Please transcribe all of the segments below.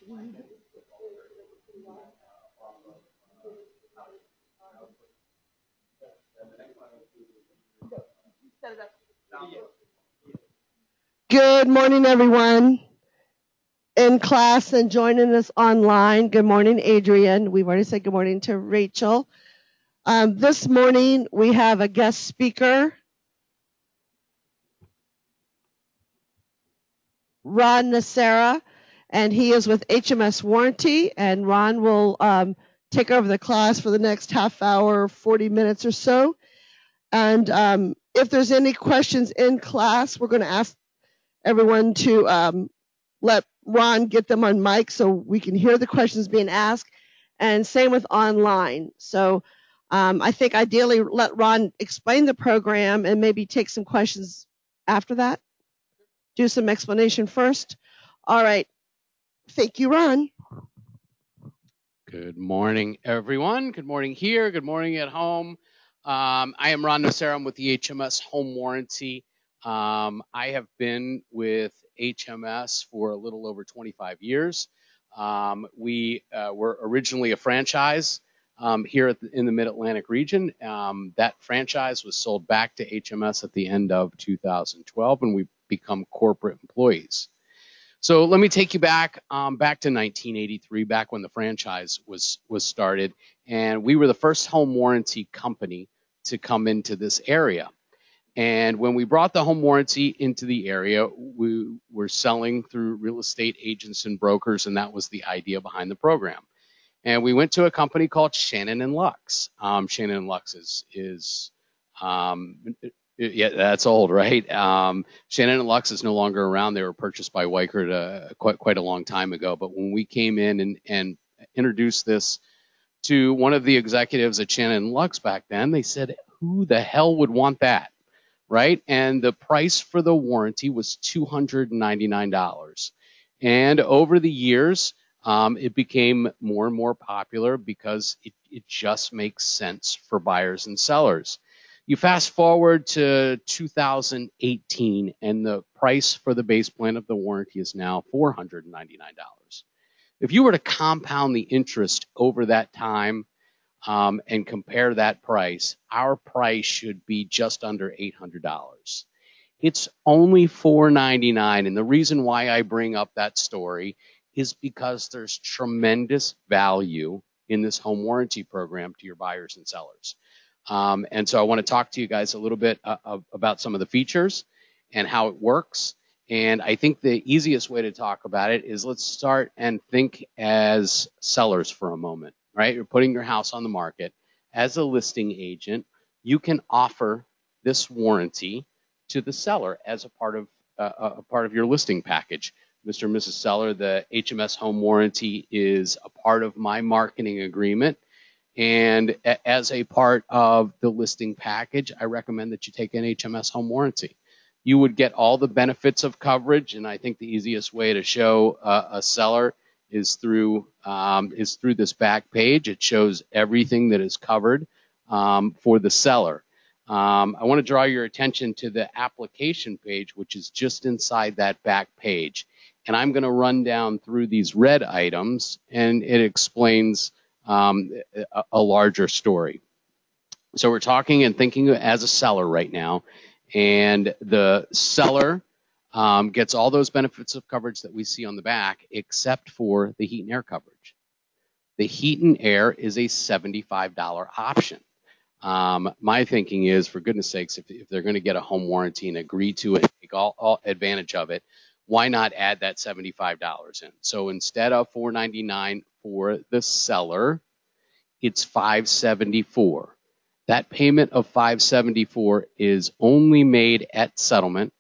Good morning, everyone in class and joining us online. Good morning, Adrian. We've already said good morning to Rachel. This morning, we have a guest speaker, Ron Nacera, and he is with HMS Warranty, and Ron will take over the class for the next half hour, 40 minutes or so. And if there's any questions in class, we're going to ask everyone to let Ron get them on mic so we can hear the questions being asked, and same with online. So I think ideally let Ron explain the program and maybe take some questions after that. Do some explanation first. All right. Thank you, Ron. Good morning, everyone. Good morning here. Good morning at home. I am Ron Nacera. I'm with the HMS Home Warranty. I have been with HMS for a little over 25 years. We were originally a franchise here in the Mid-Atlantic region. That franchise was sold back to HMS at the end of 2012, and we've become corporate employees. So let me take you back to 1983, back when the franchise was started, and we were the first home warranty company to come into this area. And when we brought the home warranty into the area, we were selling through real estate agents and brokers, and that was the idea behind the program. And we went to a company called Shannon & Lux. Shannon & Lux is yeah, that's old, right? Shannon & Lux is no longer around. They were purchased by Weichert quite a long time ago. But when we came in and introduced this to one of the executives at Shannon & Lux back then, they said, who the hell would want that? Right? And the price for the warranty was $299. And over the years, it became more and more popular because it just makes sense for buyers and sellers. You fast forward to 2018, and the price for the base plan of the warranty is now $499. If you were to compound the interest over that time, and compare that price, our price should be just under $800. It's only $499, and the reason why I bring up that story is because there's tremendous value in this home warranty program to your buyers and sellers. And so I want to talk to you guys a little bit about some of the features and how it works. And I think the easiest way to talk about it is let's start and think as sellers for a moment. Right? You're putting your house on the market. As a listing agent, you can offer this warranty to the seller as a part of your listing package. Mr. and Mrs. Seller, the HMS Home Warranty is a part of my marketing agreement. And as a part of the listing package, I recommend that you take an HMS Home Warranty. You would get all the benefits of coverage, and I think the easiest way to show a seller is through this back page. It shows everything that is covered for the seller. I want to draw your attention to the application page, which is just inside that back page. And I'm going to run down through these red items, and it explains a larger story. So we're talking and thinking as a seller right now, and the seller gets all those benefits of coverage that we see on the back, except for the heat and air coverage. The heat and air is a $75 option. My thinking is, for goodness sakes, if they're going to get a home warranty and agree to it, take all advantage of it, why not add that $75 in? So instead of $499 for the seller, it's $574. That payment of $574 is only made at settlement,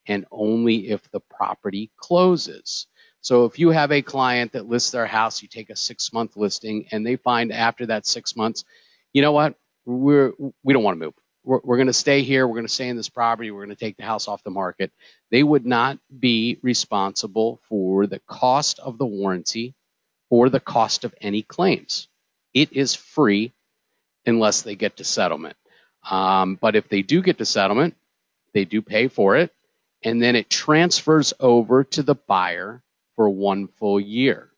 and only if the property closes. So if you have a client that lists their house, you take a 6-month listing, and they find after that 6 months, you know what, we don't want to move. We're going to stay here. We're going to stay in this property. We're going to take the house off the market. They would not be responsible for the cost of the warranty or the cost of any claims. It is free unless they get to settlement. But if they do get to settlement, they do pay for it. And then it transfers over to the buyer for 1 full year.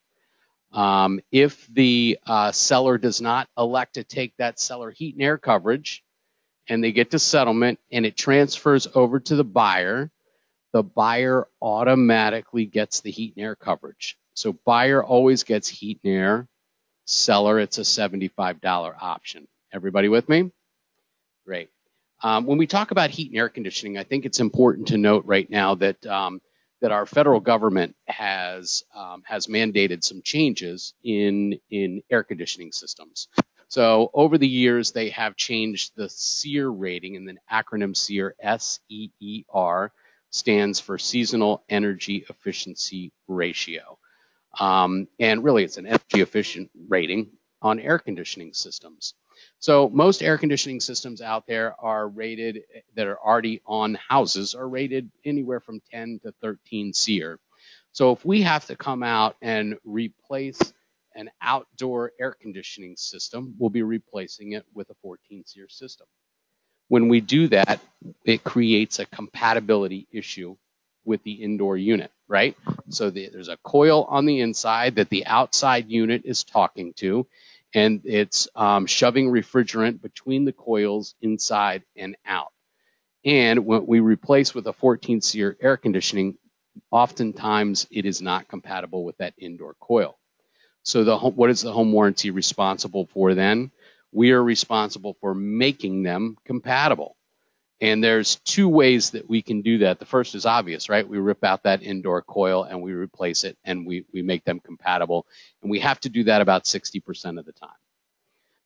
If the seller does not elect to take that seller heat and air coverage, and they get to settlement and it transfers over to the buyer automatically gets the heat and air coverage. So buyer always gets heat and air. Seller, it's a $75 option. Everybody with me? Great. When we talk about heat and air conditioning, I think it's important to note right now that that our federal government has mandated some changes in air conditioning systems. So over the years, they have changed the SEER rating, and the acronym SEER, S-E-E-R, stands for Seasonal Energy Efficiency Ratio. And really, it's an energy efficient rating on air conditioning systems. So most air conditioning systems out there are rated, that are already on houses, are rated anywhere from 10 to 13 SEER. So if we have to come out and replace an outdoor air conditioning system, we'll be replacing it with a 14 SEER system. When we do that, it creates a compatibility issue with the indoor unit, right? So there's a coil on the inside that the outside unit is talking to, and it's shoving refrigerant between the coils inside and out. And when we replace with a 14 SEER air conditioning, oftentimes it is not compatible with that indoor coil. So what is the home warranty responsible for then? We are responsible for making them compatible. And there's 2 ways that we can do that. The first is obvious, right? We rip out that indoor coil and we replace it, and we make them compatible. And we have to do that about 60% of the time.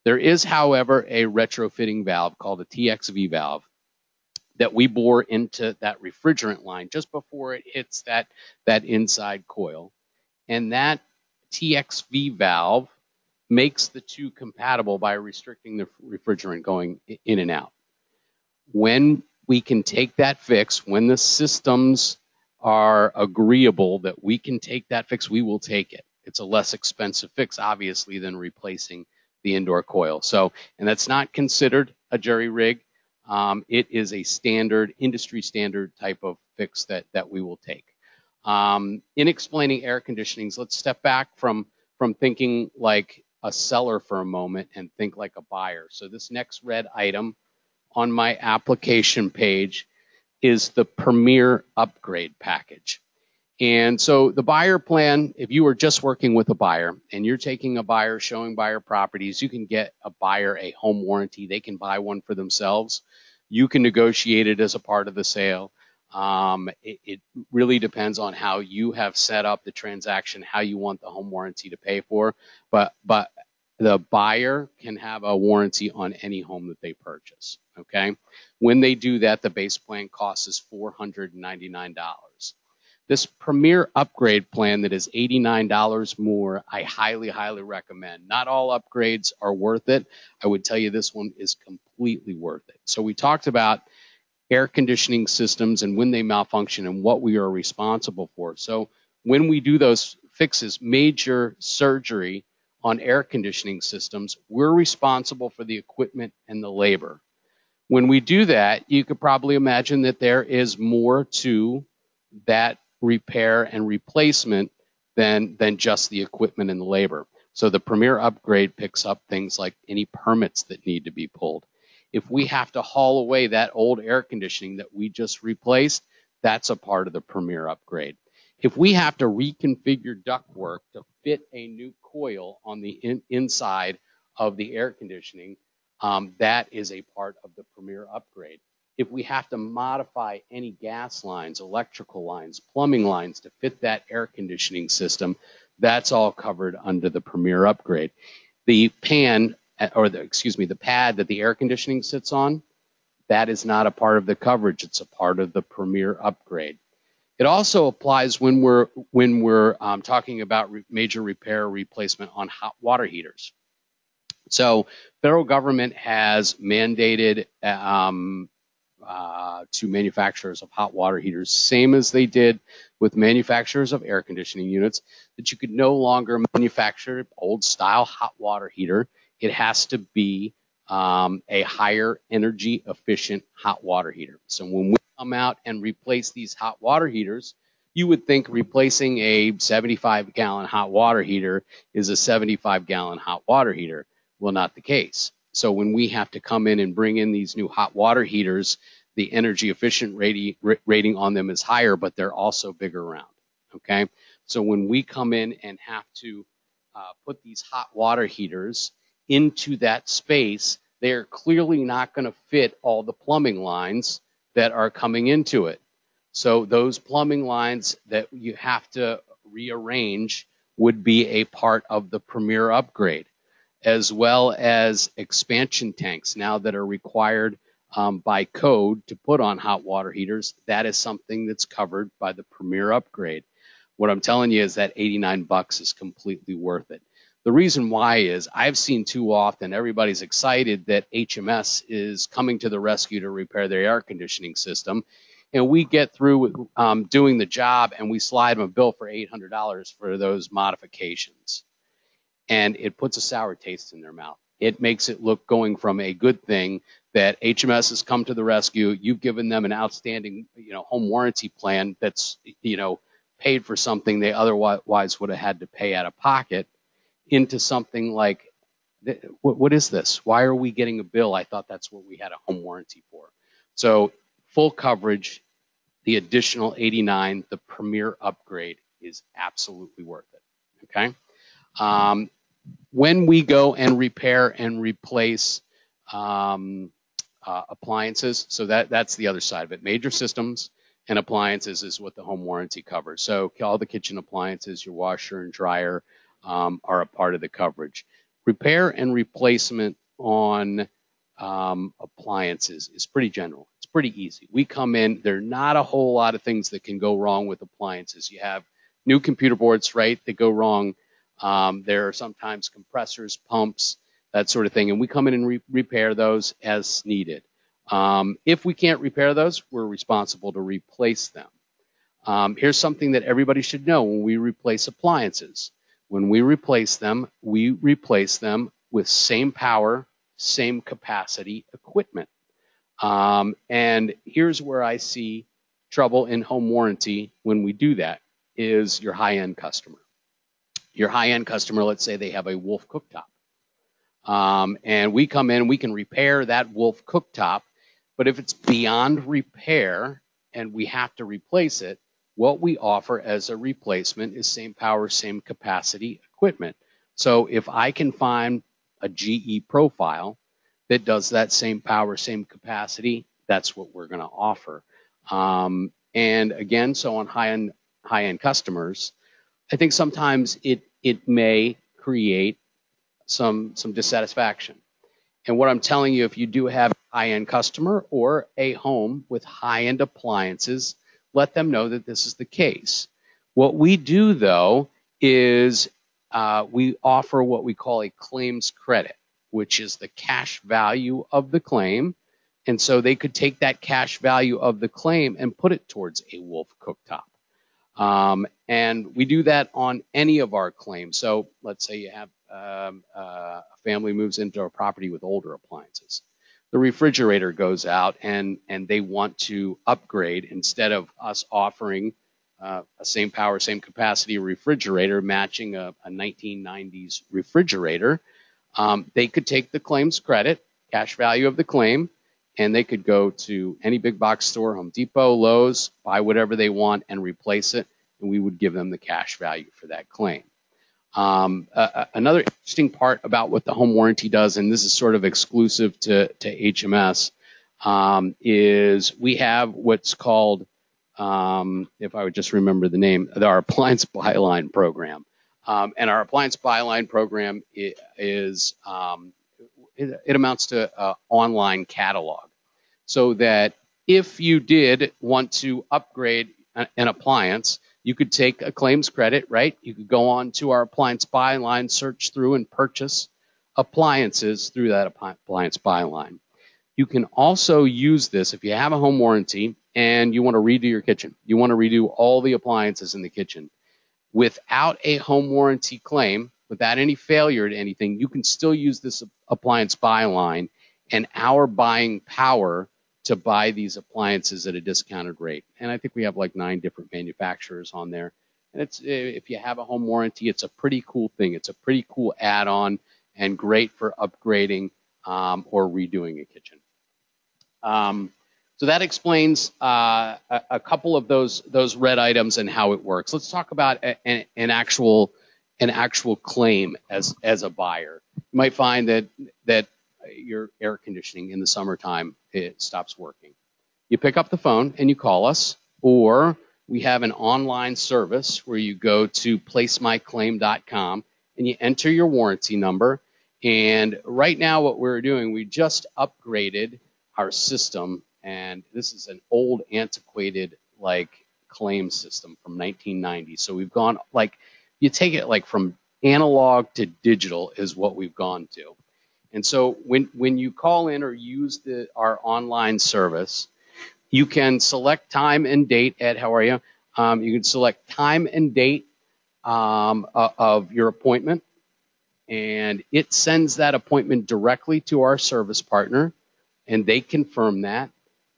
There is, however, a retrofitting valve called a TXV valve that we bore into that refrigerant line just before it hits that inside coil. And that TXV valve makes the 2 compatible by restricting the refrigerant going in and out. When we can take that fix, when the systems are agreeable that we can take that fix, we will take it. It's a less expensive fix, obviously, than replacing the indoor coil. So, and that's not considered a jury rig. It is a standard, industry standard type of fix that we will take. In explaining air conditionings, let's step back from thinking like a seller for a moment and think like a buyer. So this next red item on my application page is the Premier Upgrade package. And so the buyer plan, if you are just working with a buyer and you're taking a buyer, showing buyer properties, you can get a buyer a home warranty. They can buy one for themselves. You can negotiate it as a part of the sale. It really depends on how you have set up the transaction, how you want the home warranty to pay for. But the buyer can have a warranty on any home that they purchase, okay? When they do that, the base plan cost is $499. This Premier Upgrade plan that is $89 more, I highly, highly recommend. Not all upgrades are worth it. I would tell you this one is completely worth it. So we talked about air conditioning systems and when they malfunction and what we are responsible for. So when we do those fixes, major surgery on air conditioning systems, we're responsible for the equipment and the labor. When we do that, you could probably imagine that there is more to that repair and replacement than just the equipment and the labor. So the Premier Upgrade picks up things like any permits that need to be pulled. If we have to haul away that old air conditioning that we just replaced, that's a part of the Premier Upgrade. If we have to reconfigure ductwork to fit a new coil on the inside of the air conditioning, that is a part of the Premier Upgrade. If we have to modify any gas lines, electrical lines, plumbing lines to fit that air conditioning system, that's all covered under the Premier Upgrade. The pad that the air conditioning sits on, that is not a part of the coverage. It's a part of the Premier Upgrade. It also applies when we're talking about major repair or replacement on hot water heaters. So federal government has mandated to manufacturers of hot water heaters, same as they did with manufacturers of air conditioning units, that you could no longer manufacture old style hot water heater. It has to be a higher energy efficient hot water heater. So when we come out and replace these hot water heaters, You would think replacing a 75-gallon hot water heater is a 75-gallon hot water heater. Well, not the case. So when we have to come in and bring in these new hot water heaters, the energy efficient rating on them is higher, but they're also bigger around. Okay, so when we come in and have to put these hot water heaters into that space, they're clearly not going to fit all the plumbing lines that are coming into it. So those plumbing lines that you have to rearrange would be a part of the Premier upgrade, as well as expansion tanks now that are required by code to put on hot water heaters. That is something that's covered by the Premier upgrade. What I'm telling you is that $89 is completely worth it. The reason why is I've seen too often everybody's excited that HMS is coming to the rescue to repair their air conditioning system, and we get through with doing the job and we slide them a bill for $800 for those modifications. And it puts a sour taste in their mouth. It makes it look going from a good thing that HMS has come to the rescue. You've given them an outstanding, home warranty plan that's, paid for something they otherwise would have had to pay out of pocket, into something like, what is this? Why are we getting a bill? I thought that's what we had a home warranty for. So full coverage, the additional $89, the Premier upgrade is absolutely worth it. Okay. When we go and repair and replace appliances, so that's the other side of it. Major systems and appliances is what the home warranty covers. So all the kitchen appliances, your washer and dryer are a part of the coverage. Repair and replacement on appliances is pretty general. It's pretty easy. We come in, there are not a whole lot of things that can go wrong with appliances. You have new computer boards, right, that go wrong. There are sometimes compressors, pumps, that sort of thing, and we come in and repair those as needed. If we can't repair those, we're responsible to replace them. Here's something that everybody should know when we replace appliances. When we replace them with same power, same capacity equipment. And here's where I see trouble in home warranty when we do that, is your high-end customer. Your high-end customer, let's say they have a Wolf cooktop. And we come in, we can repair that Wolf cooktop, but if it's beyond repair and we have to replace it, what we offer as a replacement is same power, same capacity equipment. So if I can find a GE profile that does that same power, same capacity, that's what we're going to offer. And again, so on high-end customers, I think sometimes it may create some dissatisfaction. And what I'm telling you, if you do have a high-end customer or a home with high-end appliances, let them know that this is the case. What we do, though, is we offer what we call a claims credit, which is the cash value of the claim. And so they could take that cash value of the claim and put it towards a Wolf cooktop. And we do that on any of our claims. So let's say you have a family moves into a property with older appliances. The refrigerator goes out and they want to upgrade. Instead of us offering a same power, same capacity refrigerator matching a 1990s refrigerator, they could take the claims credit, cash value of the claim, and they could go to any big box store, Home Depot, Lowe's, buy whatever they want and replace it, and we would give them the cash value for that claim. Another interesting part about what the home warranty does, and this is sort of exclusive to HMS, is we have what's called, if I would just remember the name, our appliance buyline program. And our appliance buyline program is it amounts to an online catalog, so that if you did want to upgrade an appliance, you could take a claims credit, right? You could go on to our appliance buyline, search through and purchase appliances through that appliance buyline. You can also use this if you have a home warranty and you want to redo your kitchen. You want to redo all the appliances in the kitchen. Without a home warranty claim, without any failure to anything, you can still use this appliance buyline and our buying power to buy these appliances at a discounted rate. And I think we have like 9 different manufacturers on there. And it's, if you have a home warranty, it's a pretty cool thing. It's a pretty cool add-on and great for upgrading or redoing a kitchen. So that explains a couple of those red items and how it works. Let's talk about an actual claim as a buyer. You might find that your air conditioning in the summertime, it stops working. You pick up the phone and you call us, or we have an online service where you go to placemyclaim.com and you enter your warranty number. And right now what we're doing, we just upgraded our system, and this is an old antiquated like claim system from 1990. So we've gone, like, you take it like from analog to digital is what we've gone to. And so when you call in or use our online service, you can select time and date. Ed, how are you? You can select time and date of your appointment, and it sends that appointment directly to our service partner, and they confirm that,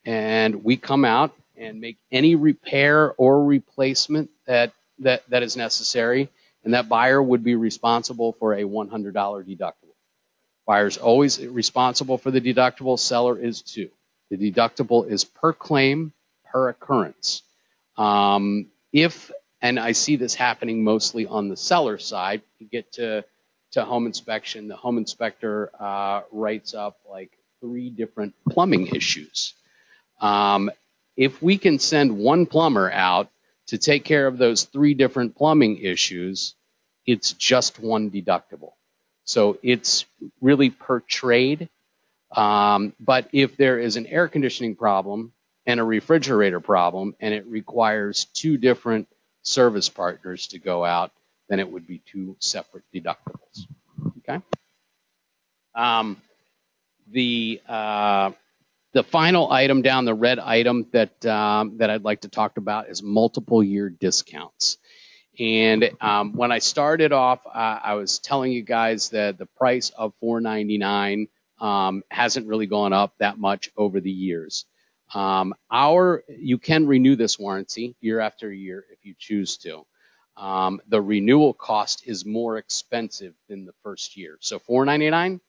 and we come out and make any repair or replacement that is necessary, and that buyer would be responsible for a $100 deductible. Buyer's always responsible for the deductible. Seller is too. The deductible is per claim, per occurrence. If, and I see this happening mostly on the seller side, you get to home inspection, the home inspector writes up like 3 different plumbing issues. If we can send one plumber out to take care of those 3 different plumbing issues, it's just one deductible. So it's really per trade. But if there is an air conditioning problem and a refrigerator problem, and it requires 2 different service partners to go out, then it would be 2 separate deductibles. Okay. The final item down, the red item that I'd like to talk about is multiple year discounts. And when I started off, I was telling you guys that the price of $499 hasn't really gone up that much over the years. You can renew this warranty year after year if you choose to. The renewal cost is more expensive than the first year. So $499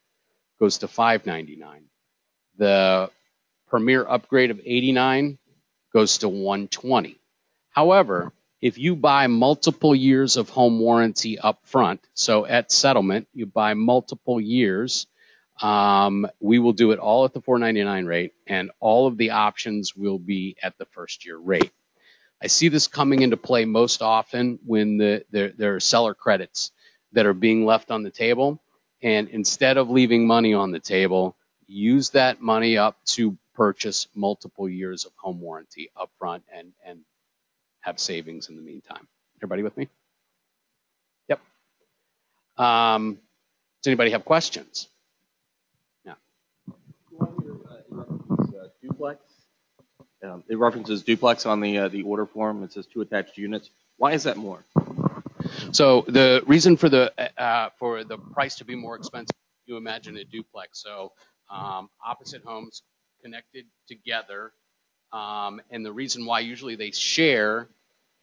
goes to $599. The Premier upgrade of $89 goes to $120. However, if you buy multiple years of home warranty up front, so at settlement, you buy multiple years, we will do it all at the $499 rate, and all of the options will be at the first year rate. I see this coming into play most often when there are seller credits that are being left on the table, and instead of leaving money on the table, use that money up to purchase multiple years of home warranty up front and have savings in the meantime. Everybody with me? Yep. Does anybody have questions? Yeah. Duplex. It references duplex on the order form. It says 2 attached units. Why is that more? So the reason for the price to be more expensive, you imagine a duplex. So opposite homes connected together, and the reason why usually they share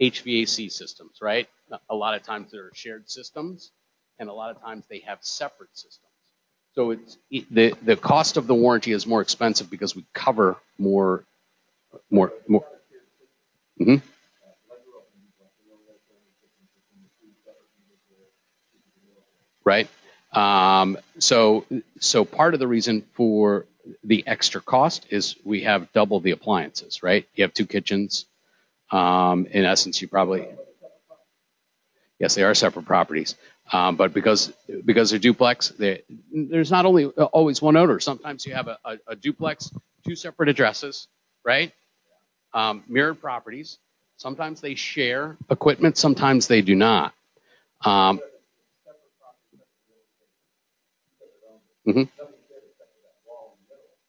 HVAC systems, right? A lot of times there are shared systems, and a lot of times they have separate systems. So the cost of the warranty is more expensive because we cover more. Mm-hmm. Right. So part of the reason for the extra cost is we have double the appliances, right? You have 2 kitchens. In essence, you probably, yes, they are separate properties. But because they're duplex, there's not only always one owner. Sometimes you have a duplex, 2 separate addresses, right? Mirrored properties. Sometimes they share equipment. Sometimes they do not. Mm-hmm.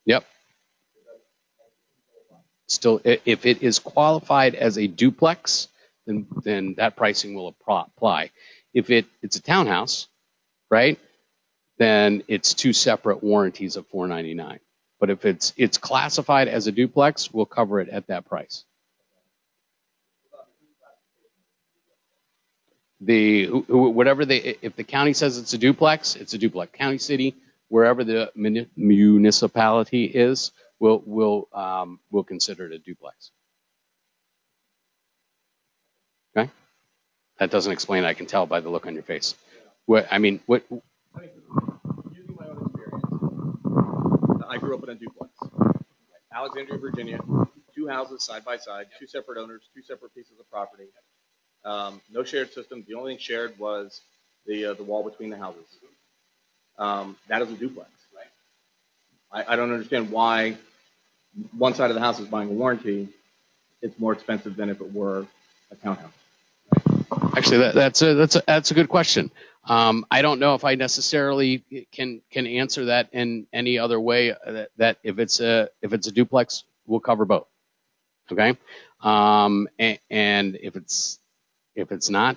Yep. Still, if it is qualified as a duplex, then that pricing will apply. If it's a townhouse, right, then it's 2 separate warranties of $499. But if it's classified as a duplex, we'll cover it at that price. If the county says it's a duplex, it's a duplex. County, city, wherever the municipality is, we'll consider it a duplex. Okay, that doesn't explain it. I can tell by the look on your face. What? Using my own experience, I grew up in a duplex. Alexandria, Virginia, 2 houses side by side, 2 separate owners, 2 separate pieces of property. No shared system. The only thing shared was the wall between the houses. That is a duplex. I don't understand why one side of the house is buying a warranty. It's more expensive than if it were a townhouse. Actually, that's a good question. I don't know if I necessarily can answer that in any other way. That if it's a duplex, we'll cover both. Okay, and if it's not,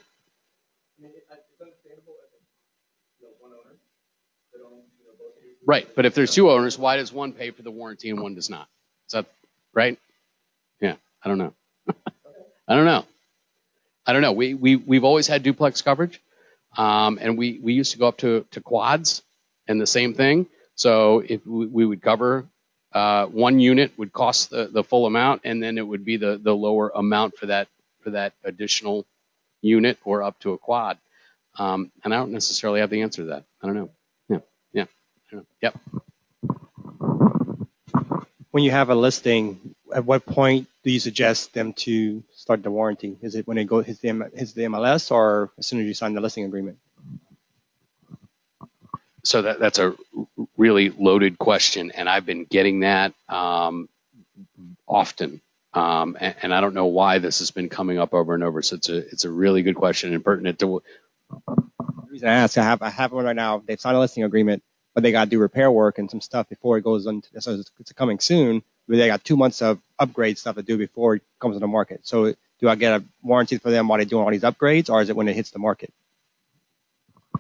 right. But if there's 2 owners, why does one pay for the warranty and one does not? Is that right? Yeah, I don't know. I don't know. We've always had duplex coverage, and we used to go up to quads, and the same thing. So if we would cover 1 unit would cost the full amount, and then it would be the lower amount for that additional unit or up to a quad. And I don't necessarily have the answer to that. I don't know. Yeah. I don't know. Yep. When you have a listing, at what point do you suggest them to start the warranty? Is it when it hits the MLS, or as soon as you sign the listing agreement? So that's a really loaded question, and I've been getting that often, and I don't know why this has been coming up over and over. So it's a really good question and pertinent to. The reason I ask, I have one right now. They've signed a listing agreement, but they got to do repair work and some stuff before it goes on. So it's coming soon. But they got 2 months of upgrade stuff to do before it comes to the market. So do I get a warranty for them while they're doing all these upgrades, or is it when it hits the market?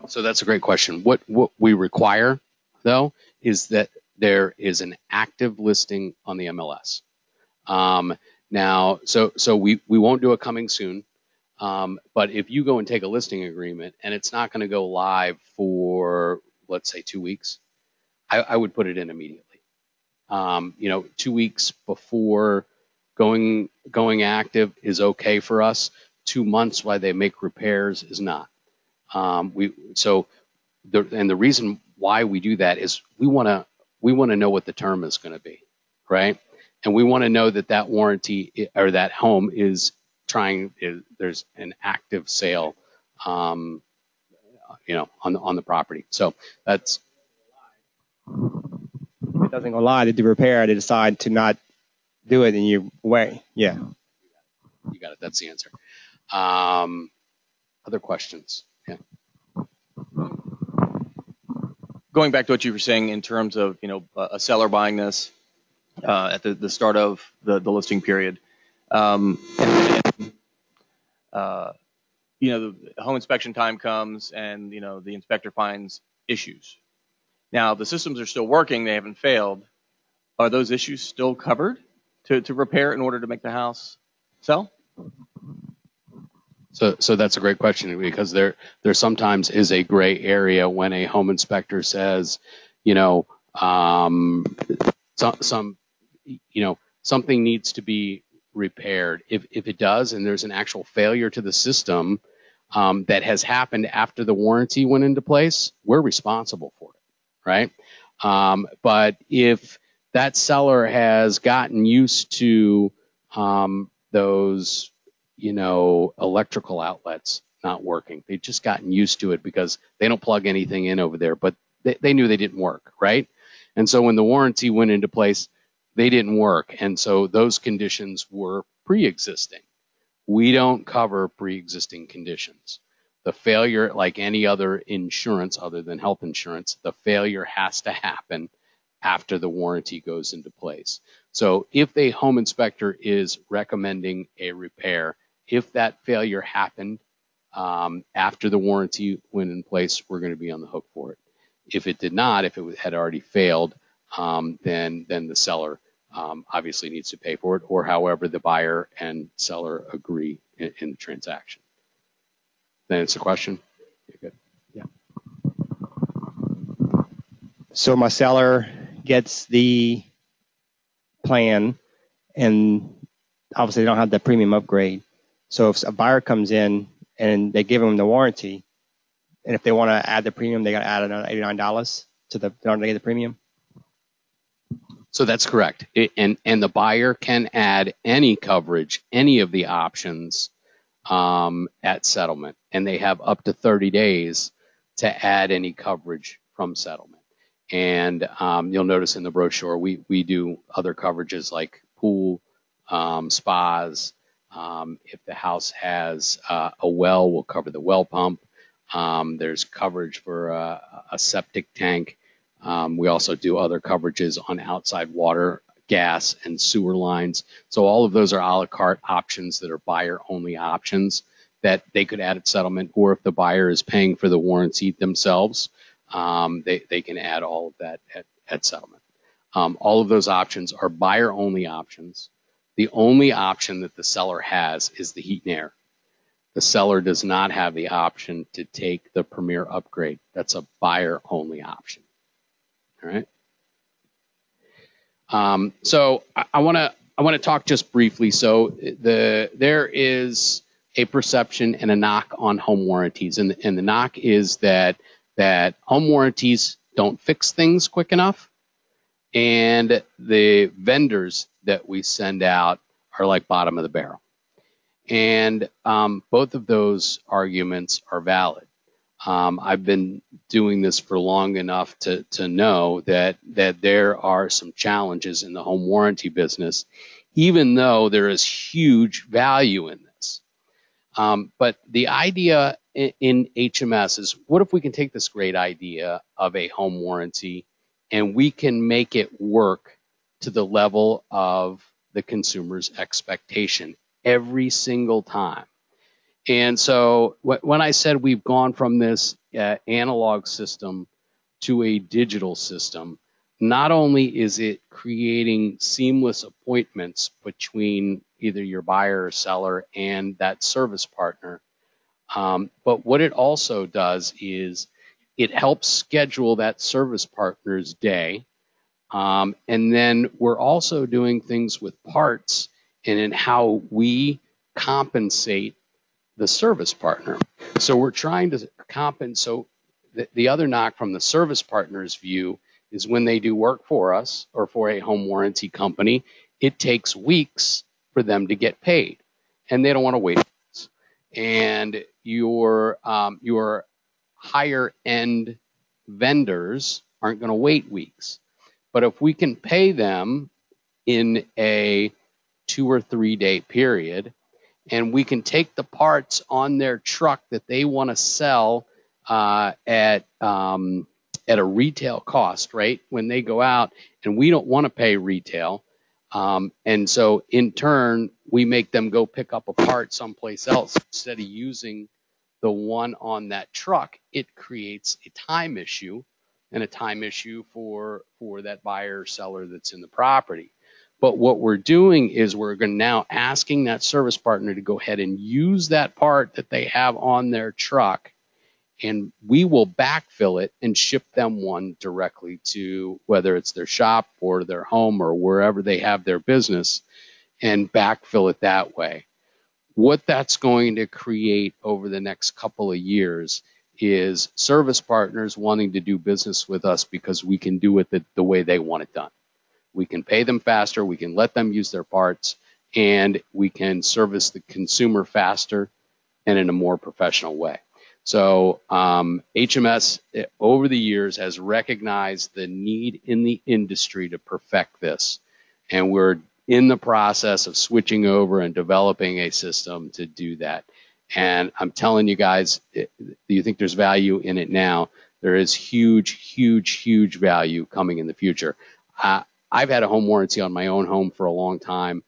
So that's a great question. What we require, though, is that there is an active listing on the MLS. Now, so we won't do a coming soon, but if you go and take a listing agreement and it's not going to go live for, let's say, 2 weeks, I would put it in immediately. 2 weeks before going active is okay for us. 2 months while they make repairs is not. The reason why we do that is we want to know what the term is going to be, right? And we want to know that warranty or that home is there's an active sale, on the property. So that's. If it doesn't go live, they do repair, they decide to not do it, and you away. Yeah. You got it. That's the answer. Other questions? Yeah. Going back to what you were saying in terms of a seller buying this at the start of the listing period, the home inspection time comes and the inspector finds issues. Now the systems are still working; they haven't failed. Are those issues still covered to repair in order to make the house sell? So that's a great question, because there sometimes is a gray area when a home inspector says, something needs to be repaired. If it does, and there's an actual failure to the system that has happened after the warranty went into place, we're responsible for it, right? But if that seller has gotten used to those electrical outlets not working. They've just gotten used to it because they don't plug anything in over there, but they knew they didn't work, right? And so when the warranty went into place, they didn't work. And so those conditions were pre-existing. We don't cover pre-existing conditions. The failure, like any other insurance other than health insurance, the failure has to happen after the warranty goes into place. So if the home inspector is recommending a repair, if that failure happened after the warranty went in place, we're going to be on the hook for it. If it did not, if it had already failed, then the seller obviously needs to pay for it, or however the buyer and seller agree in the transaction. Then it's a question. Okay, good. Yeah. So my seller gets the plan, and obviously they don't have the premium upgrade. So if a buyer comes in and they give them the warranty, and if they want to add the premium, they got to add another $89 to the the premium. So that's correct. And the buyer can add any coverage, any of the options at settlement, and they have up to 30 days to add any coverage from settlement. And you'll notice in the brochure we do other coverages like pool, spas. If the house has a well, we'll cover the well pump. There's coverage for a septic tank. We also do other coverages on outside water, gas, and sewer lines. So all of those are a la carte options that are buyer-only options that they could add at settlement, or if the buyer is paying for the warranty themselves, they can add all of that at settlement. All of those options are buyer-only options. The only option that the seller has is the heat and air. The seller does not have the option to take the Premier upgrade. That's a buyer-only option. All right. So I want to talk just briefly. So there is a perception and a knock on home warranties, and the knock is that home warranties don't fix things quick enough, and the vendors that we send out are like bottom of the barrel. And both of those arguments are valid. I've been doing this for long enough to know that there are some challenges in the home warranty business, even though there is huge value in this. But the idea in HMS is, what if we can take this great idea of a home warranty and we can make it work to the level of the consumer's expectation every single time? And so when I said we've gone from this analog system to a digital system, not only is it creating seamless appointments between either your buyer or seller and that service partner, but what it also does is it helps schedule that service partner's day. And then we're also doing things with parts and in how we compensate the service partner. So we're trying to compensate. So the other knock from the service partner's view is when they do work for us or for a home warranty company, it takes weeks for them to get paid, and they don't want to wait. And your higher end vendors aren't going to wait weeks. But if we can pay them in a 2 or 3 day period, and we can take the parts on their truck that they want to sell at a retail cost, right? When they go out, and we don't want to pay retail. And so in turn, we make them go pick up a part someplace else instead of using the one on that truck. It creates a time issue, and a time issue for that buyer or seller that's in the property. But what we're doing is we're now asking that service partner to go ahead and use that part that they have on their truck, and we will backfill it and ship them one directly to whether it's their shop or their home or wherever they have their business, and backfill it that way. What that's going to create over the next couple of years is service partners wanting to do business with us because we can do it the way they want it done. We can pay them faster, we can let them use their parts, and we can service the consumer faster and in a more professional way. So HMS over the years has recognized the need in the industry to perfect this, and we're in the process of switching over and developing a system to do that. And I'm telling you guys, do you think there's value in it now? There is huge, huge, huge value coming in the future. I've had a home warranty on my own home for a long time.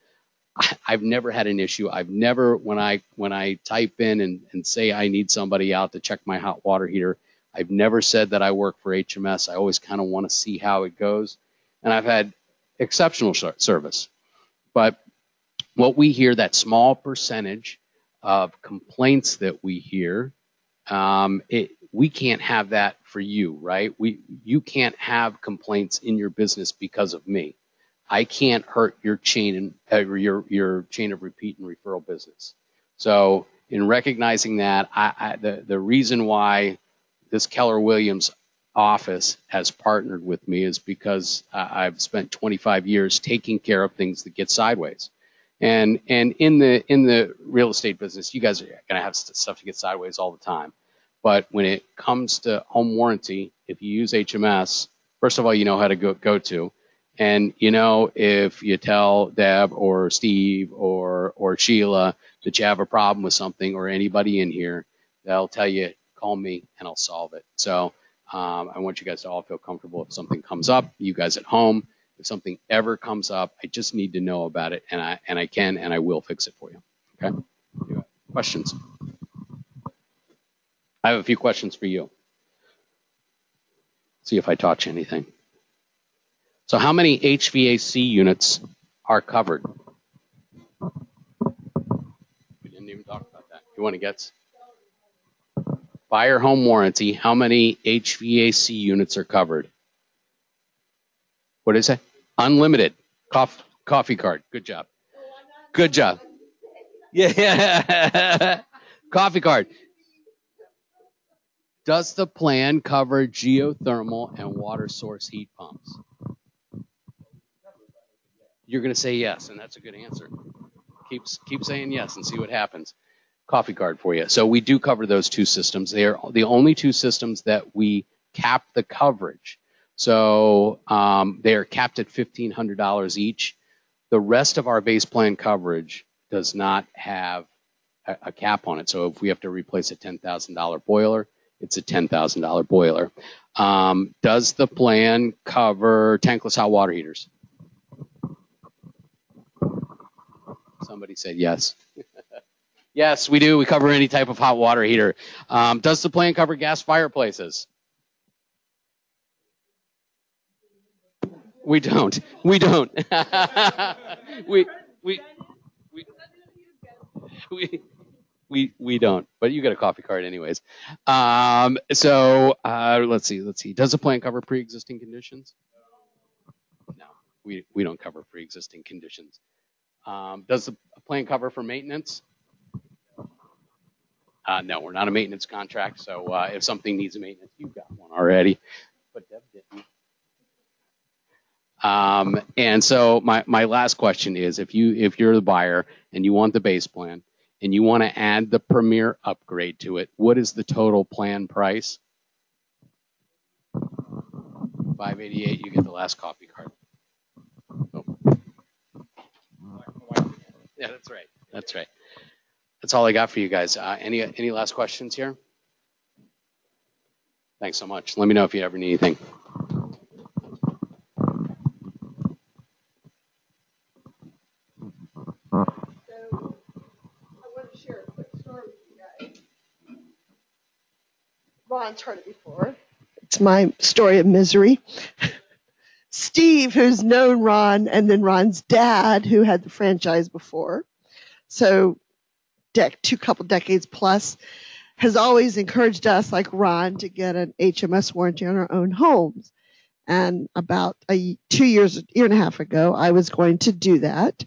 I've never had an issue. I've never, when I type in and say I need somebody out to check my hot water heater, I've never said that I work for HMS. I always kind of want to see how it goes. and I've had exceptional service. But what we hear, that small percentage of complaints that we hear, we can't have that for you, right? You can't have complaints in your business because of me. I can't hurt your chain your chain of repeat and referral business. So in recognizing that, the reason why this Keller Williams office has partnered with me is because I've spent 25 years taking care of things that get sideways. And in the real estate business, you guys are going to have stuff to get sideways all the time. But when it comes to home warranty, if you use HMS, first of all, you know how to go to. And you know, if you tell Deb or Steve or Sheila that you have a problem with something, or anybody in here, they'll tell you, call me and I'll solve it. So I want you guys to all feel comfortable. If something comes up, you guys at home, if something ever comes up, I just need to know about it, and I can and I will fix it for you. Okay? Questions? I have a few questions for you. See if I taught you anything. So how many HVAC units are covered? We didn't even talk about that. You want to guess? Buyer home warranty, how many HVAC units are covered? What did it say? Unlimited. Coffee card. Good job. Good job. Yeah. Coffee card. Does the plan cover geothermal and water source heat pumps? You're going to say yes, and that's a good answer. Keep saying yes and see what happens. Coffee card for you. So we do cover those two systems. They are the only two systems that we cap the coverage. So they are capped at $1,500 each. The rest of our base plan coverage does not have a cap on it. So if we have to replace a $10,000 boiler, it's a $10,000 boiler. Does the plan cover tankless hot water heaters? Somebody said yes. Yes, we do. We cover any type of hot water heater. Does the plan cover gas fireplaces? We don't. We don't. we don't. But you get a coffee card anyways. So let's see. Does the plan cover pre-existing conditions? No, we don't cover pre-existing conditions. Does the plan cover for maintenance? No, we're not a maintenance contract. So if something needs a maintenance, you've got one already. But Deb didn't. And so my last question is, if you're the buyer and you want the base plan and you want to add the Premier upgrade to it, what is the total plan price? $588. You get the last coffee card. Oh. Yeah, that's right. That's right. That's all I got for you guys. Any last questions here? Thanks so much. Let me know if you ever need anything. So I want to share a quick story with you guys. Ron's heard it before. It's my story of misery. Steve, who's known Ron, and then Ron's dad, who had the franchise before, so couple decades plus, has always encouraged us, like Ron, to get an HMS warranty on our own homes. And about 2 years, a year and a half ago, I was going to do that.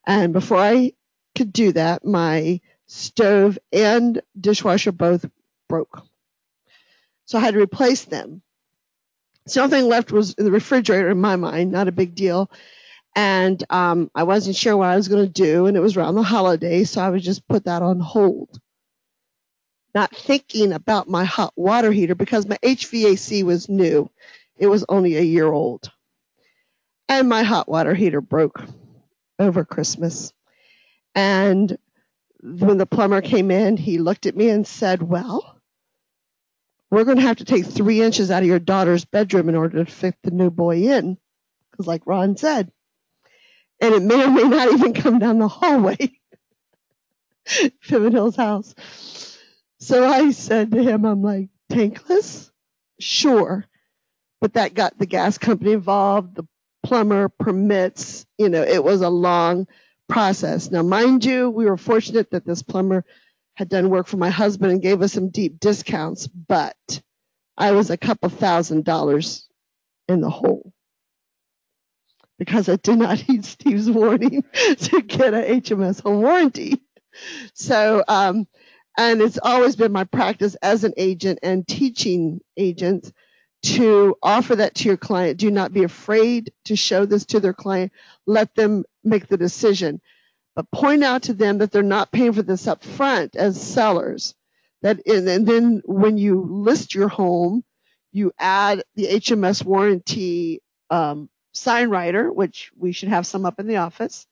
And before I could do that, my stove and dishwasher both broke. So I had to replace them. So the only thing left was in the refrigerator in my mind, not a big deal. And I wasn't sure what I was going to do, and it was around the holidays, so I would just put that on hold. Not thinking about my hot water heater because my HVAC was new. It was only a year old. And my hot water heater broke over Christmas. And when the plumber came in, he looked at me and said, well, we're going to have to take 3 inches out of your daughter's bedroom in order to fit the new boy in. Because like Ron said, and it may or may not even come down the hallway. Piven Hill's house. So I said to him, I'm like, tankless? Sure. But that got the gas company involved, the plumber, permits. It was a long process. Now, mind you, we were fortunate that this plumber had done work for my husband and gave us some deep discounts, but I was a couple $1,000s in the hole because I did not heed Steve's warning to get a HMS home warranty. So, and it's always been my practice as an agent and teaching agents to offer that to your client. Do not be afraid to show this to their client. Let them make the decision. But point out to them that they're not paying for this up front as sellers. And then when you list your home, you add the HMS warranty sign writer, which we should have some up in the office,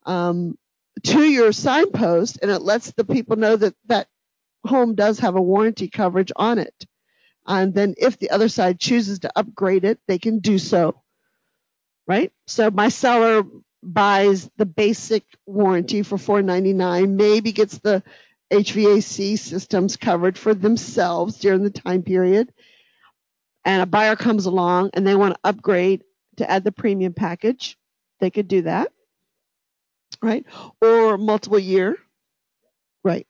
to your signpost, and it lets the people know that that home does have a warranty coverage on it. And then if the other side chooses to upgrade it, they can do so, right? So my seller buys the basic warranty for $499, maybe gets the HVAC systems covered for themselves during the time period, and a buyer comes along and they want to upgrade to add the premium package, they could do that, right? Or multiple year, right?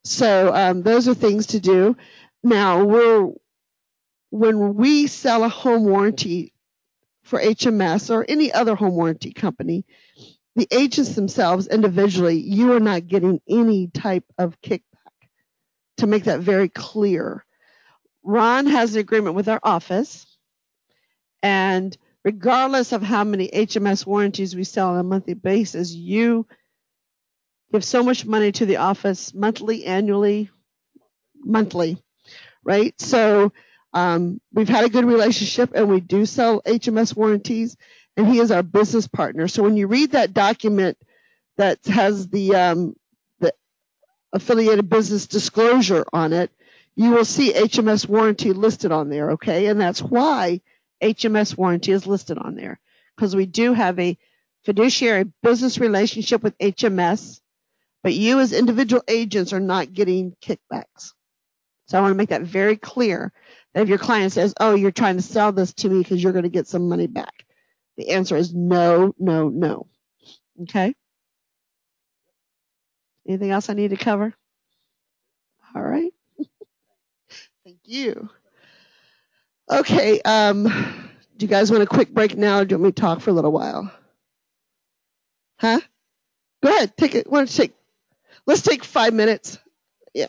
So those are things to do. Now, when we sell a home warranty for HMS or any other home warranty company, the agents themselves individually, you are not getting any type of kickback. To make that very clear, Ron has an agreement with our office, and regardless of how many HMS warranties we sell on a monthly basis, you give so much money to the office monthly, annually, monthly, right? So we've had a good relationship, and we do sell HMS warranties, and he is our business partner. So when you read that document that has the affiliated business disclosure on it, you will see HMS warranty listed on there, okay? And that's why HMS warranty is listed on there, because we do have a fiduciary business relationship with HMS, but you as individual agents are not getting kickbacks. So I want to make that very clear, that if your client says, oh, you're trying to sell this to me because you're going to get some money back, the answer is no, no, no. Okay? Anything else I need to cover? All right. Thank you. Okay. Do you guys want a quick break now, or do you want me to talk for a little while? Huh? Go ahead. Take it. Let's take 5 minutes. Yeah.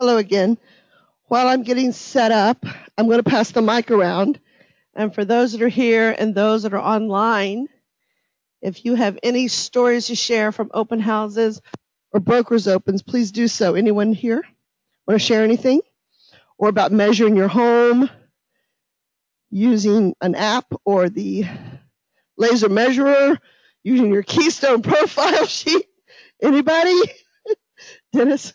Hello again. While I'm getting set up, I'm going to pass the mic around. And for those that are here and those that are online, if you have any stories to share from open houses or brokers opens, please do so. Anyone here want to share anything? Or about measuring your home using an app or the laser measurer, using your Keystone profile sheet? Anybody? Dennis?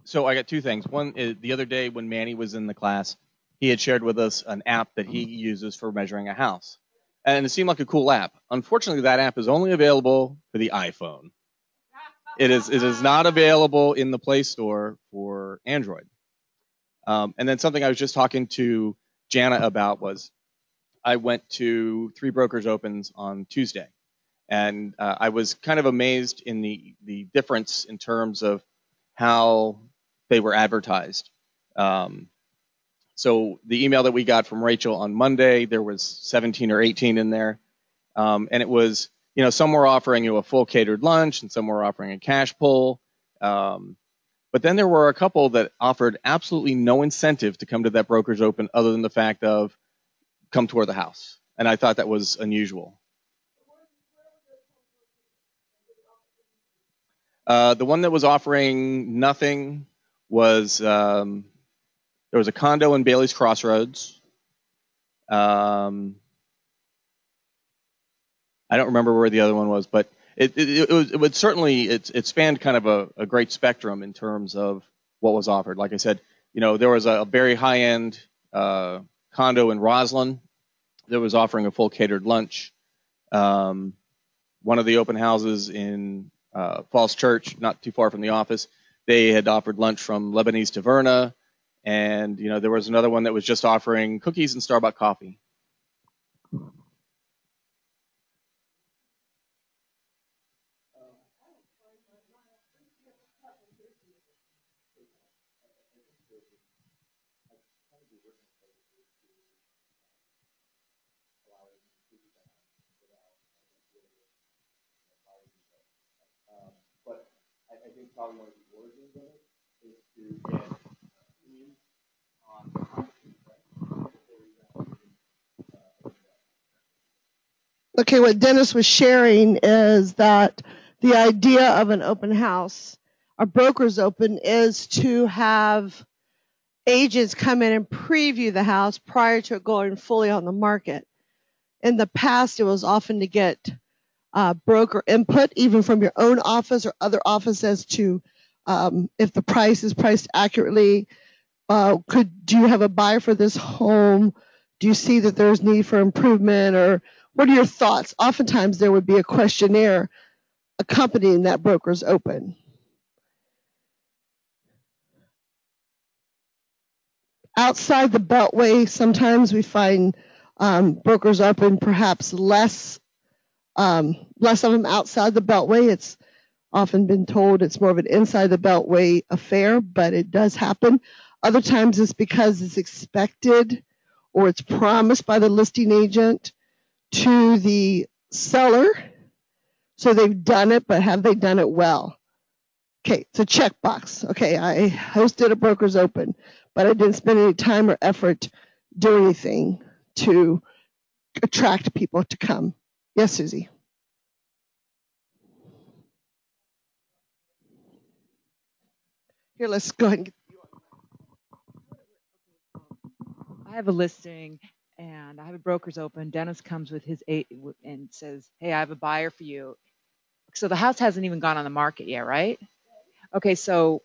So I got two things. One is the other day when Manny was in the class, he had shared with us an app that he uses for measuring a house. And it seemed like a cool app. Unfortunately, that app is only available for the iPhone. It is not available in the Play Store for Android. And then something I was just talking to Jana about was I went to 3 Brokers Opens on Tuesday. And I was kind of amazed in the difference in terms of how they were advertised. So the email that we got from Rachel on Monday, there was 17 or 18 in there. And it was, some were offering you a full catered lunch and some were offering a cash pull. But then there were a couple that offered absolutely no incentive to come to that Brokers Open other than the fact of come tour the house. And I thought that was unusual. The one that was offering nothing was there was a condo in Bailey's Crossroads. I don't remember where the other one was, but it would certainly it spanned kind of a great spectrum in terms of what was offered. Like I said, there was a very high-end condo in Roslyn that was offering a full catered lunch. One of the open houses in Falls Church, not too far from the office, they had offered lunch from Lebanese Taverna, and there was another one that was just offering cookies and Starbucks coffee. But I think probably one of the origins of it is to get opinions on the Okay, what Dennis was sharing is that the idea of an open house, a broker's open, is to have agents come in and preview the house prior to it going fully on the market. In the past, it was often to get broker input, even from your own office or other offices, to if the price is priced accurately. Do you have a buyer for this home? Do you see that there's need for improvement, or what are your thoughts? Oftentimes there would be a questionnaire accompanying that broker's open. Outside the Beltway, sometimes we find brokers open perhaps less of them outside the Beltway. It's often been told it's more of an inside the Beltway affair, but it does happen. Other times it's because it's expected or it's promised by the listing agent to the seller. So they've done it, but have they done it well? Okay, it's a checkbox. Okay, I hosted a broker's open, but I didn't spend any time or effort doing anything to attract people to come. Yes, Susie. Here, let's go ahead and get I have a listing and I have a broker's open. Dennis comes with his 8 and says, hey, I have a buyer for you. So the house hasn't even gone on the market yet, right? Okay, so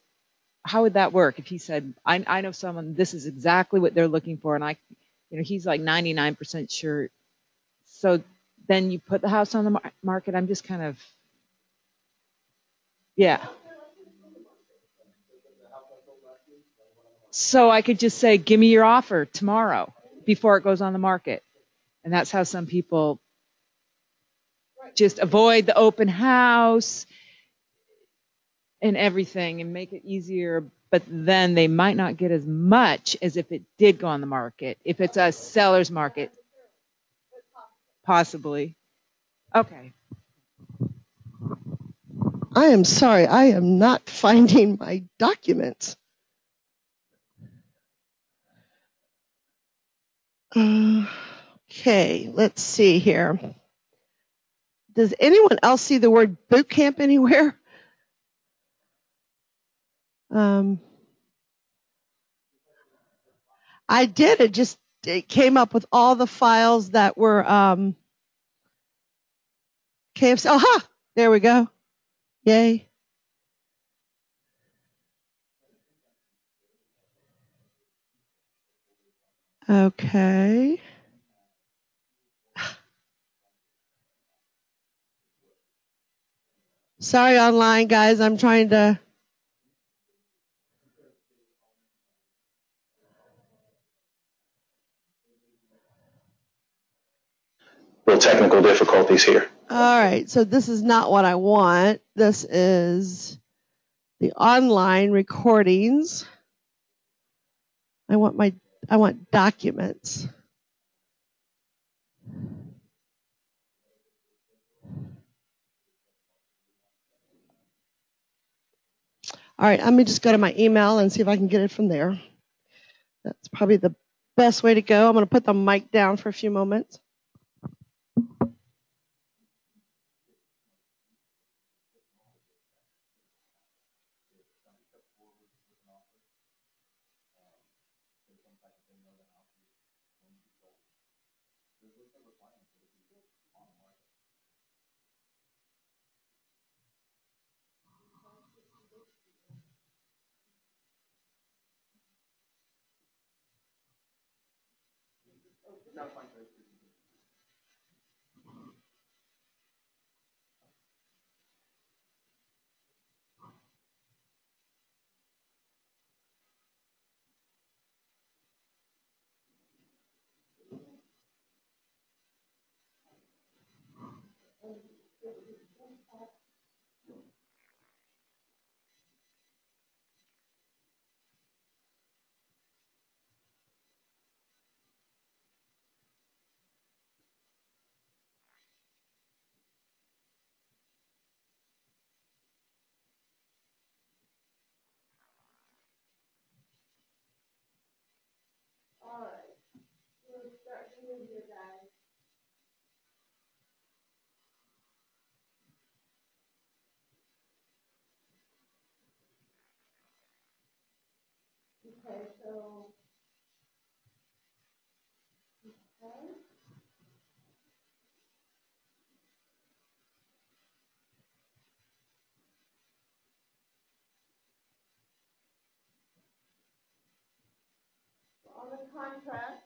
how would that work if he said, I know someone, this is exactly what they're looking for, and he's like 99% sure. So then you put the house on the market. I'm just kind of, yeah. So I could just say, give me your offer tomorrow before it goes on the market. And that's how some people just avoid the open house and everything and make it easier. But then they might not get as much as if it did go on the market. If it's a seller's market, possibly. Okay. I am sorry, I am not finding my documents. Okay, let's see here. Does anyone else see the word boot camp anywhere? I did. It came up with all the files that were KFC. Aha! There we go. Yay. Okay. Sorry, online guys. I'm trying to. Real technical difficulties here. All right. So this is not what I want. This is the online recordings. I want documents. All right, let me just go to my email and see if I can get it from there. That's probably the best way to go. I'm going to put the mic down for a few moments. All right, we'll start doing here, guys. Okay, so. Okay. On the contract.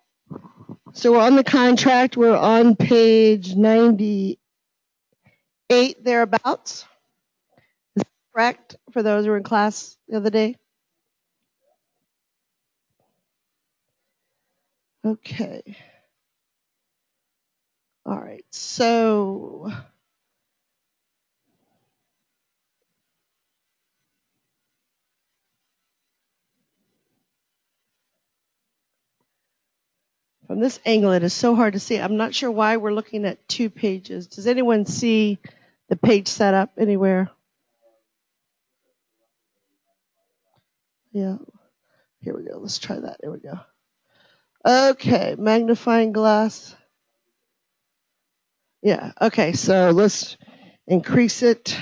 So we're on the contract. We're on page 98 thereabouts. Is that correct for those who were in class the other day? Okay. All right. So from this angle, it is so hard to see. I'm not sure why we're looking at two pages. Does anyone see the page setup anywhere? Yeah. Here we go. Let's try that. There we go. Okay. Magnifying glass. Yeah. Okay. So let's increase it.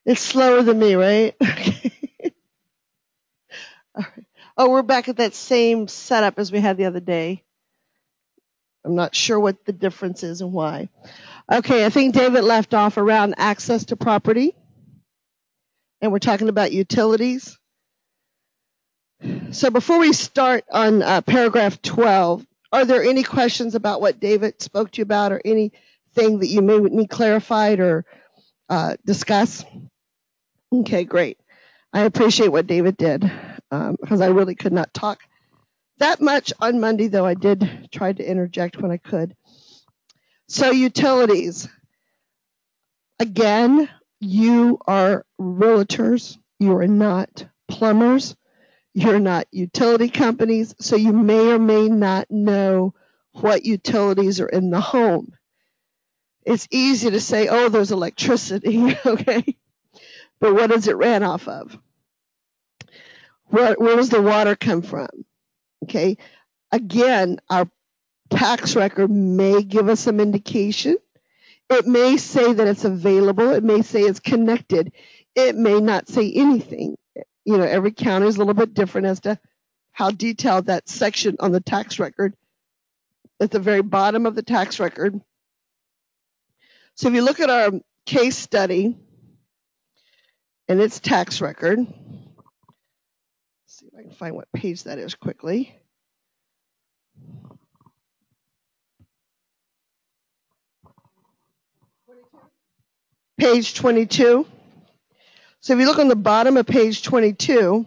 It's slower than me, right? Okay. All right. Oh, we're back at that same setup as we had the other day. I'm not sure what the difference is and why. Okay, I think David left off around access to property. And we're talking about utilities. So before we start on paragraph 12, are there any questions about what David spoke to you about or anything that you may need clarified or discuss? Okay, great. I appreciate what David did because I really could not talk that much on Monday, though I did try to interject when I could. So utilities. Again, you are realtors. You are not plumbers. You're not utility companies. So you may or may not know what utilities are in the home. It's easy to say, oh, there's electricity, okay? But what does it ran off of? Where does the water come from? Okay. Again, our tax record may give us some indication. It may say that it's available. It may say it's connected. It may not say anything. You know, every county is a little bit different as to how detailed that section on the tax record at the very bottom of the tax record. So if you look at our case study and its tax record, let's see if I can find what page that is quickly. Page 22. So if you look on the bottom of page 22,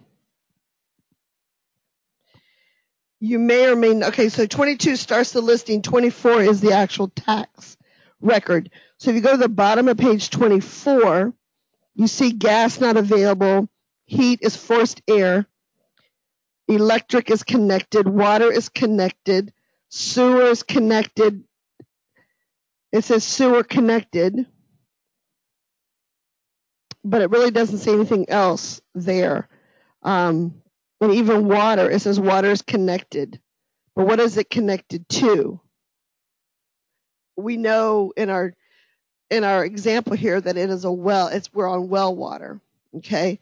you may or may not, okay, so 22 starts the listing, 24 is the actual tax record. So if you go to the bottom of page 24, you see gas not available, heat is forced air, electric is connected, water is connected, sewer is connected. It says sewer connected, but it really doesn't say anything else there. And even water, it says water is connected. But what is it connected to? We know in our example here that it is a well. We're on well water. Okay,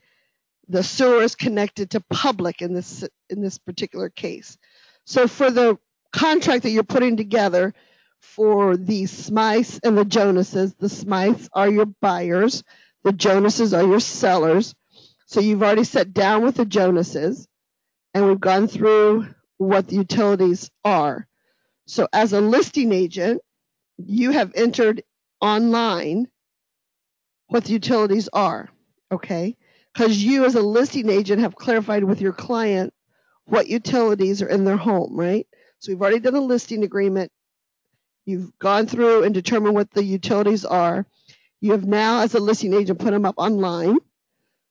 the sewer is connected to public in this particular case. So for the contract that you're putting together for the Smythes and the Jonases, the Smythes are your buyers, the Jonases are your sellers. So you've already sat down with the Jonases, and we've gone through what the utilities are. So as a listing agent, you have entered online what the utilities are, okay? Because you as a listing agent have clarified with your client what utilities are in their home, right? So we've already done a listing agreement. You've gone through and determined what the utilities are. You have now, as a listing agent, put them up online.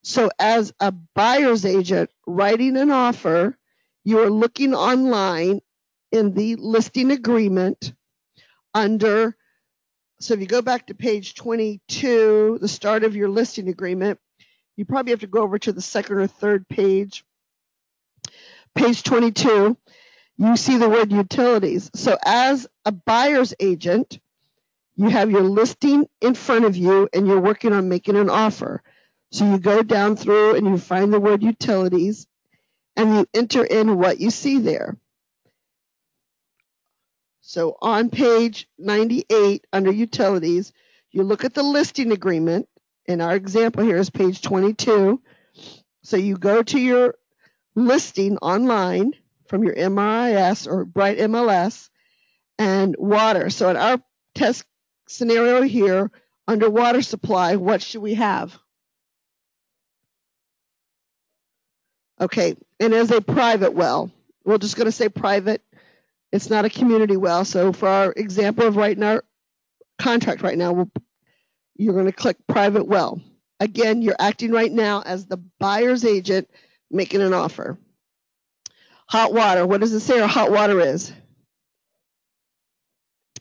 So as a buyer's agent writing an offer, you are looking online in the listing agreement under, so if you go back to page 22, the start of your listing agreement, you probably have to go over to the second or third page. Page 22, you see the word utilities. So as a buyer's agent, you have your listing in front of you and you're working on making an offer. So you go down through and you find the word utilities and you enter in what you see there. So on page 98 under utilities, you look at the listing agreement, and our example here is page 22. So you go to your listing online from your MRIS or Bright MLS and water. So in our test scenario here, under water supply, what should we have? Okay, and as a private well, we're just going to say private. It's not a community well. So for our example of writing our contract right now, you're going to click private well. Again, you're acting right now as the buyer's agent making an offer. Hot water. What does it say our hot water is?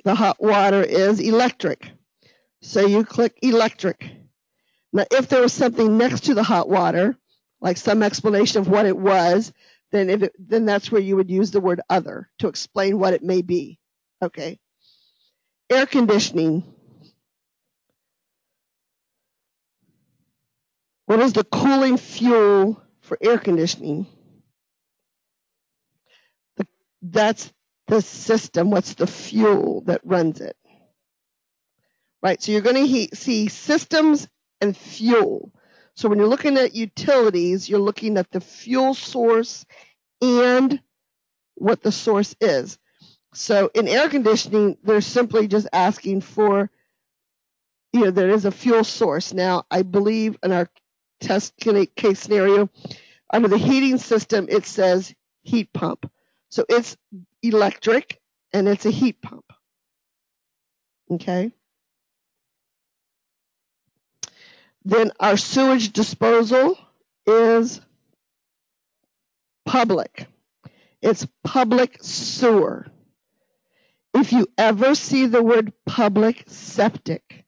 The hot water is electric. So you click electric. Now, if there was something next to the hot water, like some explanation of what it was, then that's where you would use the word other to explain what it may be. Okay. Air conditioning. What is the cooling fuel for air conditioning? That's the system. What's the fuel that runs it? Right. So you're going to see systems and fuel. So when you're looking at utilities, you're looking at the fuel source and what the source is. So in air conditioning, they're simply just asking for, there is a fuel source. Now, I believe in our test case scenario, under the heating system, it says heat pump. So it's electric and it's a heat pump. Okay. Then our sewage disposal is public. It's public sewer. If you ever see the word public septic,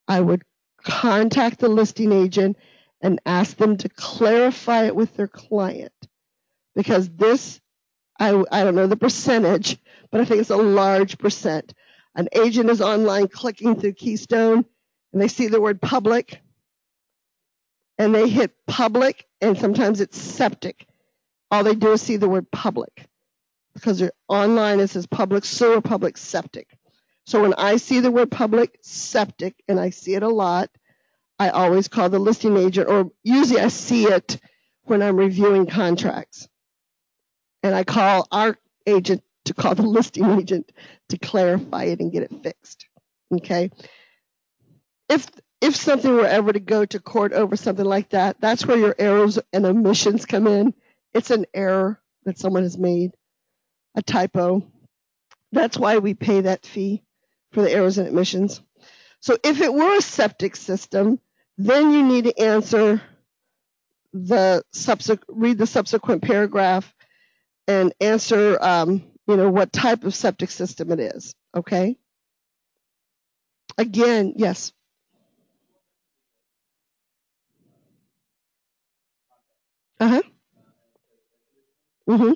I would contact the listing agent and ask them to clarify it with their client, because this, I don't know the percentage, but I think it's a large percent. An agent is online clicking through Keystone and they see the word public and they hit public, and sometimes it's septic. All they do is see the word public because they're online. It says public sewer, public septic. So when I see the word public septic, and I see it a lot, I always call the listing agent, or usually I see it when I'm reviewing contracts. And I call our agent to call the listing agent to clarify it and get it fixed. Okay? If something were ever to go to court over something like that, that's where your errors and omissions come in. It's an error that someone has made, a typo. That's why we pay that fee for the errors and omissions. So if it were a septic system, then you need to answer read the subsequent paragraph and answer, what type of septic system it is. Okay. Again, yes. Mm-hmm.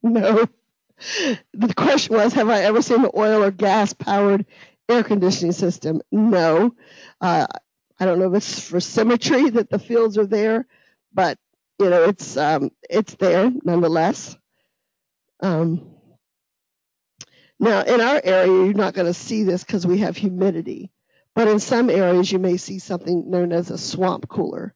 No. The question was, have I ever seen an oil or gas powered air conditioning system? No. I don't know if it's for symmetry that the fields are there, but it's there nonetheless. Now, in our area, you're not going to see this because we have humidity, but in some areas, you may see something known as a swamp cooler.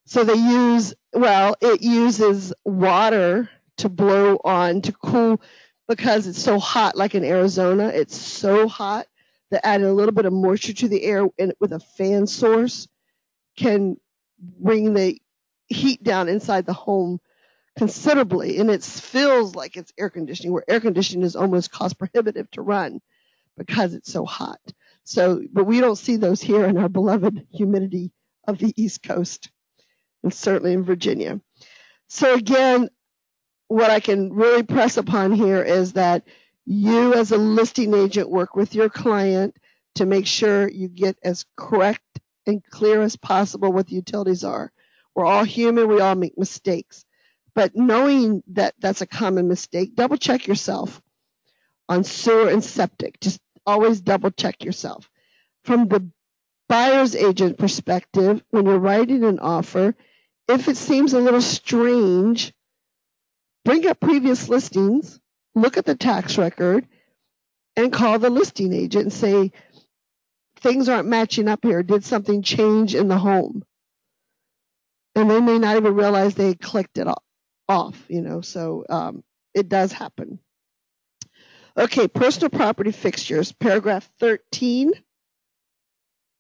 So it uses water to blow on to cool, because it's so hot, like in Arizona, it's so hot that adding a little bit of moisture to the air with a fan source can bring the heat down inside the home considerably, and it feels like it's air conditioning, where air conditioning is almost cost prohibitive to run because it's so hot. So, but we don't see those here in our beloved humidity of the East Coast, and certainly in Virginia. So again, what I can really press upon here is that you as a listing agent work with your client to make sure you get as correct and clear as possible what the utilities are. We're all human, we all make mistakes. But knowing that that's a common mistake, double check yourself on sewer and septic. Just always double check yourself. From the buyer's agent perspective, when you're writing an offer, if it seems a little strange, bring up previous listings, look at the tax record, and call the listing agent and say, things aren't matching up here. Did something change in the home? And they may not even realize they clicked it off, so it does happen. Okay, personal property fixtures, paragraph 13.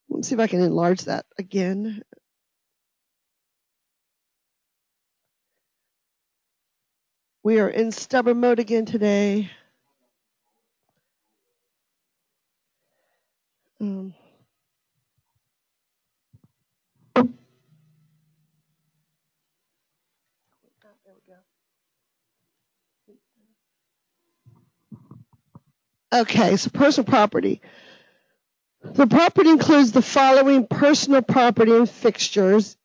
Let's see if I can enlarge that again. We are in stubborn mode again today. Okay, so personal property. The property includes the following personal property and fixtures,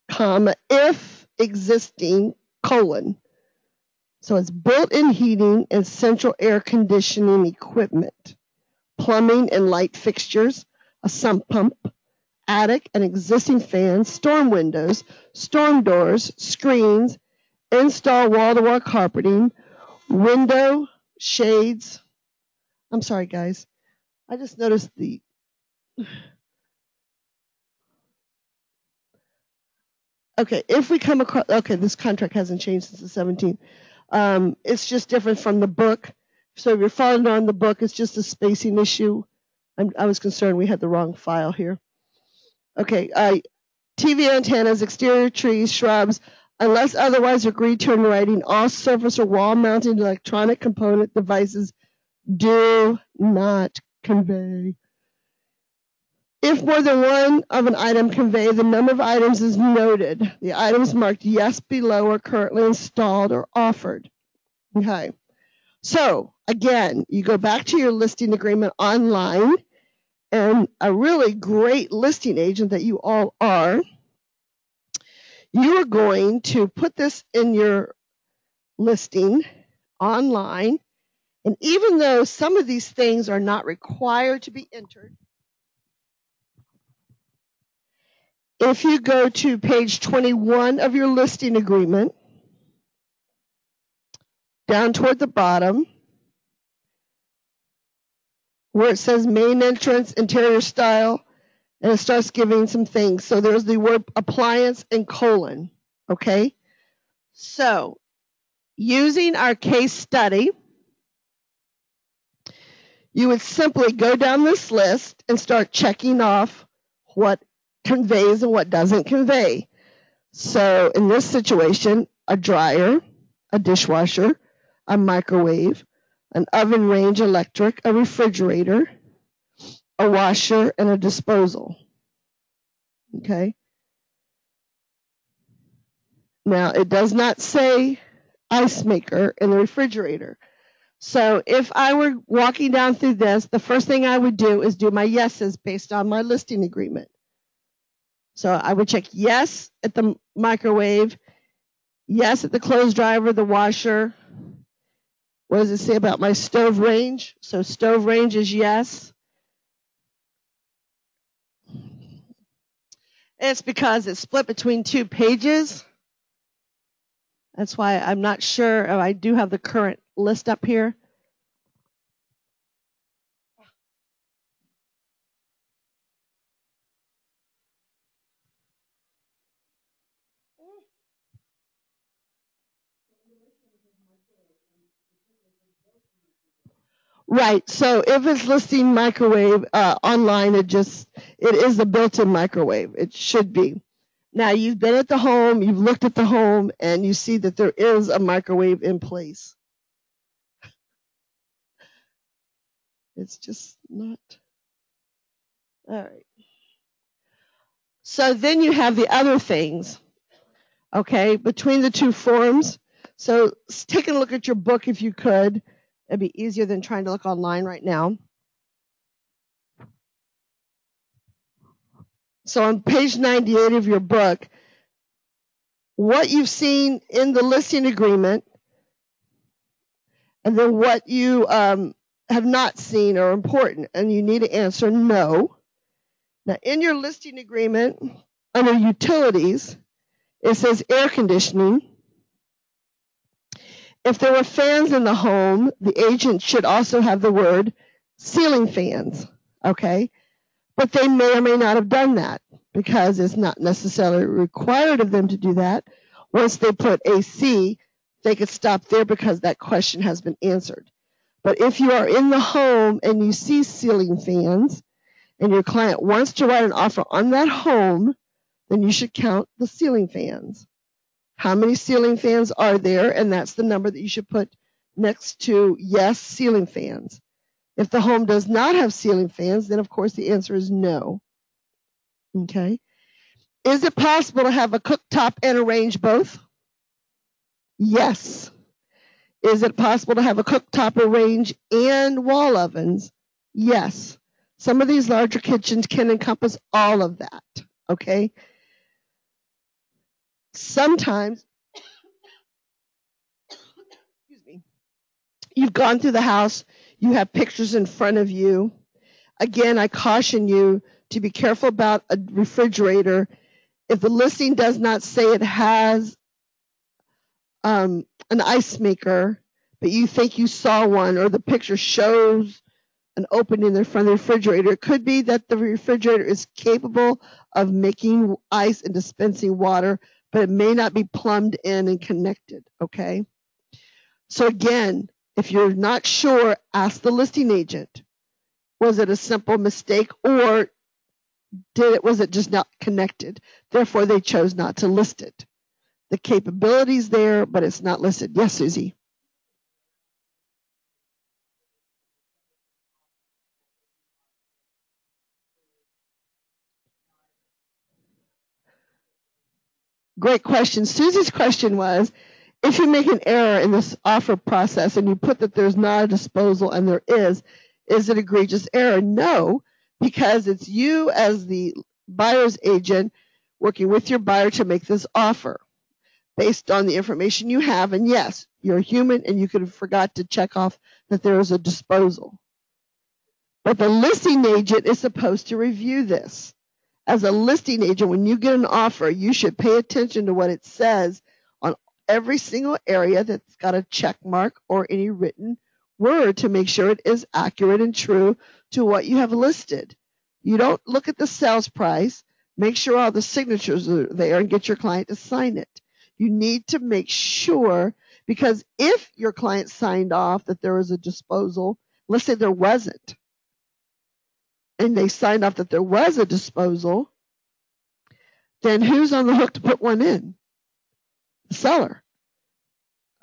comma, if existing, colon. So it's built-in heating and central air conditioning equipment, plumbing and light fixtures, a sump pump, attic and existing fans, storm windows, storm doors, screens, install wall-to-wall carpeting, window, shades. I'm sorry, guys. I just noticed okay, if we come across, okay, this contract hasn't changed since the 17th. It's just different from the book. So if you're following on the book, it's just a spacing issue. I was concerned we had the wrong file here. Okay, TV antennas, exterior trees, shrubs, unless otherwise agreed to in writing, all surface or wall-mounted electronic component devices do not convey. If more than one of an item conveyed, the number of items is noted. The items marked yes below are currently installed or offered. Okay. So again, you go back to your listing agreement online, and a really great listing agent that you all are, you are going to put this in your listing online. And even though some of these things are not required to be entered, if you go to page 21 of your listing agreement, down toward the bottom, where it says main entrance, interior style, and it starts giving some things. So there's the word appliance and colon, okay? So using our case study, you would simply go down this list and start checking off what conveys and what doesn't convey. So in this situation, a dryer, a dishwasher, a microwave, an oven range electric, a refrigerator, a washer, and a disposal. Okay. Now, it does not say ice maker in the refrigerator. So if I were walking down through this, the first thing I would do is do my yeses based on my listing agreement. So I would check yes at the microwave, yes at the clothes dryer, the washer. What does it say about my stove range? So stove range is yes. It's because it's split between 2 pages. That's why I'm not sure. Oh, I do have the current list up here. Right. So if it's listing microwave online, it is a built-in microwave. It should be. Now you've been at the home, you've looked at the home, and you see that there is a microwave in place. It's just not. All right. So then you have the other things, okay, between the two forms. So take a look at your book if you could. It'd be easier than trying to look online right now. So on page 98 of your book, what you've seen in the listing agreement, and then what you have not seen are important, and you need to answer no. Now, in your listing agreement, under utilities, it says air conditioning. If there were fans in the home, the agent should also have the word ceiling fans, okay? But they may or may not have done that because it's not necessarily required of them to do that. Once they put AC, they could stop there because that question has been answered. But if you are in the home and you see ceiling fans and your client wants to write an offer on that home, then you should count the ceiling fans. How many ceiling fans are there? And that's the number that you should put next to yes, ceiling fans. If the home does not have ceiling fans, then of course the answer is no. Okay. Is it possible to have a cooktop and arrange both? Yes. Is it possible to have a cooktop arrange and wall ovens? Yes. Some of these larger kitchens can encompass all of that. Okay. Sometimes, excuse me, you've gone through the house, you have pictures in front of you. Again, I caution you to be careful about a refrigerator. If the listing does not say it has an ice maker, but you think you saw one, or the picture shows an opening in the front of the refrigerator, it could be that the refrigerator is capable of making ice and dispensing water, but it may not be plumbed in and connected, okay? So again, if you're not sure, ask the listing agent. Was it a simple mistake, or was it just not connected? Therefore, they chose not to list it. The capability's there, but it's not listed. Yes, Susie? great question. Susie's question was, if you make an error in this offer process and you put that there's not a disposal and there is it egregious error? No, because it's you as the buyer's agent working with your buyer to make this offer based on the information you have. And yes, you're human and you could have forgot to check off that there is a disposal. But the listing agent is supposed to review this. As a listing agent, when you get an offer, you should pay attention to what it says on every single area that's got a check mark or any written word to make sure it is accurate and true to what you have listed. You don't look at the sales price, make sure all the signatures are there and get your client to sign it. You need to make sure, because if your client signed off that there was a disposal, let's say there wasn't, and they signed off that there was a disposal, then who's on the hook to put one in? The seller.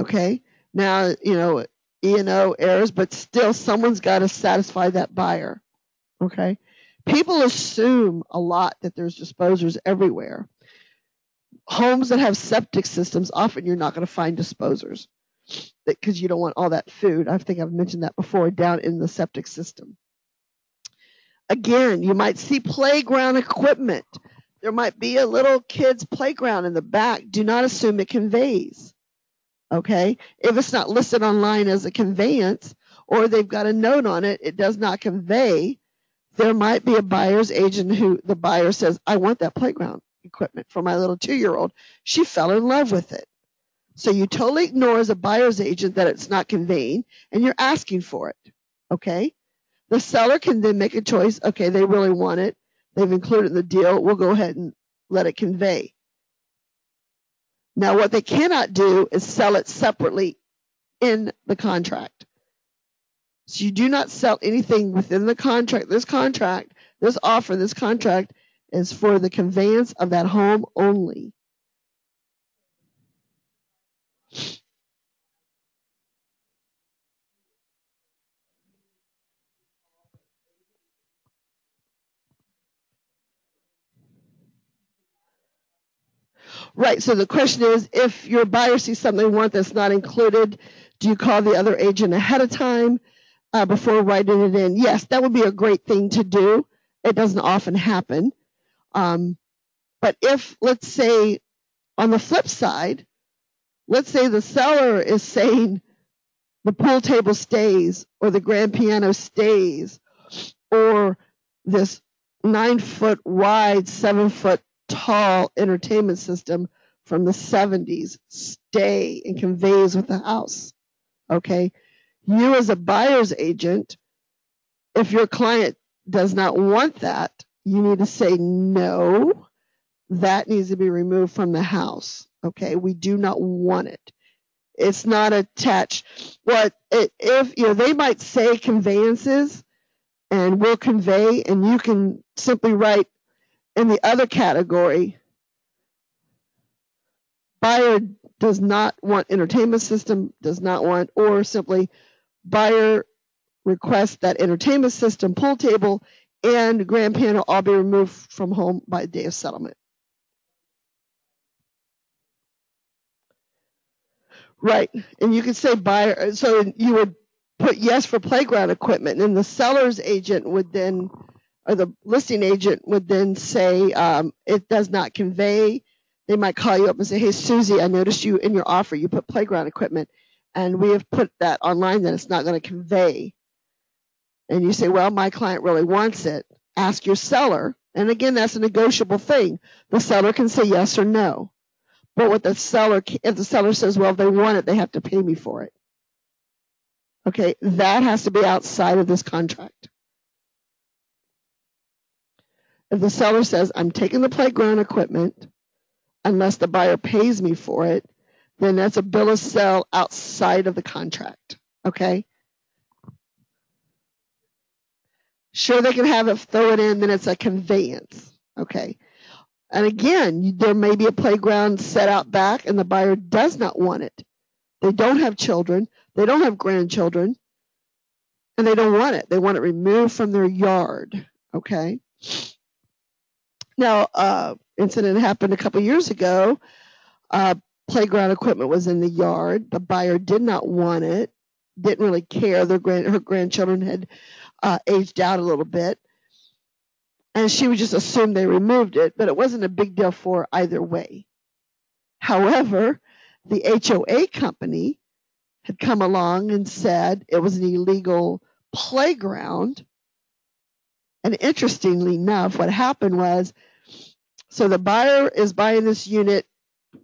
Okay? Now, E&O errors, but still someone's got to satisfy that buyer. Okay? People assume a lot that there's disposers everywhere. Homes that have septic systems, often you're not going to find disposers because you don't want all that food. I think I've mentioned that before, down in the septic system. Again, you might see playground equipment. There might be a little kid's playground in the back. Do not assume it conveys. Okay? If it's not listed online as a conveyance or they've got a note on it, it does not convey. There might be a buyer's agent who the buyer says, I want that playground equipment for my little 2-year-old. She fell in love with it. So you totally ignore as a buyer's agent that it's not conveying and you're asking for it. Okay? The seller can then make a choice. Okay, they really want it. They've included in the deal. We'll go ahead and let it convey. Now, what they cannot do is sell it separately in the contract. So you do not sell anything within the contract. This offer, this contract is for the conveyance of that home only. Right, so the question is, if your buyer sees something they want that's not included, do you call the other agent ahead of time before writing it in? Yes, that would be a great thing to do. It doesn't often happen. But if, let's say, on the flip side, let's say the seller is saying the pool table stays or the grand piano stays or this 9-foot wide, 7-foot tall entertainment system from the 70s stay and conveys with the house. Okay? You as a buyer's agent, if your client does not want that, you need to say no. That needs to be removed from the house. Okay? We do not want it. It's not attached. They might say conveyances and will convey, and you can simply write in the other category, buyer does not want entertainment system, does not want, or simply buyer requests that entertainment system, pool table, and grand piano all be removed from home by day of settlement. Right, and you could say buyer, so you would put yes for playground equipment, and the seller's agent would then, or the listing agent would then say it does not convey. They might call you up and say, hey, Susie, I noticed you in your offer, you put playground equipment, and we have put that online that it's not going to convey. And you say, well, my client really wants it. Ask your seller. And again, that's a negotiable thing. The seller can say yes or no. But if the seller says, well, if they want it, they have to pay me for it. Okay, that has to be outside of this contract. If the seller says, I'm taking the playground equipment, unless the buyer pays me for it, then that's a bill of sale outside of the contract. Okay? Sure, they can have it, throw it in, then it's a conveyance. Okay? And again, there may be a playground set out back and the buyer does not want it. They don't have children, they don't have grandchildren, and they don't want it. They want it removed from their yard. Okay? Now, incident happened a couple years ago. Playground equipment was in the yard. The buyer did not want it, didn't really care. Her grandchildren had aged out a little bit, and she would just assume they removed it, but it wasn't a big deal for her either way. However, the HOA company had come along and said it was an illegal playground. And interestingly enough, what happened was, so the buyer is buying this unit,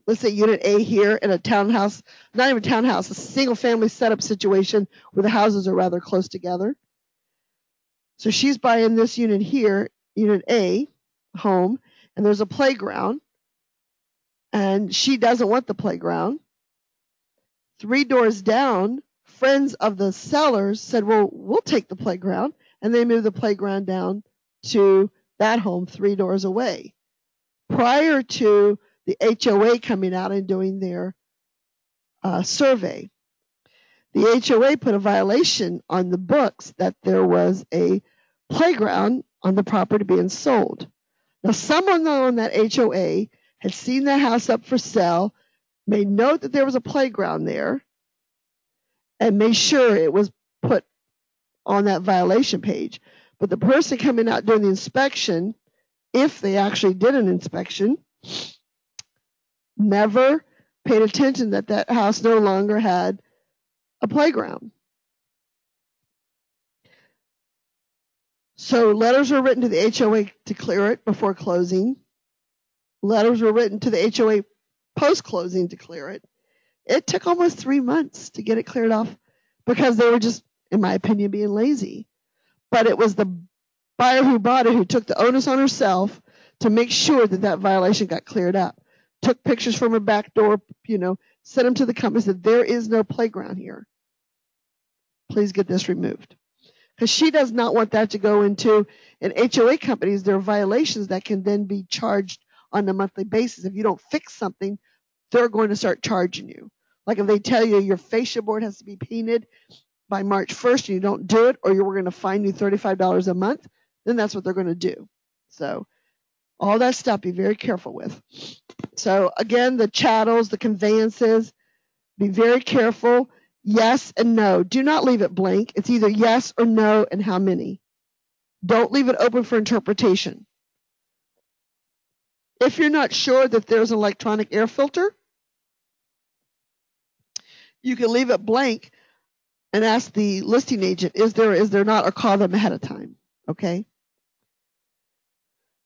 let's say unit A here, in a townhouse, not even a townhouse, a single family setup situation where the houses are rather close together. So she's buying this unit here, unit A home, and there's a playground, and she doesn't want the playground. 3 doors down, friends of the sellers said, well, we'll take the playground, and they moved the playground down to that home 3 doors away. Prior to the HOA coming out and doing their survey, the HOA put a violation on the books that there was a playground on the property being sold. Now, someone on that HOA had seen the house up for sale, made note that there was a playground there, and made sure it was put on that violation page. But the person coming out doing the inspection, if they actually did an inspection, never paid attention that that house no longer had a playground. So letters were written to the HOA to clear it before closing. Letters were written to the HOA post-closing to clear it. It took almost 3 months to get it cleared off because they were just, in my opinion, being lazy. But it was the buyer who bought it who took the onus on herself to make sure that that violation got cleared up. Took pictures from her back door, sent them to the company, said, there is no playground here. Please get this removed. Because she does not want that to go into, in HOA companies, there are violations that can then be charged on a monthly basis. If you don't fix something, they're going to start charging you. Like if they tell you your fascia board has to be painted by March 1st and you don't do it, or we're going to fine you $35 a month, then that's what they're going to do. So all that stuff, be very careful with. So again, the chattels, the conveyances, be very careful. Yes and no. Do not leave it blank. It's either yes or no and how many. Don't leave it open for interpretation. If you're not sure that there's an electronic air filter, you can leave it blank and ask the listing agent, is there not, or call them ahead of time. Okay?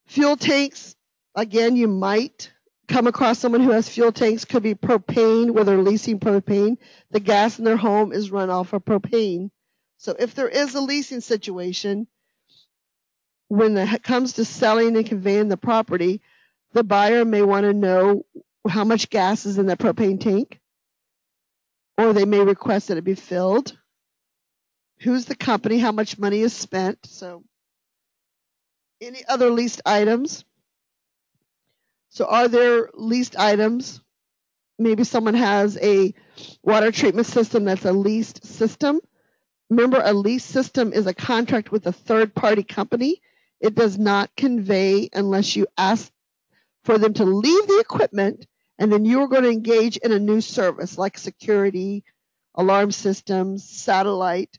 Fuel tanks, again, you might come across someone who has fuel tanks, could be propane, where they're leasing propane. The gas in their home is run off of propane. So if there is a leasing situation, when it comes to selling and conveying the property, the buyer may want to know how much gas is in that propane tank, or they may request that it be filled. Who's the company? How much money is spent? So any other leased items? So are there leased items? Maybe someone has a water treatment system that's a leased system. Remember, a lease system is a contract with a third-party company. It does not convey unless you ask for them to leave the equipment, and then you are going to engage in a new service like security, alarm systems, satellite.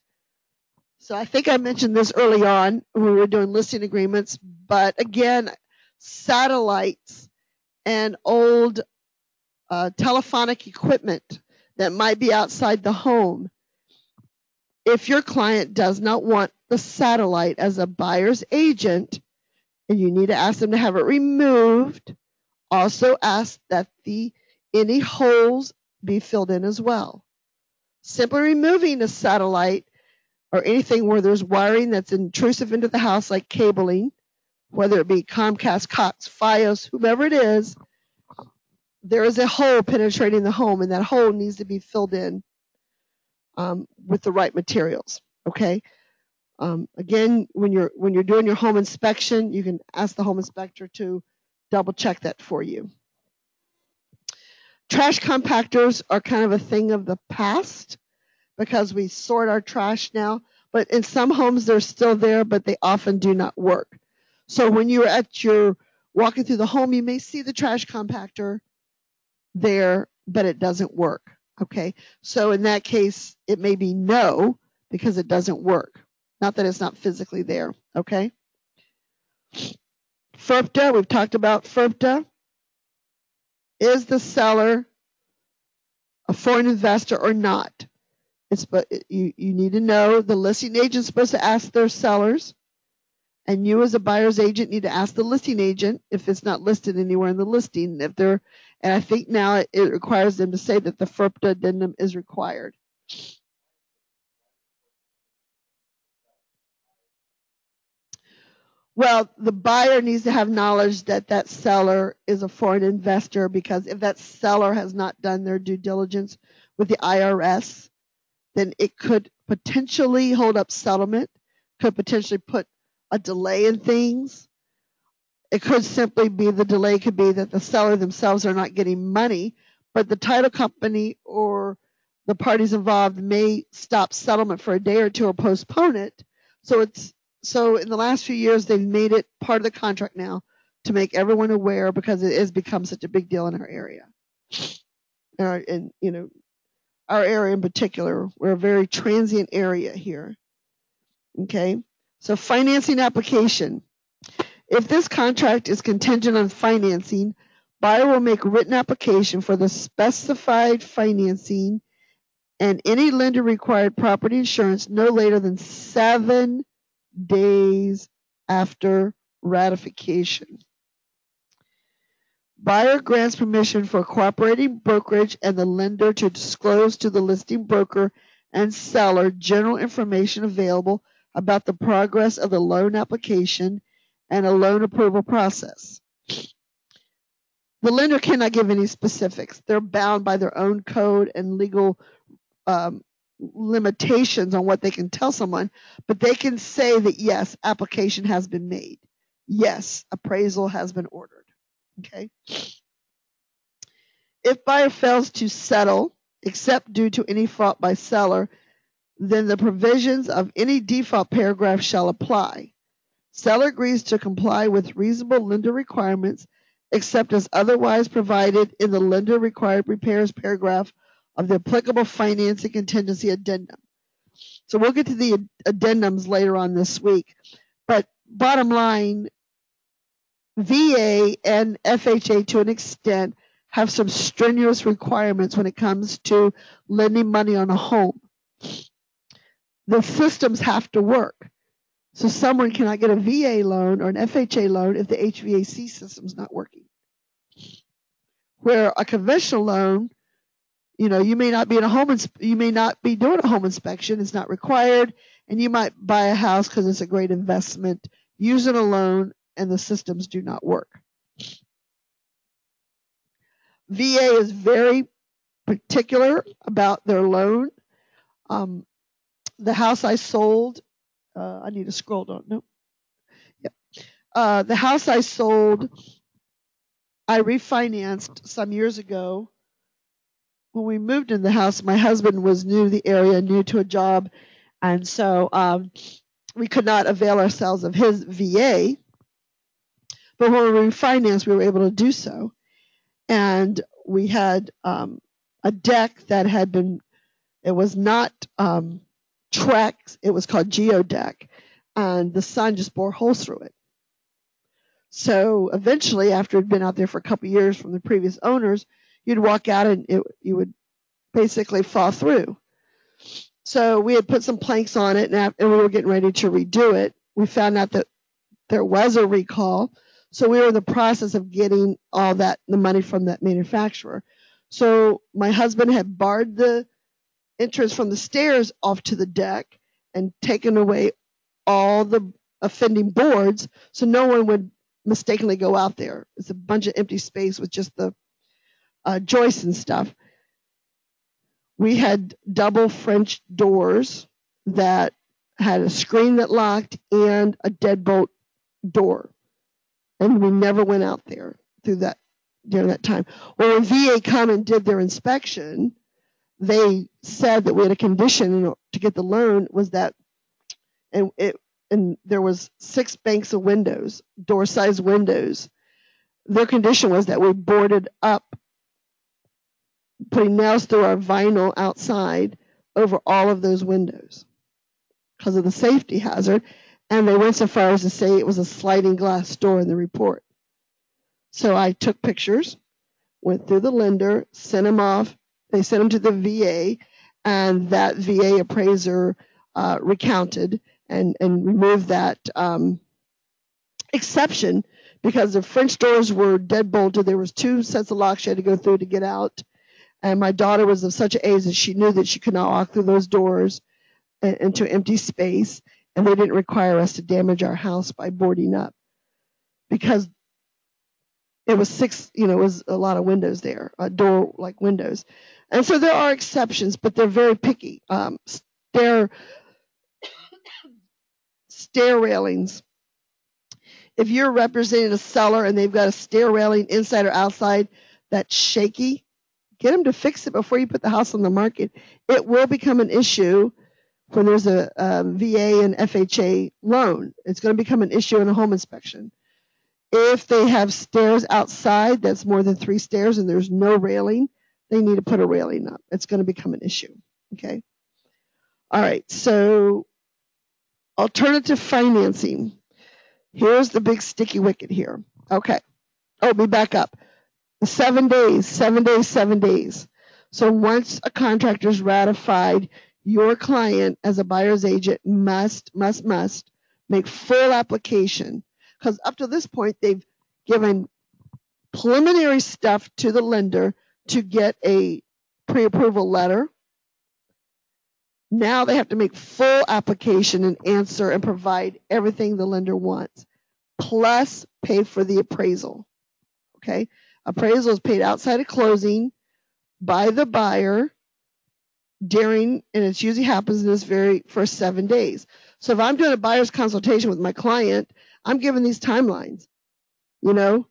So I think I mentioned this early on when we were doing listing agreements, but again, satellites and old telephonic equipment that might be outside the home. If your client does not want the satellite as a buyer's agent, and you need to ask them to have it removed, also ask that any holes be filled in as well. Simply removing a satellite or anything where there's wiring that's intrusive into the house, like cabling, whether it be Comcast, Cox, Fios, whomever it is, there is a hole penetrating the home, and that hole needs to be filled in with the right materials. Okay. Again, when you're doing your home inspection, you can ask the home inspector to double check that for you. Trash compactors are kind of a thing of the past because we sort our trash now, but in some homes they're still there, but they often do not work. So when you're walking through the home, you may see the trash compactor there, but it doesn't work. Okay, so in that case, it may be no because it doesn't work. Not that it's not physically there. Okay. FIRPTA, we've talked about FIRPTA. Is the seller a foreign investor or not? You need to know. The listing agent is supposed to ask their sellers, and you as a buyer's agent need to ask the listing agent if it's not listed anywhere in the listing. And I think now it requires them to say that the FIRPTA addendum is required. Well, the buyer needs to have knowledge that that seller is a foreign investor, because if that seller has not done their due diligence with the IRS, then it could potentially hold up settlement, could potentially put a delay in things. It could simply be the delay could be that the seller themselves are not getting money, but the title company or the parties involved may stop settlement for a day or two or postpone it. So in the last few years, they've made it part of the contract now to make everyone aware, because it has become such a big deal in our area. And our area in particular, we're a very transient area here. Okay, so financing application. If this contract is contingent on financing, buyer will make written application for the specified financing and any lender required property insurance no later than 7 days after ratification. Buyer grants permission for cooperating brokerage and the lender to disclose to the listing broker and seller general information available about the progress of the loan application and a loan approval process. The lender cannot give any specifics. They're bound by their own code and legal limitations on what they can tell someone, but they can say that yes, application has been made. Yes, appraisal has been ordered. Okay. If buyer fails to settle, except due to any fault by seller, then the provisions of any default paragraph shall apply. Seller agrees to comply with reasonable lender requirements, except as otherwise provided in the lender required repairs paragraph of the applicable financing contingency addendum. So we'll get to the addendums later on this week. But bottom line, VA and FHA to an extent have some strenuous requirements when it comes to lending money on a home. The systems have to work. So someone cannot get a VA loan or an FHA loan if the HVAC system's not working. Where a conventional loan, you may not be in you may not be doing a home inspection. It's not required, and you might buy a house because it's a great investment using a loan, and the systems do not work. VA is very particular about their loan. The house I sold, I need to scroll down. No. Yep. The house I sold, I refinanced some years ago. When we moved in the house, my husband was new to the area, new to a job, and so we could not avail ourselves of his VA. But when we refinanced, we were able to do so. And we had a deck that had been, it was not Trex, it was called Geodeck, and the sun just bore holes through it. So eventually, after it had been out there for a couple of years from the previous owners, you'd walk out and you would basically fall through. So we had put some planks on it, and we were getting ready to redo it. We found out that there was a recall. So we were in the process of getting all the money from that manufacturer. So my husband had barred the entrance from the stairs off to the deck and taken away all the offending boards so no one would mistakenly go out there. It's a bunch of empty space with just the joists and stuff. We had double French doors that had a screen that locked and a deadbolt door. And we never went out there during that time. Well, when VA come and did their inspection, they said that we had a condition to get the loan was that, and there was 6 banks of windows, door-sized windows. Their condition was that we boarded up putting nails through our vinyl outside over all of those windows because of the safety hazard. And they went so far as to say it was a sliding glass door in the report. So I took pictures, went through the lender, sent them off. They sent them to the VA, and that VA appraiser recounted and removed that exception because the French doors were dead bolted. There was 2 sets of locks she had to go through to get out. And my daughter was of such an age that she knew that she could not walk through those doors into empty space, and they didn't require us to damage our house by boarding up because it was it was a lot of windows there, a door like windows. And so there are exceptions, but they're very picky. Stair railings. If you're representing a seller and they've got a stair railing inside or outside that's shaky, get them to fix it before you put the house on the market. It will become an issue when there's a VA and FHA loan. It's going to become an issue in a home inspection. If they have stairs outside, that's more than 3 stairs, and there's no railing, they need to put a railing up. It's going to become an issue. Okay. All right. So alternative financing. Here's the big sticky wicket here. Okay. Oh, let me back up. The 7 days, 7 days, 7 days. So once a contractor is ratified, your client as a buyer's agent must make full application, because up to this point they've given preliminary stuff to the lender to get a pre-approval letter. Now they have to make full application and answer and provide everything the lender wants, plus pay for the appraisal. Okay? Appraisal is paid outside of closing by the buyer during, and it usually happens in this very first 7 days. So if I'm doing a buyer's consultation with my client, I'm giving these timelines. You know,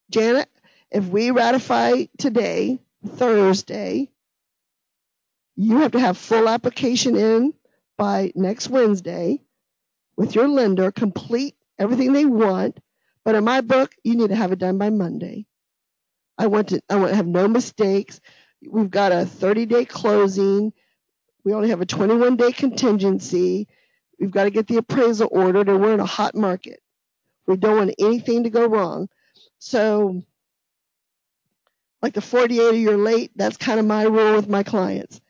Janet, if we ratify today, Thursday, you have to have full application in by next Wednesday with your lender, complete everything they want. But in my book, you need to have it done by Monday. I want to have no mistakes. We've got a 30-day closing. We only have a 21-day contingency. We've got to get the appraisal ordered, and we're in a hot market. We don't want anything to go wrong. So, like the 48 you're late, that's kind of my rule with my clients.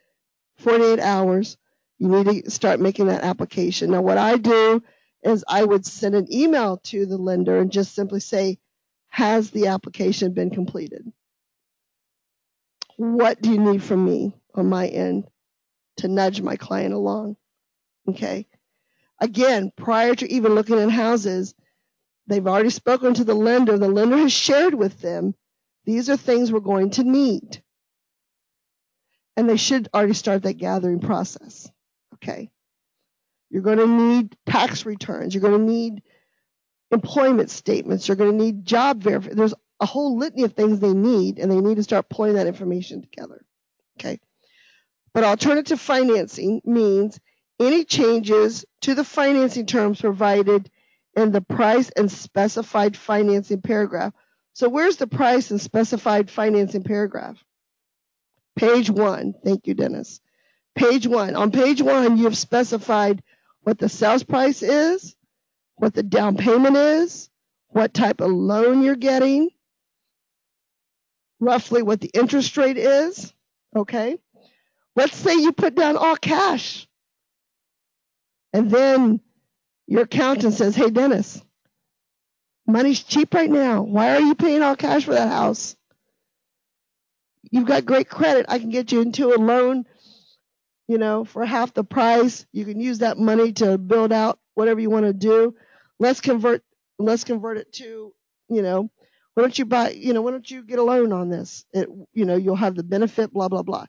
48 hours, you need to start making that application. Now, what I do is I would send an email to the lender and just simply say, has the application been completed? What do you need from me on my end to nudge my client along? Okay. Again, prior to even looking at houses, they've already spoken to the lender. The lender has shared with them, these are things we're going to need. And they should already start that gathering process. Okay. You're going to need tax returns. You're going to need employment statements. You're going to need job verification. There's a whole litany of things they need, and they need to start pulling that information together. Okay. But alternative financing means any changes to the financing terms provided in the price and specified financing paragraph. So where's the price and specified financing paragraph? Page 1. Thank you, Dennis. Page 1. On page 1, you have specified what the sales price is, what the down payment is, what type of loan you're getting, roughly what the interest rate is. Okay. Let's say you put down all cash. And then your accountant says, hey, Dennis, money's cheap right now. Why are you paying all cash for that house? You've got great credit. I can get you into a loan, you know, for half the price. You can use that money to build out whatever you want to do. Let's convert it to, you know, why don't you get a loan on this? You'll have the benefit, blah, blah, blah.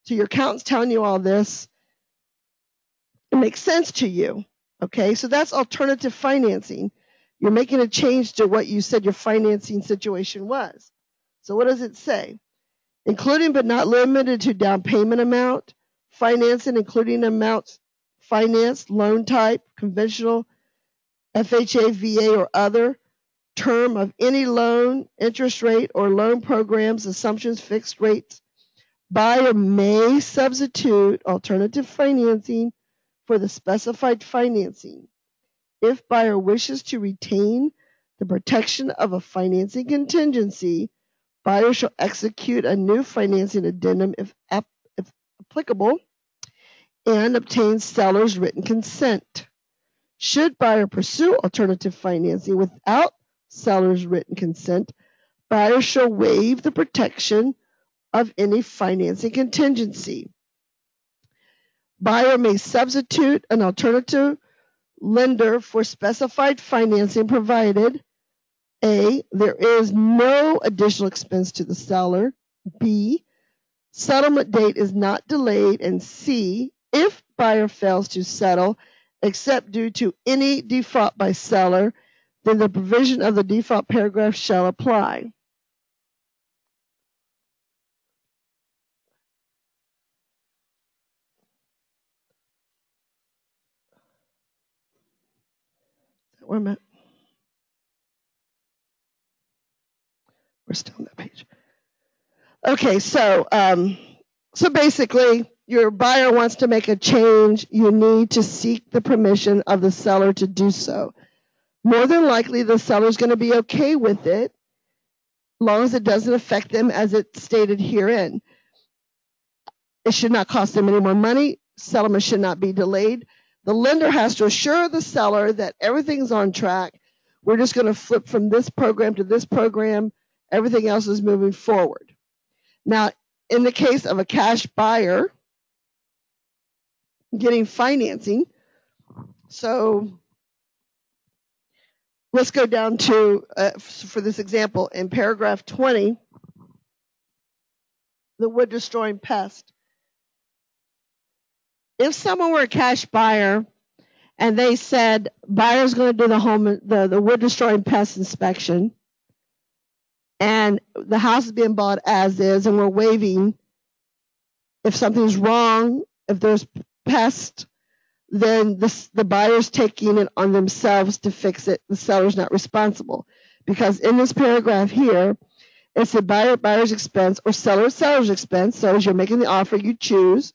So your accountant's telling you all this. It makes sense to you. Okay, so that's alternative financing. You're making a change to what you said your financing situation was. So what does it say? Including but not limited to down payment amount, financing including amounts financed, loan type, conventional, FHA, VA, or other, term of any loan, interest rate, or loan programs, assumptions, fixed rates, buyer may substitute alternative financing for the specified financing. If buyer wishes to retain the protection of a financing contingency, buyer shall execute a new financing addendum if applicable and obtain seller's written consent. Should buyer pursue alternative financing without seller's written consent, buyer shall waive the protection of any financing contingency. Buyer may substitute an alternative lender for specified financing provided A, there is no additional expense to the seller, B, settlement date is not delayed, and C, if buyer fails to settle except due to any default by seller, then the provision of the default paragraph shall apply. Where am I? We're still on that page. Okay, so basically, your buyer wants to make a change. You need to seek the permission of the seller to do so. More than likely, the seller is going to be okay with it, as long as it doesn't affect them as it's stated herein. It should not cost them any more money. Settlement should not be delayed. The lender has to assure the seller that everything's on track. We're just going to flip from this program to this program. Everything else is moving forward. Now, in the case of a cash buyer getting financing, so let's go down to, for this example, in paragraph 20, the wood destroying pest. If someone were a cash buyer and they said buyer's going to do the wood destroying pest inspection, and the house is being bought as is, and we're waiving if something's wrong, if there's pest, then the buyer's taking it on themselves to fix it. The seller's not responsible, because in this paragraph here, it's the buyer's expense or seller's expense. So as you're making the offer, you choose.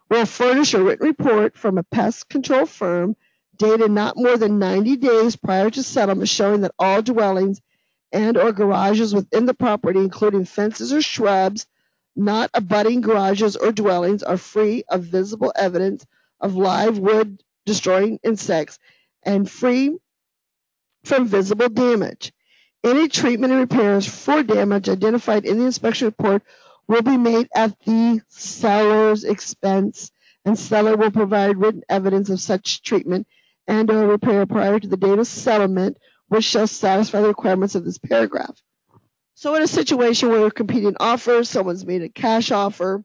Will furnish a written report from a pest control firm dated not more than 90 days prior to settlement, showing that all dwellings and or garages within the property, including fences or shrubs, not abutting garages or dwellings, are free of visible evidence of live wood destroying insects and free from visible damage. Any treatment and repairs for damage identified in the inspection report will be made at the seller's expense, and seller will provide written evidence of such treatment and or repair prior to the date of settlement, which shall satisfy the requirements of this paragraph. So in a situation where we're competing offers, someone's made a cash offer,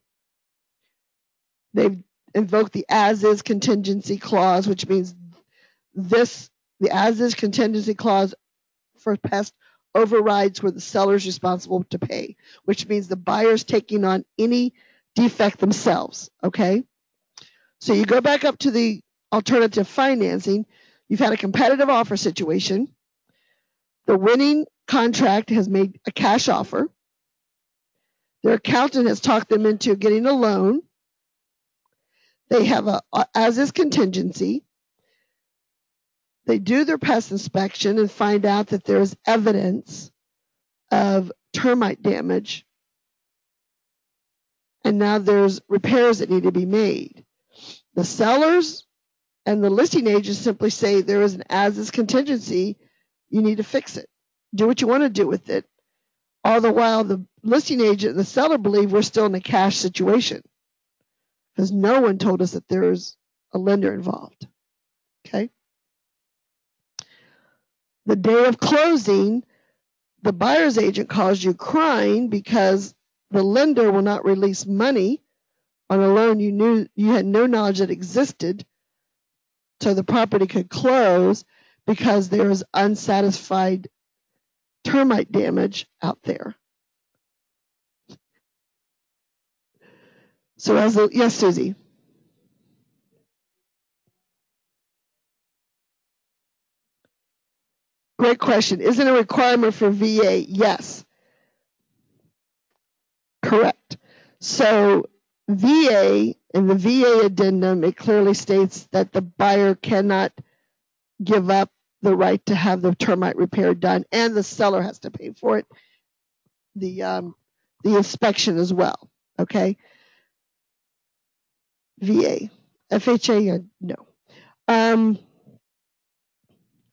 they've invoked the as-is contingency clause, which means the as-is contingency clause for pest overrides where the seller is responsible to pay, which means the buyer's taking on any defect themselves, okay? So you go back up to the alternative financing. You've had a competitive offer situation. The winning contract has made a cash offer. Their accountant has talked them into getting a loan. They have a as-is contingency. They do their pest inspection and find out that there's evidence of termite damage. And now there's repairs that need to be made. The sellers and the listing agents simply say there is an as-is contingency. You need to fix it. Do what you want to do with it. All the while, the listing agent and the seller believe we're still in a cash situation, because no one told us that there's a lender involved. Okay? The day of closing, the buyer's agent calls you crying because the lender will not release money on a loan you had no knowledge that existed, so the property could close because there is unsatisfied termite damage out there. So yes, Susie. Great question. Is it a requirement for VA? Yes. Correct. So VA, in the VA addendum, it clearly states that the buyer cannot give up the right to have the termite repair done, and the seller has to pay for it. The inspection as well. Okay. VA, FHA, no.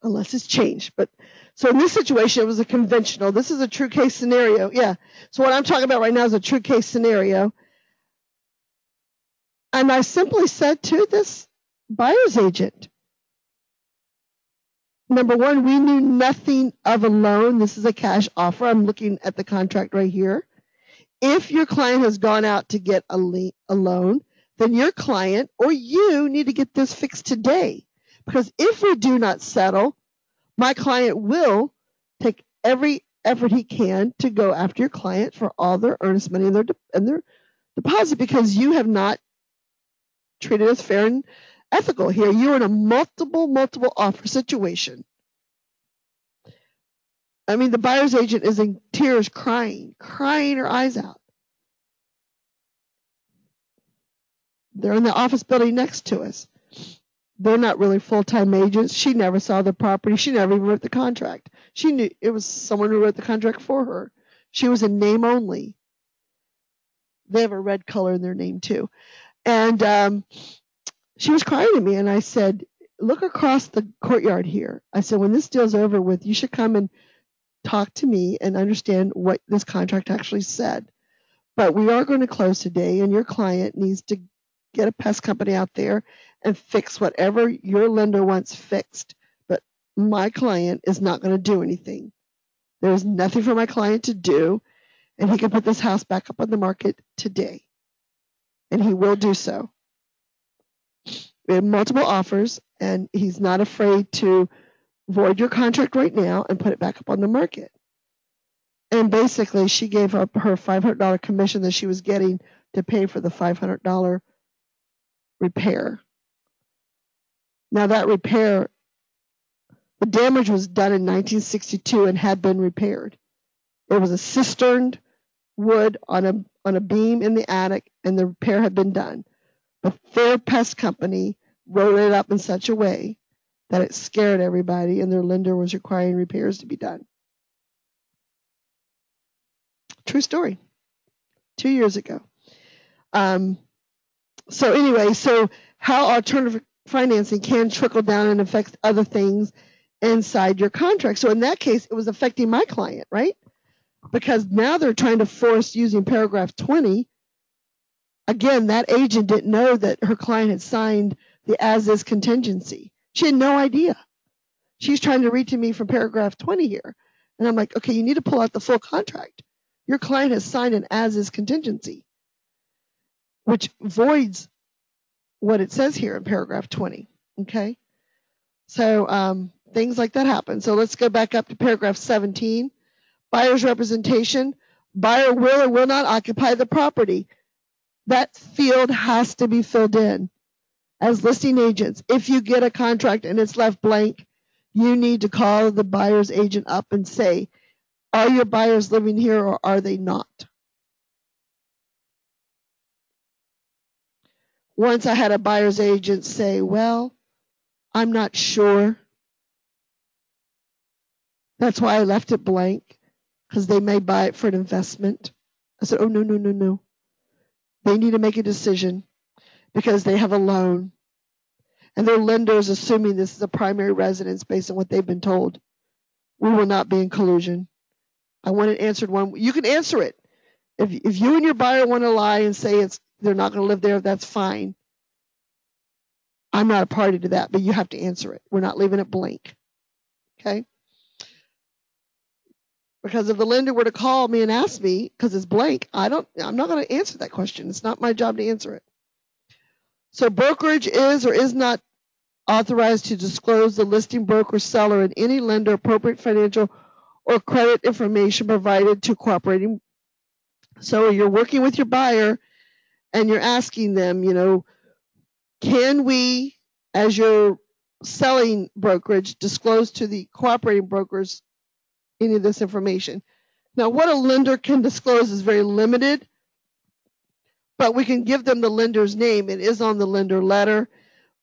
Unless it's changed. But so in this situation, it was a conventional. This is a true case scenario. Yeah. So what I'm talking about right now is a true case scenario. And I simply said to this buyer's agent, number one, we knew nothing of a loan. This is a cash offer. I'm looking at the contract right here. If your client has gone out to get a loan, then your client or you need to get this fixed today. Because if we do not settle, my client will take every effort he can to go after your client for all their earnest money and their deposit, because you have not treated us fair and ethical here. You're in a multiple offer situation. I mean, the buyer's agent is in tears, crying her eyes out. They're in the office building next to us. They're not really full-time agents. She never saw the property. She never even wrote the contract. She knew it was someone who wrote the contract for her. She was in name only. They have a red color in their name too. And she was crying to me, and I said, look across the courtyard here. I said, when this deal's over with, you should come and talk to me and understand what this contract actually said. But we are going to close today, and your client needs to get a pest company out there and fix whatever your lender wants fixed. But my client is not going to do anything. There is nothing for my client to do, and he can put this house back up on the market today. And he will do so. We have multiple offers, and he's not afraid to void your contract right now and put it back up on the market. And basically, she gave up her $500 commission that she was getting to pay for the $500 repair. Now that repair, the damage was done in 1962 and had been repaired. It was a cisterned wood on a beam in the attic, and the repair had been done. But their pest company wrote it up in such a way that it scared everybody, and their lender was requiring repairs to be done. True story. 2 years ago. So anyway, so how alternative financing can trickle down and affect other things inside your contract. So in that case, it was affecting my client, right? Because now they're trying to force using paragraph 20. Again, that agent didn't know that her client had signed the as-is contingency. She had no idea. She's trying to read to me from paragraph 20 here. And I'm like, okay, you need to pull out the full contract. Your client has signed an as-is contingency, which voids what it says here in paragraph 20, okay? So things like that happen. So let's go back up to paragraph 17. Buyer's representation. Buyer will or will not occupy the property. That field has to be filled in. As listing agents, if you get a contract and it's left blank, you need to call the buyer's agent up and say, are your buyers living here or are they not? Once I had a buyer's agent say, well, I'm not sure. That's why I left it blank, because they may buy it for an investment. I said, oh, no. They need to make a decision because they have a loan. And their lender is assuming this is a primary residence based on what they've been told. We will not be in collusion. I want it answered one. You can answer it. If you and your buyer want to lie and say they're not going to live there, that's fine. I'm not a party to that, but you have to answer it. We're not leaving it blank. Okay? Because if the lender were to call me and ask me, because it's blank, I'm not going to answer that question. It's not my job to answer it. So brokerage is or is not authorized to disclose the listing broker seller and any lender appropriate financial or credit information provided to cooperating. So you're working with your buyer and you're asking them, can we, as your selling brokerage disclose to the cooperating brokers any of this information. Now, what a lender can disclose is very limited, but we can give them the lender's name. It is on the lender letter,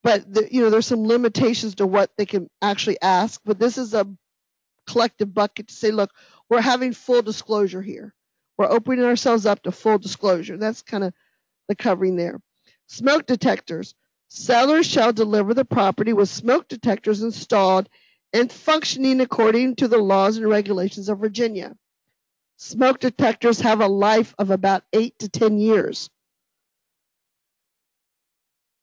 but there's some limitations to what they can actually ask. But this is a collective bucket to say, look, we're having full disclosure here. We're opening ourselves up to full disclosure. That's kind of the covering there. Smoke detectors. Sellers shall deliver the property with smoke detectors installed and functioning according to the laws and regulations of Virginia. Smoke detectors have a life of about 8 to 10 years.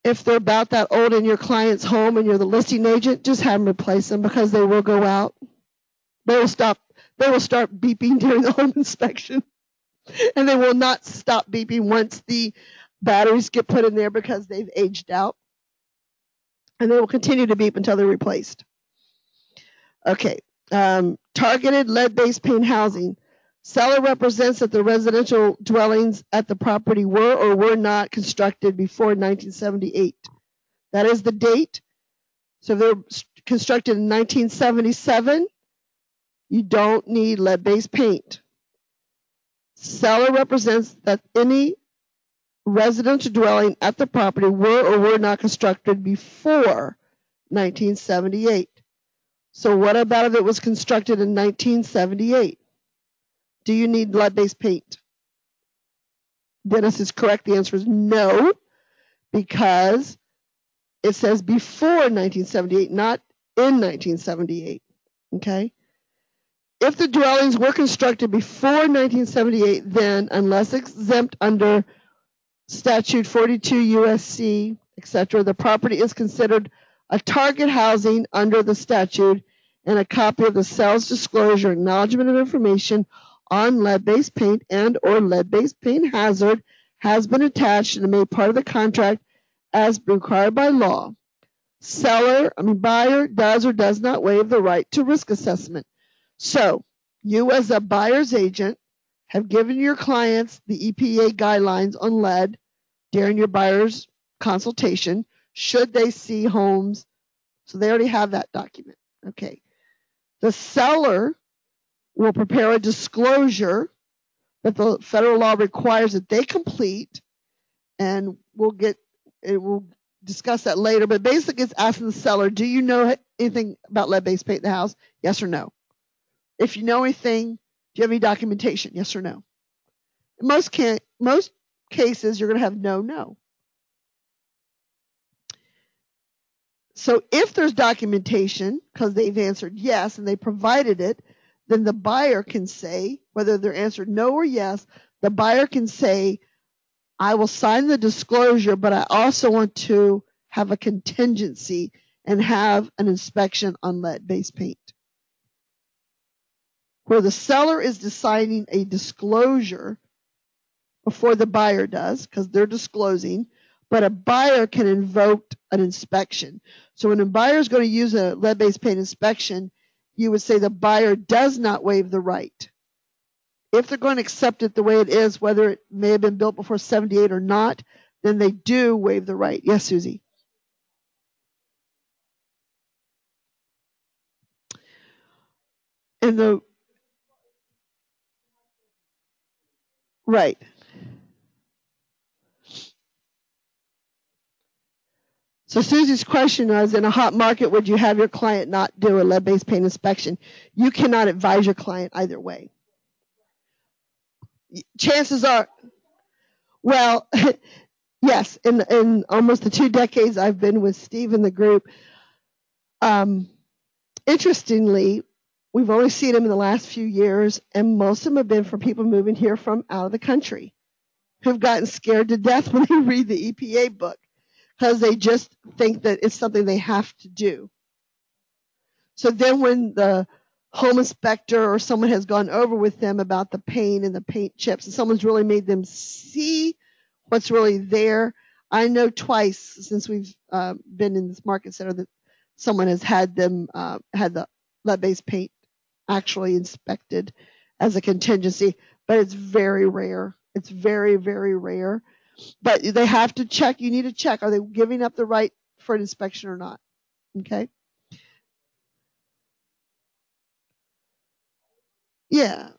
If they're about that old in your client's home and you're the listing agent, just have them replace them because they will go out. They will start beeping during the home inspection, and they will not stop beeping once the batteries get put in there because they've aged out, and they will continue to beep until they're replaced. Okay, targeted lead-based paint housing. Seller represents that the residential dwellings at the property were or were not constructed before 1978. That is the date. So if they're constructed in 1977, you don't need lead-based paint. Seller represents that any residential dwelling at the property were or were not constructed before 1978. So what about if it was constructed in 1978? Do you need lead-based paint? Dennis is correct. The answer is no, because it says before 1978, not in 1978. Okay? If the dwellings were constructed before 1978, then, unless exempt under Statute 42 USC, etc., the property is considered a target housing under the statute, and a copy of the sales disclosure acknowledgement of information on lead-based paint and or lead-based paint hazard has been attached and made part of the contract as required by law. Buyer does or does not waive the right to risk assessment. So you as a buyer's agent have given your clients the EPA guidelines on lead during your buyer's consultation should they see homes. So they already have that document. Okay. The seller will prepare a disclosure that the federal law requires that they complete, and we'll discuss that later. But basically, it's asking the seller, do you know anything about lead-based paint in the house? Yes or no. If you know anything, do you have any documentation? Yes or no. In most cases, you're going to have no. So if there's documentation, because they've answered yes and they provided it, then the buyer can say, whether they're answered no or yes, the buyer can say, I will sign the disclosure, but I also want to have a contingency and have an inspection on lead-based paint. Where the seller is deciding a disclosure before the buyer does, because they're disclosing, but a buyer can invoke an inspection. So when a buyer is going to use a lead-based paint inspection, you would say the buyer does not waive the right. If they're going to accept it the way it is, whether it may have been built before 78 or not, then they do waive the right. Yes, Susie? Right. So Susie's question was, in a hot market, would you have your client not do a lead-based paint inspection? You cannot advise your client either way. Chances are, well, yes, in almost the 2 decades I've been with Steve in the group, interestingly, we've only seen them in the last few years, and most of them have been for people moving here from out of the country who've gotten scared to death when they read the EPA book, because they just think that it's something they have to do. So then when the home inspector or someone has gone over with them about the paint and the paint chips, and someone's really made them see what's really there. I know twice since we've been in this market center that someone has had them had the lead-based paint actually inspected as a contingency, but it's very rare. It's very, very rare. But they have to check. You need to check. Are they giving up the right for an inspection or not? Okay. Yeah.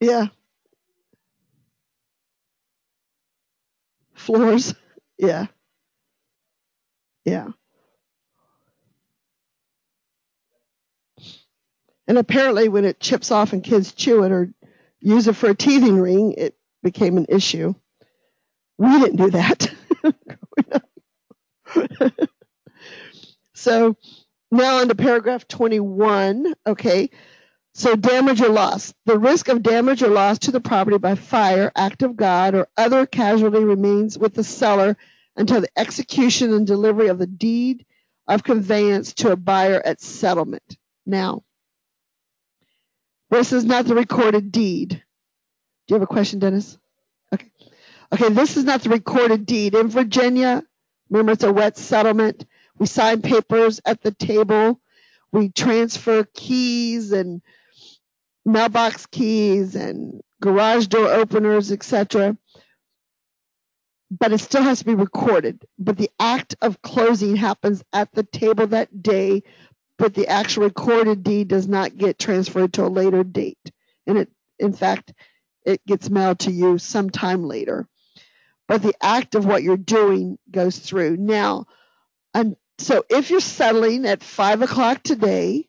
Yeah. Floors. Yeah. Yeah. And apparently when it chips off and kids chew it or use it for a teething ring, it became an issue. We didn't do that. So now on to paragraph 21. Okay. So damage or loss. The risk of damage or loss to the property by fire, act of God, or other casualty remains with the seller until the execution and delivery of the deed of conveyance to a buyer at settlement. Now, this is not the recorded deed. Do you have a question, Dennis? Okay. Okay, this is not the recorded deed. In Virginia, remember it's a wet settlement. We sign papers at the table. We transfer keys and mailbox keys and garage door openers, etc. But it still has to be recorded. But the act of closing happens at the table that day, but the actual recorded deed does not get transferred to a later date. And it, in fact, it gets mailed to you sometime later. But the act of what you're doing goes through. Now, so if you're settling at 5 o'clock today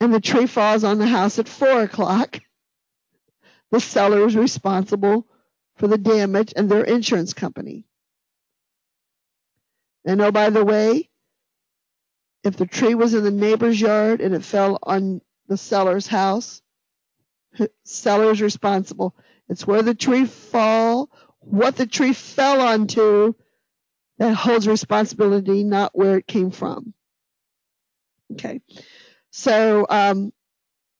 and the tree falls on the house at 4 o'clock, the seller is responsible for the damage and their insurance company. And oh, by the way, if the tree was in the neighbor's yard and it fell on the seller's house, seller is responsible. It's where the tree fell, what the tree fell onto, that holds responsibility, not where it came from. Okay. So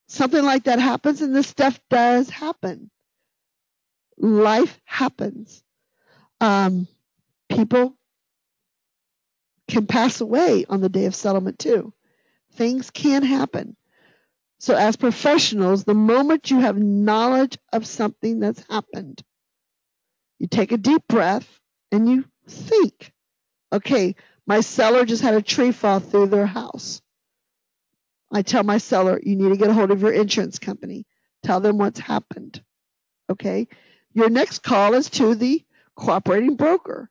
something like that happens, and this stuff does happen. Life happens. People can pass away on the day of settlement too. Things can happen. So as professionals, the moment you have knowledge of something that's happened, you take a deep breath and you think, okay, my seller just had a tree fall through their house. I tell my seller, you need to get a hold of your insurance company. Tell them what's happened. Okay? Your next call is to the cooperating broker.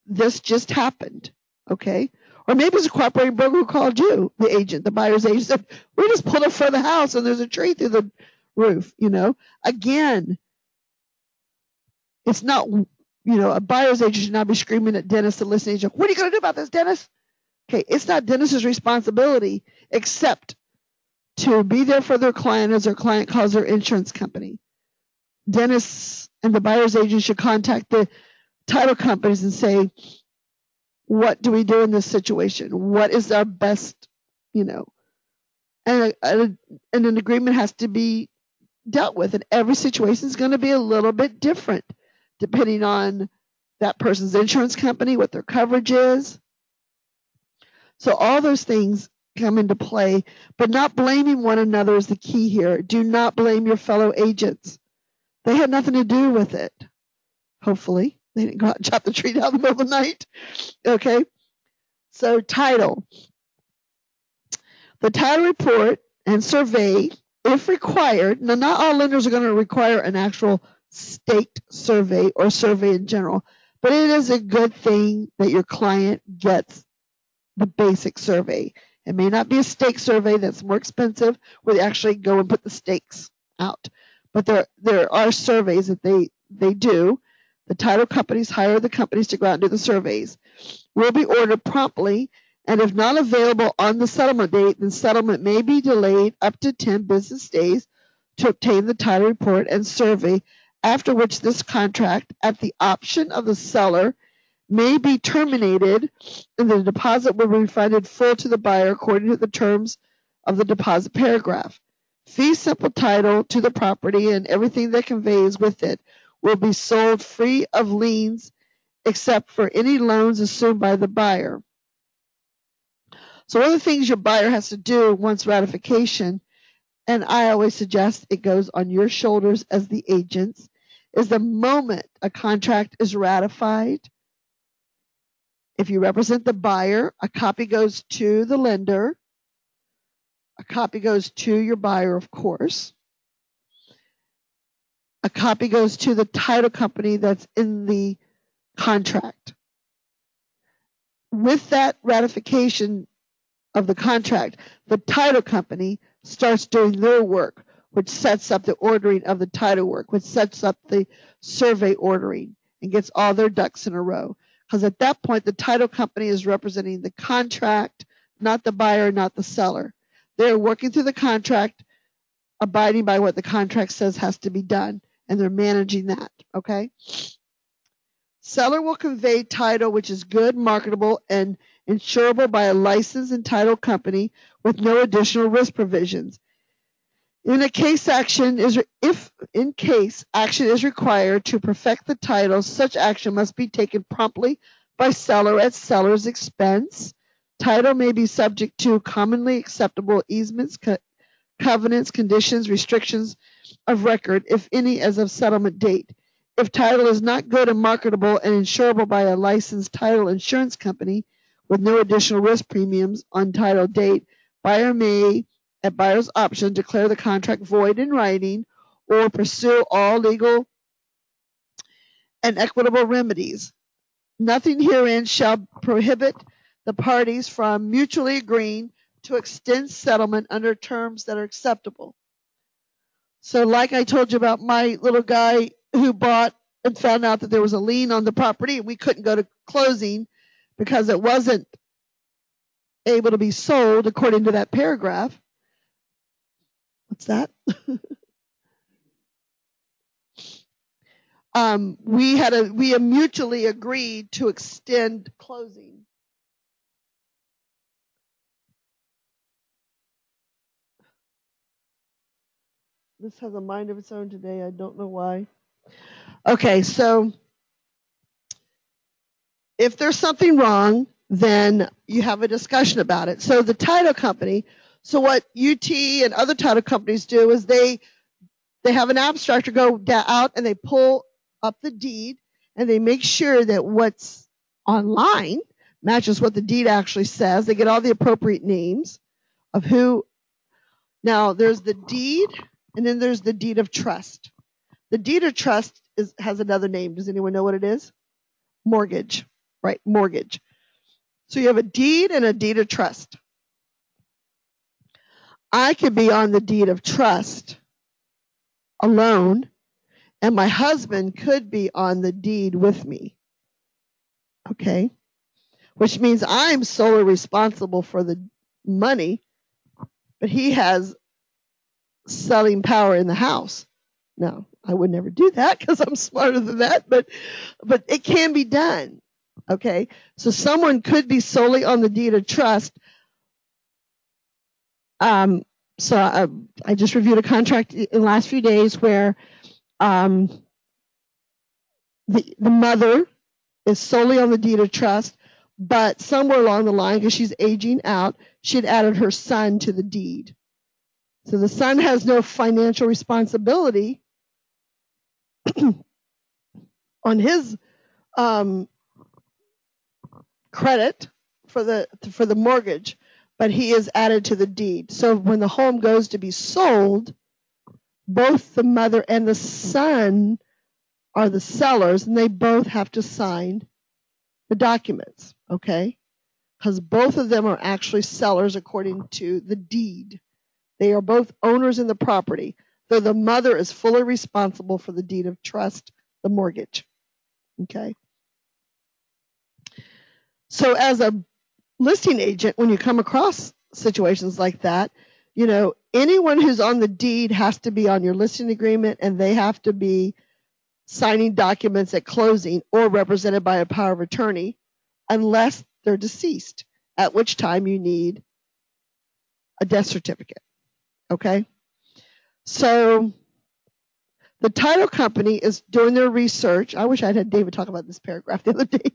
This just happened. Okay? Or maybe it's a cooperating broker who called you, the agent, the buyer's agent, said, we just pulled up for the house and there's a tree through the roof, you know. Again, it's not, a buyer's agent should not be screaming at Dennis, the listing agent, what are you going to do about this, Dennis? Okay, it's not Dennis's responsibility except to be there for their client as their client calls their insurance company. Dennis and the buyer's agent should contact the title companies and say, what do we do in this situation? What is our best, and an agreement has to be dealt with, and every situation is going to be a little bit different depending on that person's insurance company, what their coverage is. So all those things come into play, but not blaming one another is the key here. Do not blame your fellow agents. They had nothing to do with it. Hopefully. They didn't go out and chop the tree down in the middle of the night. Okay. So title. The title report and survey, if required, now not all lenders are going to require an actual staked survey or survey in general, but it is a good thing that your client gets the basic survey. It may not be a stake survey that's more expensive where they actually go and put the stakes out. But there are surveys that they do. The title companies hire the companies to go out and do the surveys. Will be ordered promptly, and if not available on the settlement date, then settlement may be delayed up to 10 business days to obtain the title report and survey, after which this contract, at the option of the seller, may be terminated and the deposit will be refunded full to the buyer according to the terms of the deposit paragraph. Fee simple title to the property and everything that conveys with it will be sold free of liens except for any loans assumed by the buyer. So one of the things your buyer has to do once ratification, and I always suggest it goes on your shoulders as the agents, is the moment a contract is ratified, if you represent the buyer, a copy goes to the lender, a copy goes to your buyer, of course, a copy goes to the title company that's in the contract. With that ratification of the contract, the title company starts doing their work, which sets up the ordering of the title work, which sets up the survey ordering and gets all their ducks in a row. Because at that point, the title company is representing the contract, not the buyer, not the seller. They're working through the contract, abiding by what the contract says has to be done, and they're managing that, okay? Seller will convey title which is good, marketable, and insurable by a licensed and title company with no additional risk provisions. If action is required to perfect the title, such action must be taken promptly by seller at seller's expense. Title may be subject to commonly acceptable easements, covenants, conditions, restrictions of record, if any, as of settlement date. If title is not good and marketable and insurable by a licensed title insurance company with no additional risk premiums on title date, buyer may, at buyer's option, declare the contract void in writing or pursue all legal and equitable remedies. Nothing herein shall prohibit the parties from mutually agreeing to extend settlement under terms that are acceptable. So like I told you about my little guy who bought and found out that there was a lien on the property and we couldn't go to closing because it wasn't able to be sold according to that paragraph. What's that? We mutually agreed to extend closing. This has a mind of its own today. I don't know why. Okay, so if there's something wrong, then you have a discussion about it. So the title company, so what UT and other title companies do is they have an abstractor go out and they pull up the deed and they make sure that what's online matches what the deed actually says. They get all the appropriate names of who. Now there's the deed and then there's the deed of trust. The deed of trust has another name. Does anyone know what it is? Mortgage, right? Mortgage. So you have a deed and a deed of trust. I could be on the deed of trust alone, and my husband could be on the deed with me. Okay? Which means I'm solely responsible for the money, but he has selling power in the house. No, I would never do that because I'm smarter than that, but it can be done. Okay? So someone could be solely on the deed of trust. So I just reviewed a contract in the last few days where the mother is solely on the deed of trust, but somewhere along the line, because she's aging out, she had added her son to the deed. So the son has no financial responsibility on his credit for the mortgage, but he is added to the deed. So when the home goes to be sold, both the mother and the son are the sellers, and they both have to sign the documents, okay? Because both of them are actually sellers according to the deed. They are both owners in the property, though the mother is fully responsible for the deed of trust, the mortgage, okay? So as a listing agent, when you come across situations like that, you know, anyone who's on the deed has to be on your listing agreement, and they have to be signing documents at closing or represented by a power of attorney unless they're deceased, at which time you need a death certificate. Okay? So The title company is doing their research. I wish I'd had David talk about this paragraph the other day.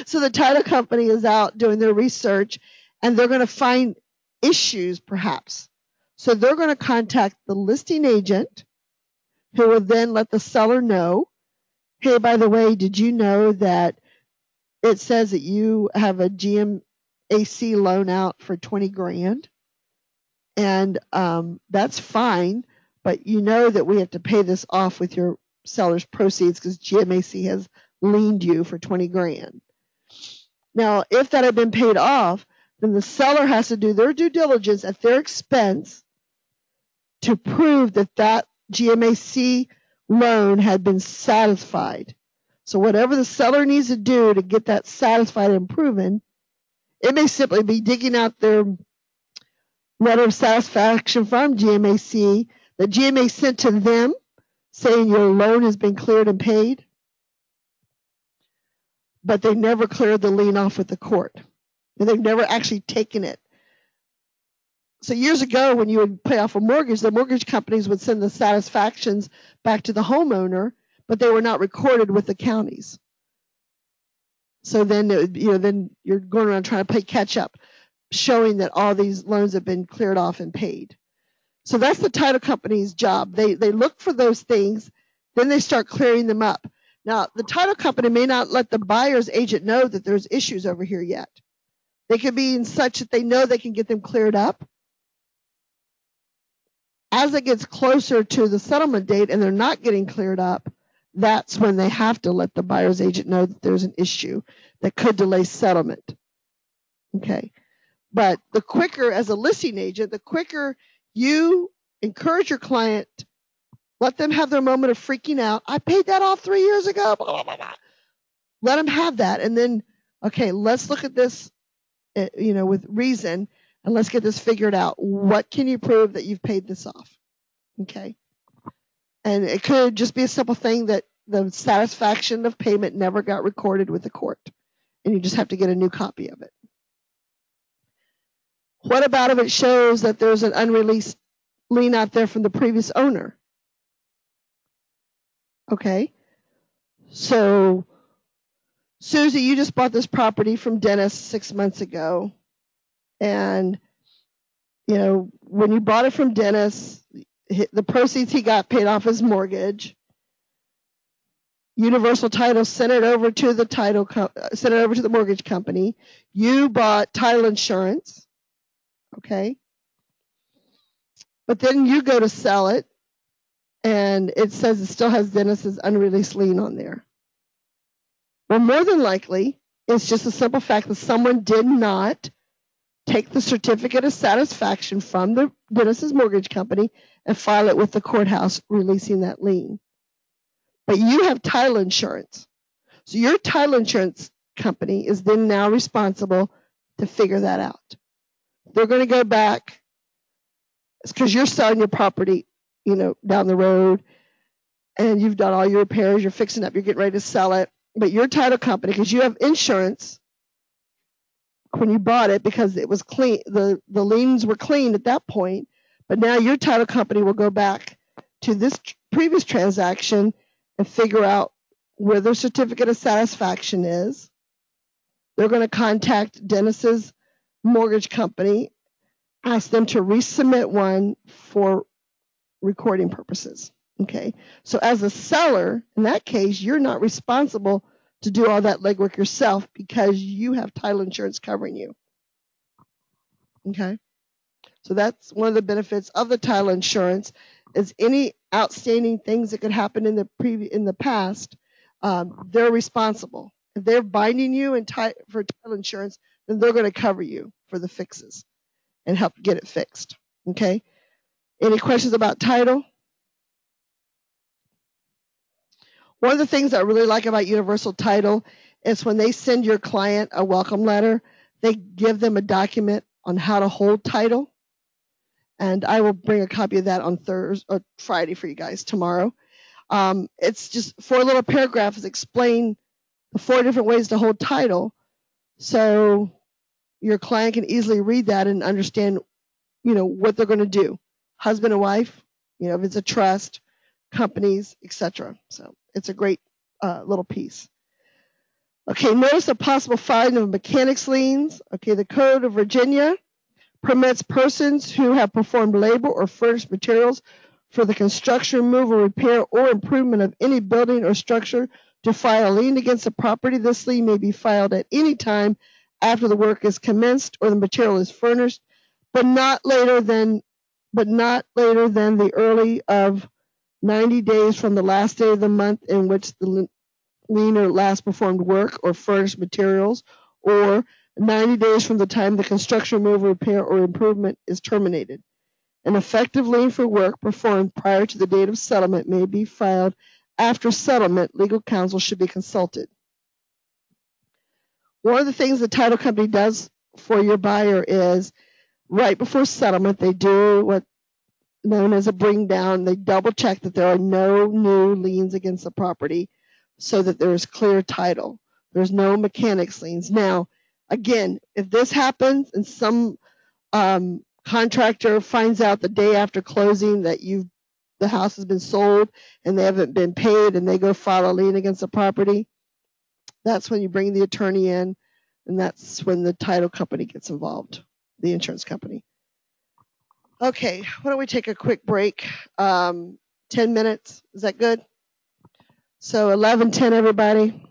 So the title company is out doing their research, and they're going to find issues perhaps. So they're going to contact the listing agent, who will then let the seller know, hey, by the way, did you know that it says that you have a GMAC loan out for $20,000? And that's fine, but you know that we have to pay this off with your seller's proceeds because GMAC has liened you for $20,000. Now, if that had been paid off, then the seller has to do their due diligence at their expense to prove that that GMAC loan had been satisfied. So whatever the seller needs to do to get that satisfied and proven, it may simply be digging out their letter of satisfaction from GMAC that GMA sent to them saying your loan has been cleared and paid, but they never cleared the lien off with the court. And they've never actually taken it. So years ago, when you would pay off a mortgage, the mortgage companies would send the satisfactions back to the homeowner, but they were not recorded with the counties. So then, then you're going around trying to play catch up, showing that all these loans have been cleared off and paid. So that's the title company's job. They look for those things, then they start clearing them up. Now, the title company may not let the buyer's agent know that there's issues over here yet. They could be in such that they know they can get them cleared up. As it gets closer to the settlement date and they're not getting cleared up, that's when they have to let the buyer's agent know that there's an issue that could delay settlement. Okay. But the quicker, as a listing agent, the quicker you encourage your client, let them have their moment of freaking out. I paid that off 3 years ago. Blah, blah, blah, blah. Let them have that. And then, okay, let's look at this, with reason, and let's get this figured out. What can you prove that you've paid this off? Okay. And it could just be a simple thing that the satisfaction of payment never got recorded with the court, and you just have to get a new copy of it. What about if it shows that there's an unreleased lien out there from the previous owner? Okay. So, Susie, you just bought this property from Dennis 6 months ago. And, when you bought it from Dennis, the proceeds he got paid off his mortgage. Universal Title sent it over to the mortgage company. You bought title insurance. Okay. But then you go to sell it, and it says it still has Dennis's unreleased lien on there. Well, more than likely, it's just a simple fact that someone did not take the certificate of satisfaction from the Dennis's mortgage company and file it with the courthouse, releasing that lien. But you have title insurance. So your title insurance company is then now responsible to figure that out. They're going to go back, because you're selling your property, down the road, and you've done all your repairs, you're fixing up, you're getting ready to sell it. But your title company, because you have insurance when you bought it, because it was clean, the liens were clean at that point. But now your title company will go back to this previous transaction and figure out where their certificate of satisfaction is. They're going to contact Dennis's mortgage company, ask them to resubmit one for recording purposes. Okay. So as a seller, in that case, you're not responsible to do all that legwork yourself because you have title insurance covering you. Okay. So that's one of the benefits of the title insurance, is any outstanding things that could happen in the past, they're responsible. If they're binding you for title insurance, then they're going to cover you for the fixes and help get it fixed. Okay. Any questions about title? One of the things I really like about Universal Title is when they send your client a welcome letter, they give them a document on how to hold title. And I will bring a copy of that on Thursday or Friday for you guys tomorrow. It's just 4 little paragraphs explain the 4 different ways to hold title, so your client can easily read that and understand, what they're going to do. Husband and wife, if it's a trust, companies, etc. So it's a great little piece. Okay, notice a possible filing of mechanics liens. Okay, the Code of Virginia permits persons who have performed labor or furnished materials for the construction, removal, repair, or improvement of any building or structure to file a lien against the property. This lien may be filed at any time after the work is commenced or the material is furnished, but not later than the early of 90 days from the last day of the month in which the liener last performed work or furnished materials, or 90 days from the time the construction, removal, repair, or improvement is terminated. An effective lien for work performed prior to the date of settlement may be filed after settlement. Legal counsel should be consulted. One of the things the title company does for your buyer is right before settlement, they do what known as a bring down. They double check that there are no new liens against the property so that there is clear title. There's no mechanics liens. Now, again, if this happens and some contractor finds out the day after closing that the house has been sold and they haven't been paid and they go file a lien against the property, that's when you bring the attorney in, and that's when the title company gets involved, the insurance company. Okay, why don't we take a quick break? 10 minutes, is that good? So 11:10, everybody.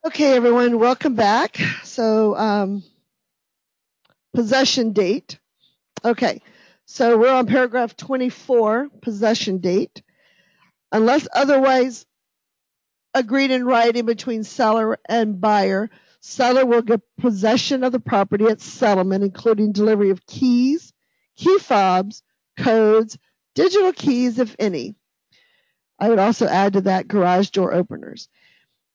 Okay, everyone, welcome back. So, possession date. Okay, so we're on paragraph 24, possession date. Unless otherwise agreed in writing between seller and buyer, seller will get possession of the property at settlement, including delivery of keys, key fobs, codes, digital keys, if any. I would also add to that garage door openers.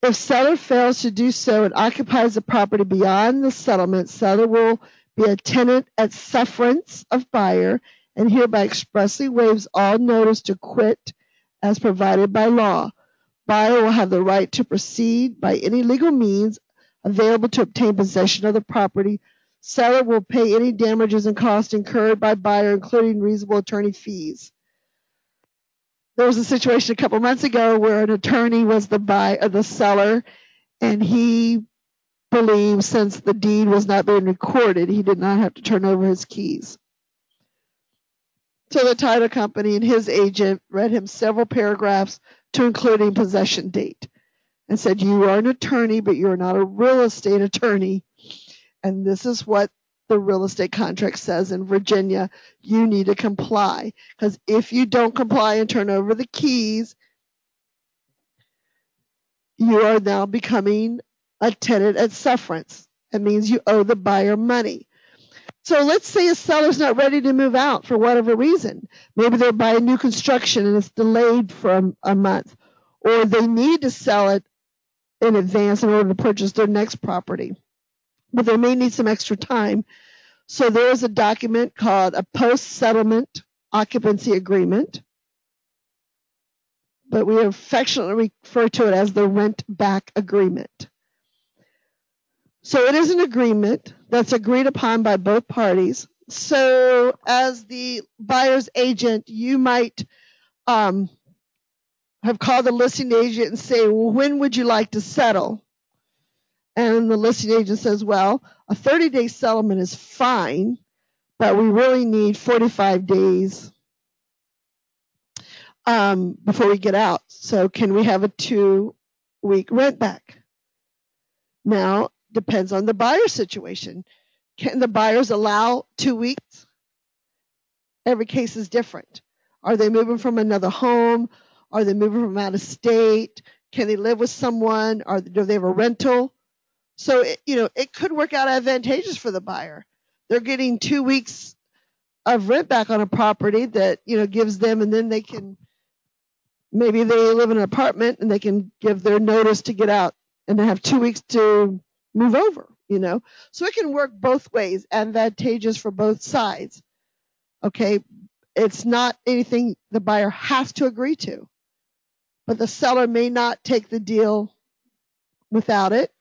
If seller fails to do so and occupies the property beyond the settlement, seller will be a tenant at sufferance of buyer and hereby expressly waives all notice to quit as provided by law. Buyer will have the right to proceed by any legal means available to obtain possession of the property. Seller will pay any damages and costs incurred by buyer, including reasonable attorney fees. There was a situation a couple months ago where an attorney was the seller, and he believed since the deed was not being recorded, he did not have to turn over his keys. So the title company and his agent read him several paragraphs to including possession date and said, you are an attorney, but you're not a real estate attorney. And this is what the real estate contract says in Virginia. You need to comply, because if you don't comply and turn over the keys, you are now becoming a tenant at sufferance. That means you owe the buyer money. So let's say a seller's not ready to move out for whatever reason. Maybe they're buying new construction and it's delayed for a month, or they need to sell it in advance in order to purchase their next property, but they may need some extra time. So there is a document called a post-settlement occupancy agreement, but we affectionately refer to it as the rent-back agreement. So it is an agreement that's agreed upon by both parties. So as the buyer's agent, you might have called the listing agent and say, well, when would you like to settle? And the listing agent says, well, a 30-day settlement is fine, but we really need 45 days before we get out. So can we have a 2-week rent back? Now, depends on the buyer situation. Can the buyers allow 2 weeks? Every case is different. Are they moving from another home? Are they moving from out of state? Can they live with someone? Do they have a rental? So, it could work out advantageous for the buyer. They're getting 2 weeks of rent back on a property that, gives them, and then they can, maybe they live in an apartment and they can give their notice to get out and they have 2 weeks to move over, So it can work both ways, advantageous for both sides. Okay. It's not anything the buyer has to agree to, but the seller may not take the deal without it.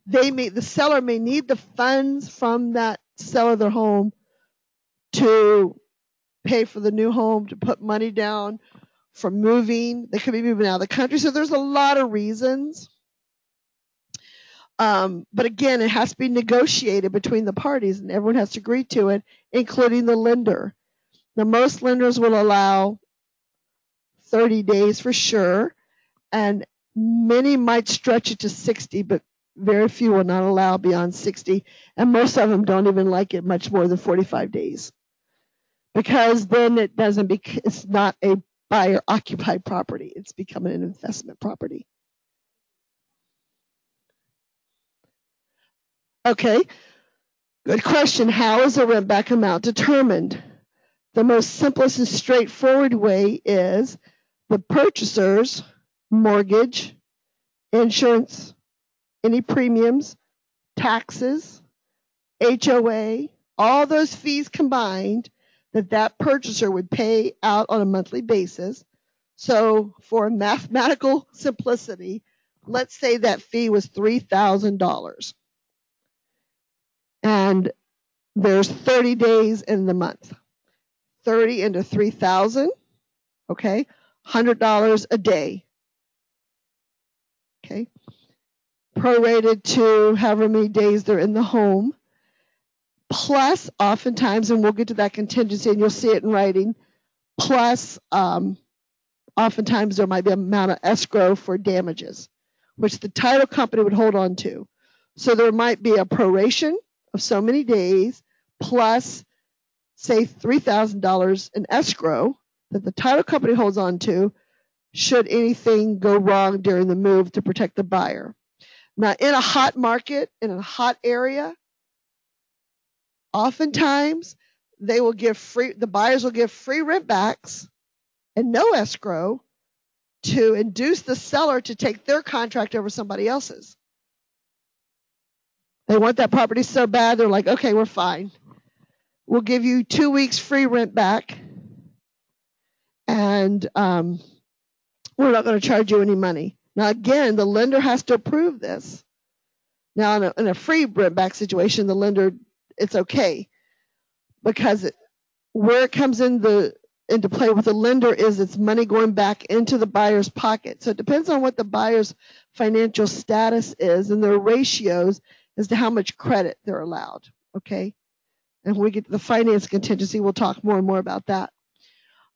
The seller may need the funds from that seller of their home to pay for the new home, to put money down for moving. They could be moving out of the country. So there's a lot of reasons. But again, it has to be negotiated between the parties, and everyone has to agree to it, including the lender. Now, most lenders will allow 30 days for sure, and many might stretch it to 60, but very few will not allow beyond 60, and most of them don't even like it much more than 45 days, because then it's not a buyer-occupied property. It's becoming an investment property. Okay, good question. How is the rent back amount determined? The most simplest and straightforward way is the purchaser's mortgage, insurance, any premiums, taxes, HOA, all those fees combined that purchaser would pay out on a monthly basis. So for mathematical simplicity, let's say that fee was $3,000. And there's 30 days in the month. 30 into 3,000, okay, $100 a day. Okay, prorated to however many days they're in the home, plus oftentimes, and we'll get to that contingency and you'll see it in writing, plus oftentimes there might be an amount of escrow for damages. which the title company would hold on to. So there might be a proration of so many days plus, say, $3,000 in escrow that the title company holds on to should anything go wrong during the move to protect the buyer. Now, in a hot market, in a hot area, oftentimes the buyers will give free rent backs and no escrow to induce the seller to take their contract over somebody else's. They want that property so bad, they're like, okay, we're fine. We'll give you 2 weeks free rent back, and we're not going to charge you any money. Now, again, the lender has to approve this. Now, in a free rent back situation, the lender, it's okay, because where it comes into play with the lender is it's money going back into the buyer's pocket. So it depends on what the buyer's financial status is and their ratios as to how much credit they're allowed, okay? And when we get to the finance contingency, we'll talk more and more about that.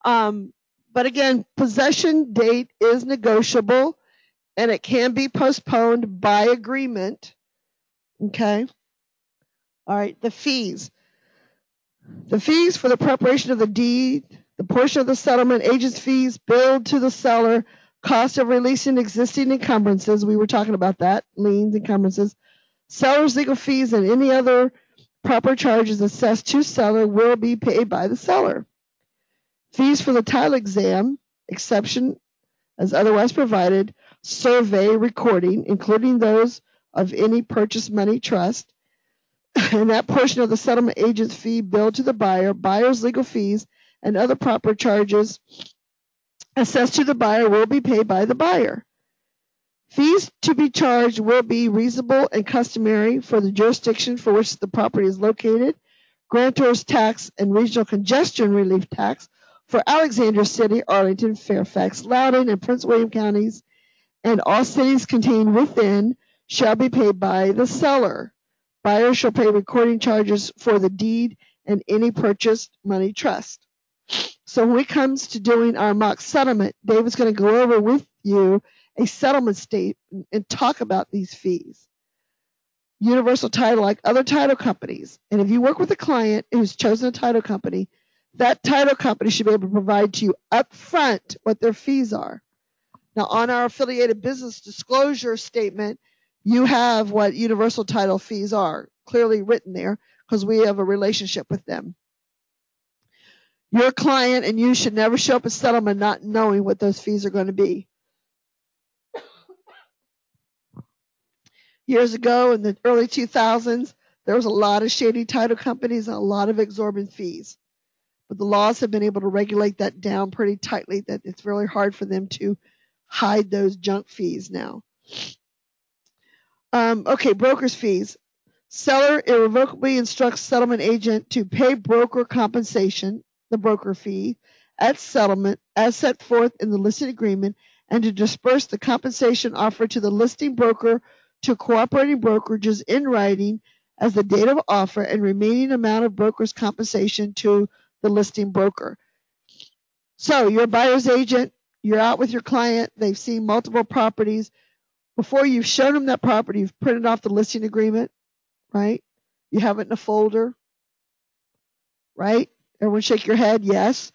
But again, possession date is negotiable, and it can be postponed by agreement, okay? All right, the fees. The fees for the preparation of the deed, the portion of the settlement, agent's fees billed to the seller, cost of releasing existing encumbrances, we were talking about that, liens, encumbrances, seller's legal fees, and any other proper charges assessed to seller will be paid by the seller. Fees for the title exam, exception as otherwise provided, survey, recording, including those of any purchase money trust, and that portion of the settlement agent's fee billed to the buyer, buyer's legal fees, and other proper charges assessed to the buyer will be paid by the buyer. Fees to be charged will be reasonable and customary for the jurisdiction for which the property is located. Grantor's tax and regional congestion relief tax for Alexandria City, Arlington, Fairfax, Loudoun, and Prince William counties, and all cities contained within, shall be paid by the seller. Buyer shall pay recording charges for the deed and any purchased money trust. So when it comes to doing our mock settlement, David's going to go over with you a settlement statement and talk about these fees. Universal Title, like other title companies, and if you work with a client who's chosen a title company, that title company should be able to provide to you up front what their fees are. Now, on our affiliated business disclosure statement, you have what Universal Title fees are clearly written there because we have a relationship with them. Your client and you should never show up at settlement not knowing what those fees are going to be. Years ago, in the early 2000s, there was a lot of shady title companies and a lot of exorbitant fees. But the laws have been able to regulate that down pretty tightly that it's really hard for them to hide those junk fees now. Okay, broker's fees. Seller irrevocably instructs settlement agent to pay broker compensation, the broker fee, at settlement as set forth in the listing agreement, and to disperse the compensation offered to the listing broker to cooperating brokerages in writing as the date of offer and remaining amount of broker's compensation to the listing broker. So you're a buyer's agent, you're out with your client, they've seen multiple properties. Before you've shown them that property, you've printed off the listing agreement, right? You have it in a folder, right? Everyone shake your head, yes.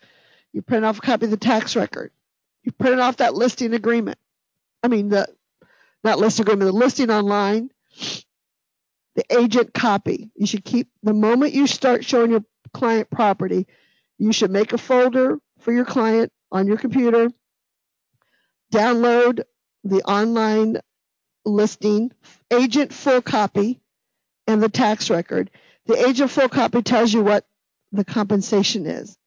You print off a copy of the tax record. You printed off that listing agreement. Not listing agreement, the listing online, the agent copy. You should keep, the moment you start showing your client property, you should make a folder for your client on your computer, download the online listing, agent full copy, and the tax record. The agent full copy tells you what the compensation is.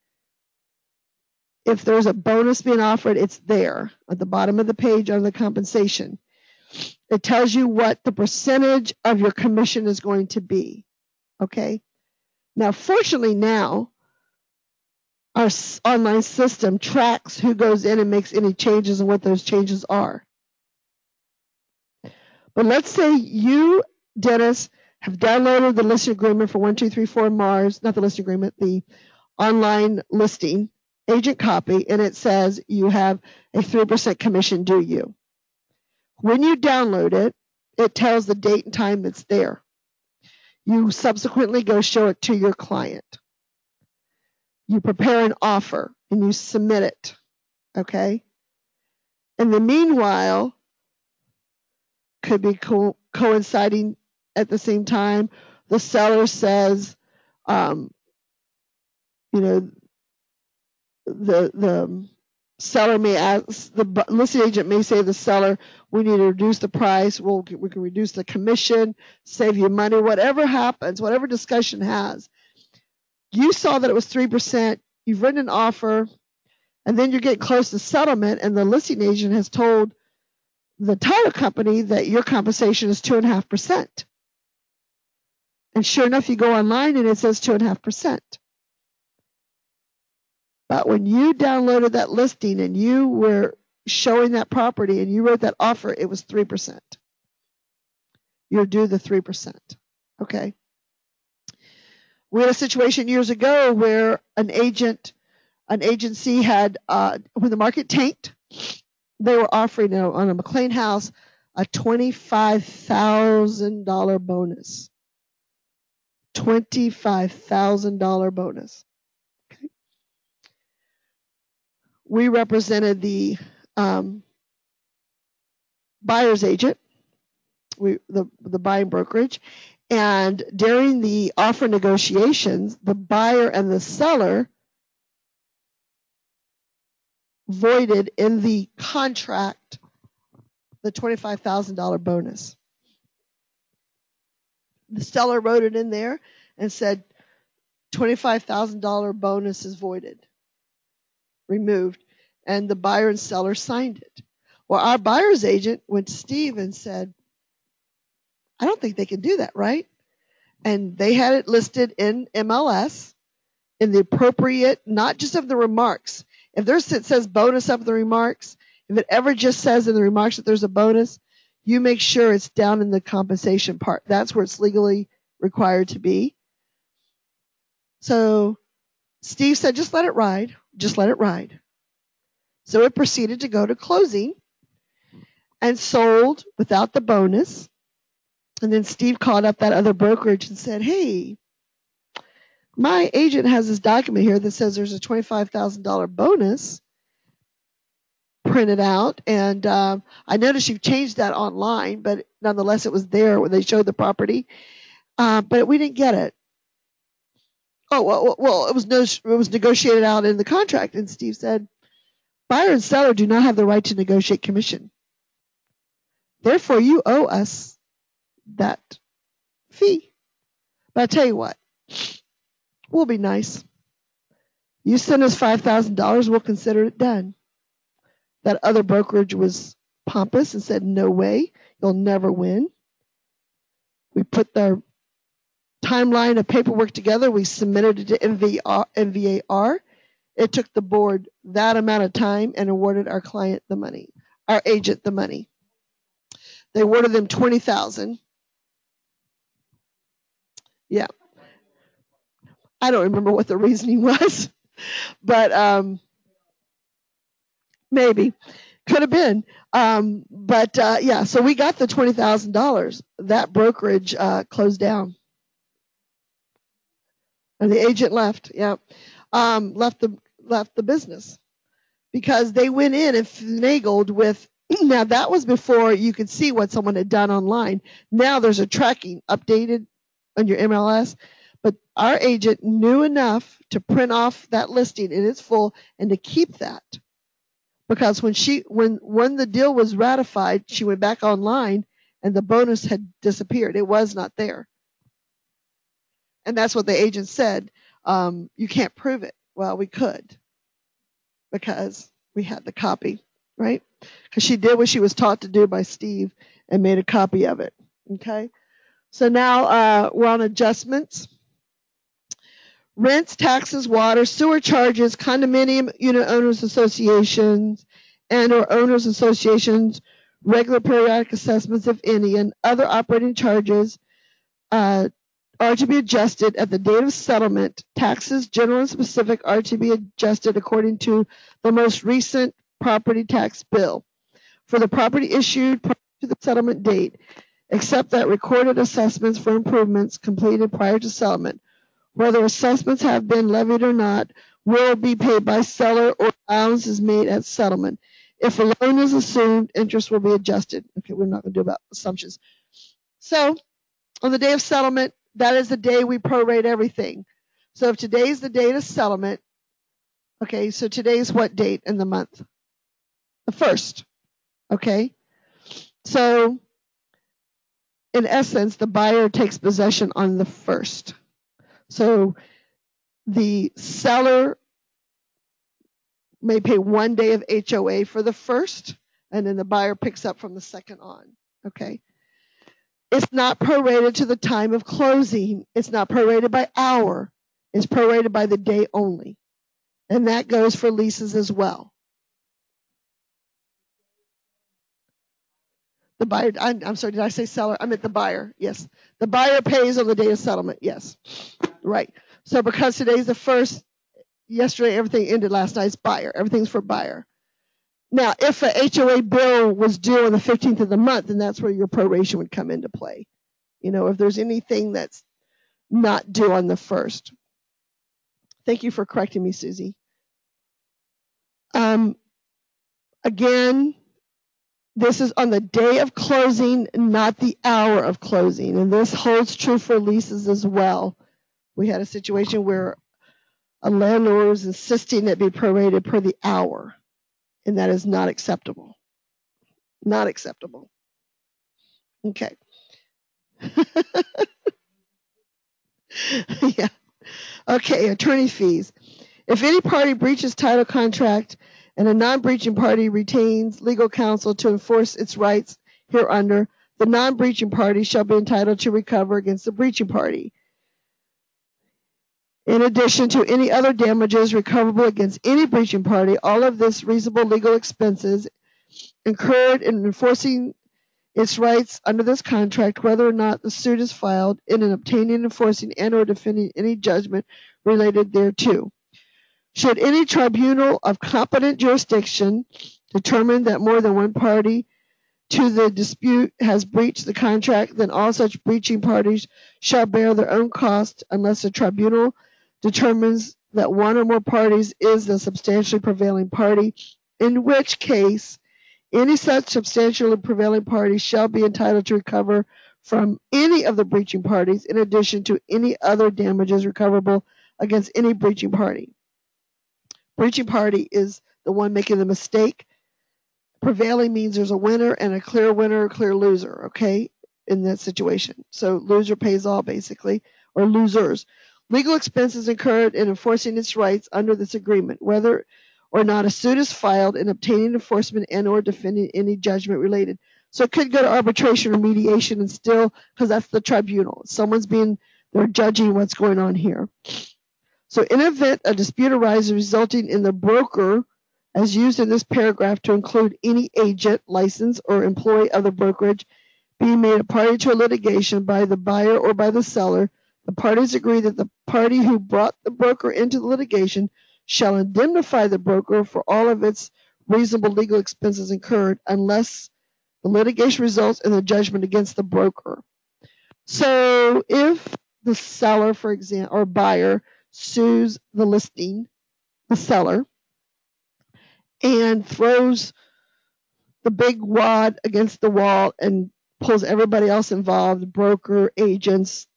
If there's a bonus being offered, it's there at the bottom of the page under the compensation. It tells you what the percentage of your commission is going to be. Okay? Now, fortunately now, our online system tracks who goes in and makes any changes and what those changes are. But let's say you, Dennis, have downloaded the listing agreement for 1234 Mars, not the listing agreement, the online listing, agent copy, and it says you have a 3% commission due you. When you download it, it tells the date and time that's there. You subsequently go show it to your client. You prepare an offer and you submit it, okay? In the meanwhile, could be coinciding at the same time, the seller says, the seller may ask, the listing agent may say to the seller, we need to reduce the price, we can reduce the commission, save you money, whatever happens, whatever discussion has. You saw that it was 3%, you've written an offer, and then you're getting close to settlement, and the listing agent has told the title company that your compensation is 2.5%. And sure enough, you go online and it says 2.5%. But when you downloaded that listing and you were showing that property and you wrote that offer, it was 3%. You're due the 3%. Okay. We had a situation years ago where an agency had, when the market tanked, they were offering on a McLean house a $25,000 bonus. $25,000 bonus. Okay. We represented the buyer's agent, the buying brokerage, and during the offer negotiations, the buyer and the seller voided in the contract the $25,000 bonus. The seller wrote it in there and said $25,000 bonus is voided, removed, and the buyer and seller signed it. Well, our buyer's agent went to Steve and said, I don't think they can do that, right? And they had it listed in MLS in the appropriate, not just of the remarks. If it says bonus up in the remarks, if it ever just says in the remarks that there's a bonus, you make sure it's down in the compensation part. That's where it's legally required to be. So Steve said, just let it ride. Just let it ride. So it proceeded to go to closing and sold without the bonus. And then Steve called up that other brokerage and said, hey, my agent has this document here that says there's a $25,000 bonus printed out. And I noticed you've changed that online, but nonetheless, it was there when they showed the property. But we didn't get it. Oh, well, it was negotiated out in the contract. And Steve said, buyer and seller do not have the right to negotiate commission. Therefore, you owe us that fee. But I tell you what, we'll be nice. You send us $5,000, we'll consider it done. That other brokerage was pompous and said, no way, you'll never win. We put their timeline of paperwork together. We submitted it to MVAR. It took the board that amount of time and awarded our client the money, our agent the money. They awarded them $20,000. Yeah. I don't remember what the reasoning was, but maybe. Could have been. Yeah, so we got the $20,000. That brokerage closed down. And the agent left, left the business because they went in and finagled with, now that was before you could see what someone had done online. Now there's a tracking updated on your MLS, but our agent knew enough to print off that listing in its full and to keep that. Because when the deal was ratified, she went back online and the bonus had disappeared. It was not there. And that's what the agent said. You can't prove it. Well, we could because we had the copy, right? Because she did what she was taught to do by Steve and made a copy of it. Okay. So now we're on adjustments. Rents, taxes, water, sewer charges, condominium unit owners associations and or owners associations, regular periodic assessments, if any, and other operating charges are to be adjusted at the date of settlement. Taxes, general and specific, are to be adjusted according to the most recent property tax bill. For the property issued to the settlement date, except that recorded assessments for improvements completed prior to settlement, whether assessments have been levied or not, will be paid by seller or allowance is made at settlement. If a loan is assumed, interest will be adjusted. Okay, we're not going to do about assumptions. So on the day of settlement, that is the day we prorate everything. So if today's the date of settlement, okay, so today's what date in the month? The 1st. Okay. So in essence, the buyer takes possession on the 1st. So the seller may pay 1 day of HOA for the 1st, and then the buyer picks up from the 2nd on. Okay. It's not prorated to the time of closing. It's not prorated by hour. It's prorated by the day only. And that goes for leases as well. The buyer, I'm sorry, did I say seller? I meant the buyer. Yes. The buyer pays on the day of settlement. Yes. Right. So because today's the 1st, yesterday everything ended, last night's buyer. Everything's for buyer. Now, if a HOA bill was due on the 15th of the month, then that's where your proration would come into play. You know, if there's anything that's not due on the 1st. Thank you for correcting me, Susie. Again, this is on the day of closing, not the hour of closing. And this holds true for leases as well. We had a situation where a landlord was insisting it be prorated per the hour. And that is not acceptable. Not acceptable. Okay. Yeah. Okay, attorney fees. If any party breaches title contract and a non-breaching party retains legal counsel to enforce its rights hereunder, the non-breaching party shall be entitled to recover against the breaching party, in addition to any other damages recoverable against any breaching party. All of this reasonable legal expenses incurred in enforcing its rights under this contract, whether or not the suit is filed, in obtaining, enforcing, and or defending any judgment related thereto. Should any tribunal of competent jurisdiction determine that more than one party to the dispute has breached the contract, then all such breaching parties shall bear their own cost unless the tribunal determines that one or more parties is the substantially prevailing party, in which case any such substantially prevailing party shall be entitled to recover from any of the breaching parties, in addition to any other damages recoverable against any breaching party. Breaching party is the one making the mistake. Prevailing means there's a winner and a clear clear loser, okay, in that situation. So loser pays all, basically, or losers. Legal expenses incurred in enforcing its rights under this agreement, whether or not a suit is filed, in obtaining enforcement and or defending any judgment related. So it could go to arbitration or mediation and still, because that's the tribunal. They're judging what's going on here. So in event a dispute arises resulting in the broker, as used in this paragraph to include any agent, license, or employee of the brokerage, being made a party to a litigation by the buyer or by the seller, the parties agree that the party who brought the broker into the litigation shall indemnify the broker for all of its reasonable legal expenses incurred, unless the litigation results in the judgment against the broker. So if the seller, for example, or buyer sues the listing, the seller, and throws the big wad against the wall and pulls everybody else involved, broker, agents,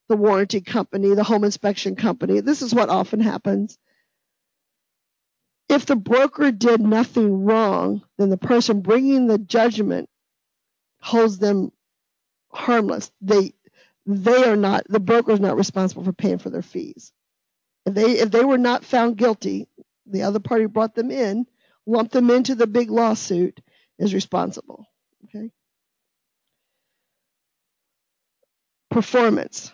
the warranty company, the home inspection company. This is what often happens. If the broker did nothing wrong, then the person bringing the judgment holds them harmless. The broker is not responsible for paying for their fees. If they were not found guilty, the other party brought them in, lumped them into the big lawsuit, is responsible. Okay. Performance.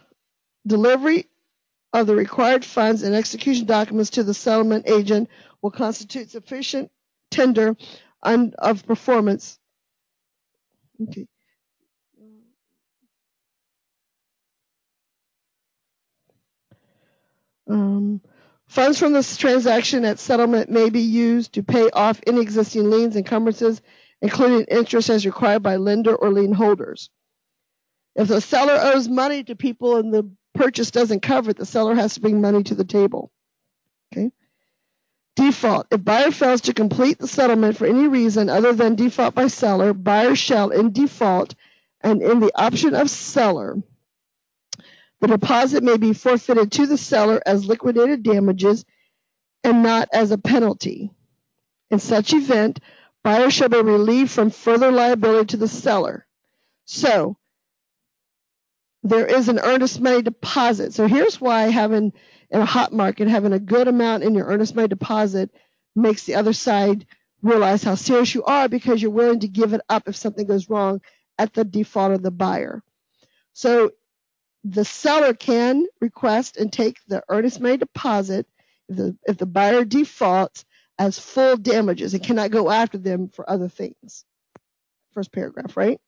Delivery of the required funds and execution documents to the settlement agent will constitute sufficient tender of performance. Okay. Funds from this transaction at settlement may be used to pay off any existing liens, encumbrances, including interest as required by lender or lien holders. If the seller owes money to people and the purchase doesn't cover it, the seller has to bring money to the table. Okay. Default. If buyer fails to complete the settlement for any reason other than default by seller, buyer shall, in default and in the option of seller, the deposit may be forfeited to the seller as liquidated damages and not as a penalty. In such event, buyer shall be relieved from further liability to the seller. So, there is an earnest money deposit. So here's why in a hot market, having a good amount in your earnest money deposit makes the other side realize how serious you are, because you're willing to give it up if something goes wrong at the default of the buyer. So the seller can request and take the earnest money deposit if the buyer defaults as full damages and cannot go after them for other things. First paragraph, right?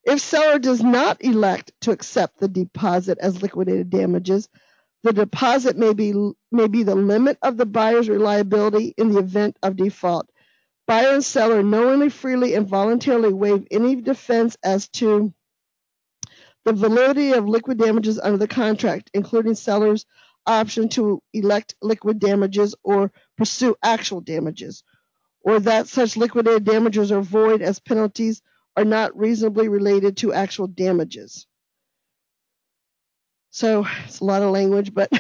If seller does not elect to accept the deposit as liquidated damages, the deposit may be the limit of the buyer's reliability in the event of default. Buyer and seller knowingly, freely, and voluntarily waive any defense as to the validity of liquid damages under the contract, including seller's option to elect liquid damages or pursue actual damages, or that such liquidated damages are void as penalties are not reasonably related to actual damages. So it's a lot of language, but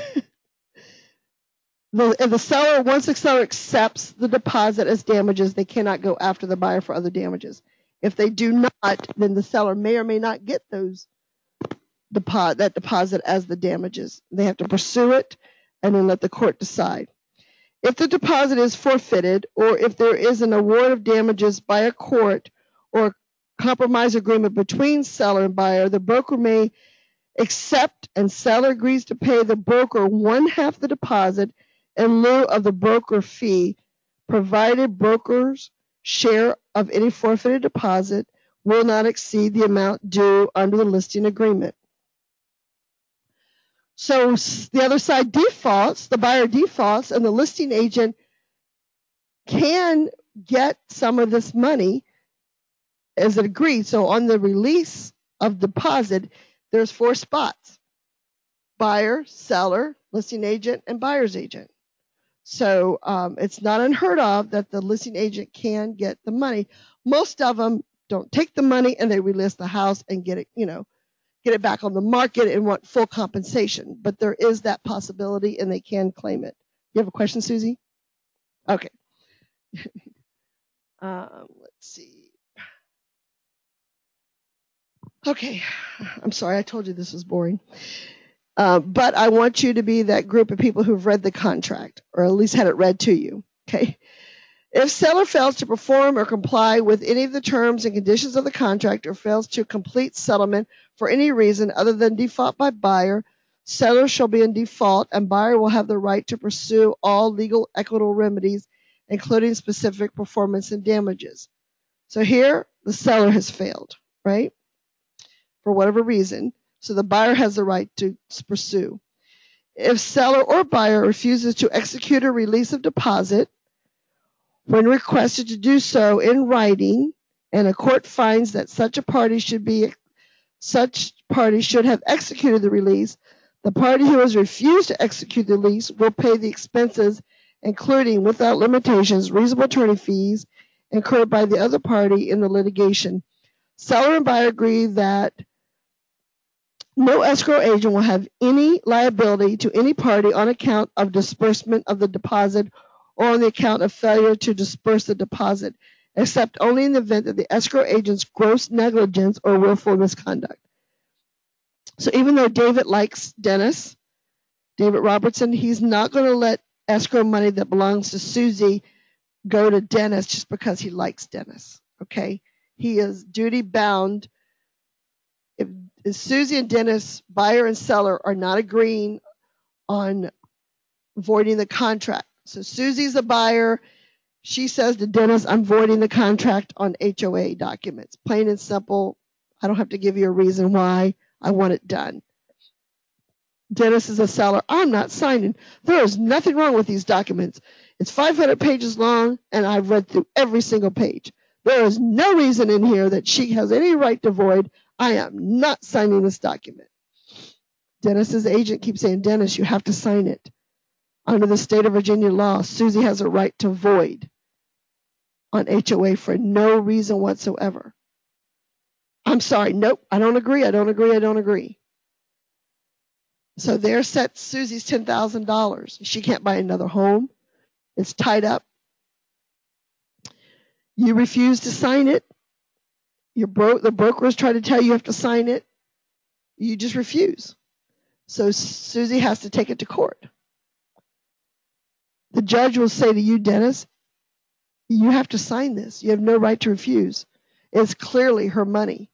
once the seller accepts the deposit as damages, they cannot go after the buyer for other damages. If they do not, then the seller may or may not get that deposit as the damages. They have to pursue it and then let the court decide. If the deposit is forfeited, or if there is an award of damages by a court or compromise agreement between seller and buyer, the broker may accept and seller agrees to pay the broker 1/2 the deposit in lieu of the broker fee, provided broker's share of any forfeited deposit will not exceed the amount due under the listing agreement. So the other side defaults, the buyer defaults, and the listing agent can get some of this money as it agreed. So on the release of deposit, there's 4 spots: buyer, seller, listing agent, and buyer's agent. So it's not unheard of that the listing agent can get the money. Most of them don't take the money and they relist the house and get it back on the market and want full compensation. But there is that possibility and they can claim it. You have a question, Susie? Okay. Let's see. Okay, I'm sorry, I told you this was boring. But I want you to be that group of people who've read the contract, or at least had it read to you, okay? If seller fails to perform or comply with any of the terms and conditions of the contract, or fails to complete settlement for any reason other than default by buyer, seller shall be in default, and buyer will have the right to pursue all legal equitable remedies, including specific performance and damages. So here, the seller has failed, right? For whatever reason, so the buyer has the right to pursue. If seller or buyer refuses to execute a release of deposit when requested to do so in writing, and a court finds that such party should have executed the release, the party who has refused to execute the lease will pay the expenses, including, without limitations, reasonable attorney fees incurred by the other party in the litigation. Seller and buyer agree that no escrow agent will have any liability to any party on account of disbursement of the deposit or on the account of failure to disperse the deposit, except only in the event that the escrow agent's gross negligence or willful misconduct. So even though David likes Dennis, David Robertson, he's not going to let escrow money that belongs to Susie go to Dennis just because he likes Dennis, okay? He is duty bound. If Susie and Dennis, buyer and seller, are not agreeing on voiding the contract. So Susie's a buyer. She says to Dennis, I'm voiding the contract on HOA documents. Plain and simple. I don't have to give you a reason why. I want it done. Dennis is a seller. I'm not signing. There is nothing wrong with these documents. It's 500 pages long, and I've read through every single page. There is no reason in here that she has any right to void. I am not signing this document. Dennis's agent keeps saying, Dennis, you have to sign it. Under the state of Virginia law, Susie has a right to void on HOA for no reason whatsoever. I'm sorry. Nope. I don't agree. I don't agree. I don't agree. So there sets Susie's $10,000. She can't buy another home. It's tied up. You refuse to sign it. The brokers try to tell you have to sign it. You just refuse. So Susie has to take it to court. The judge will say to you, Dennis, you have to sign this. You have no right to refuse. It's clearly her money.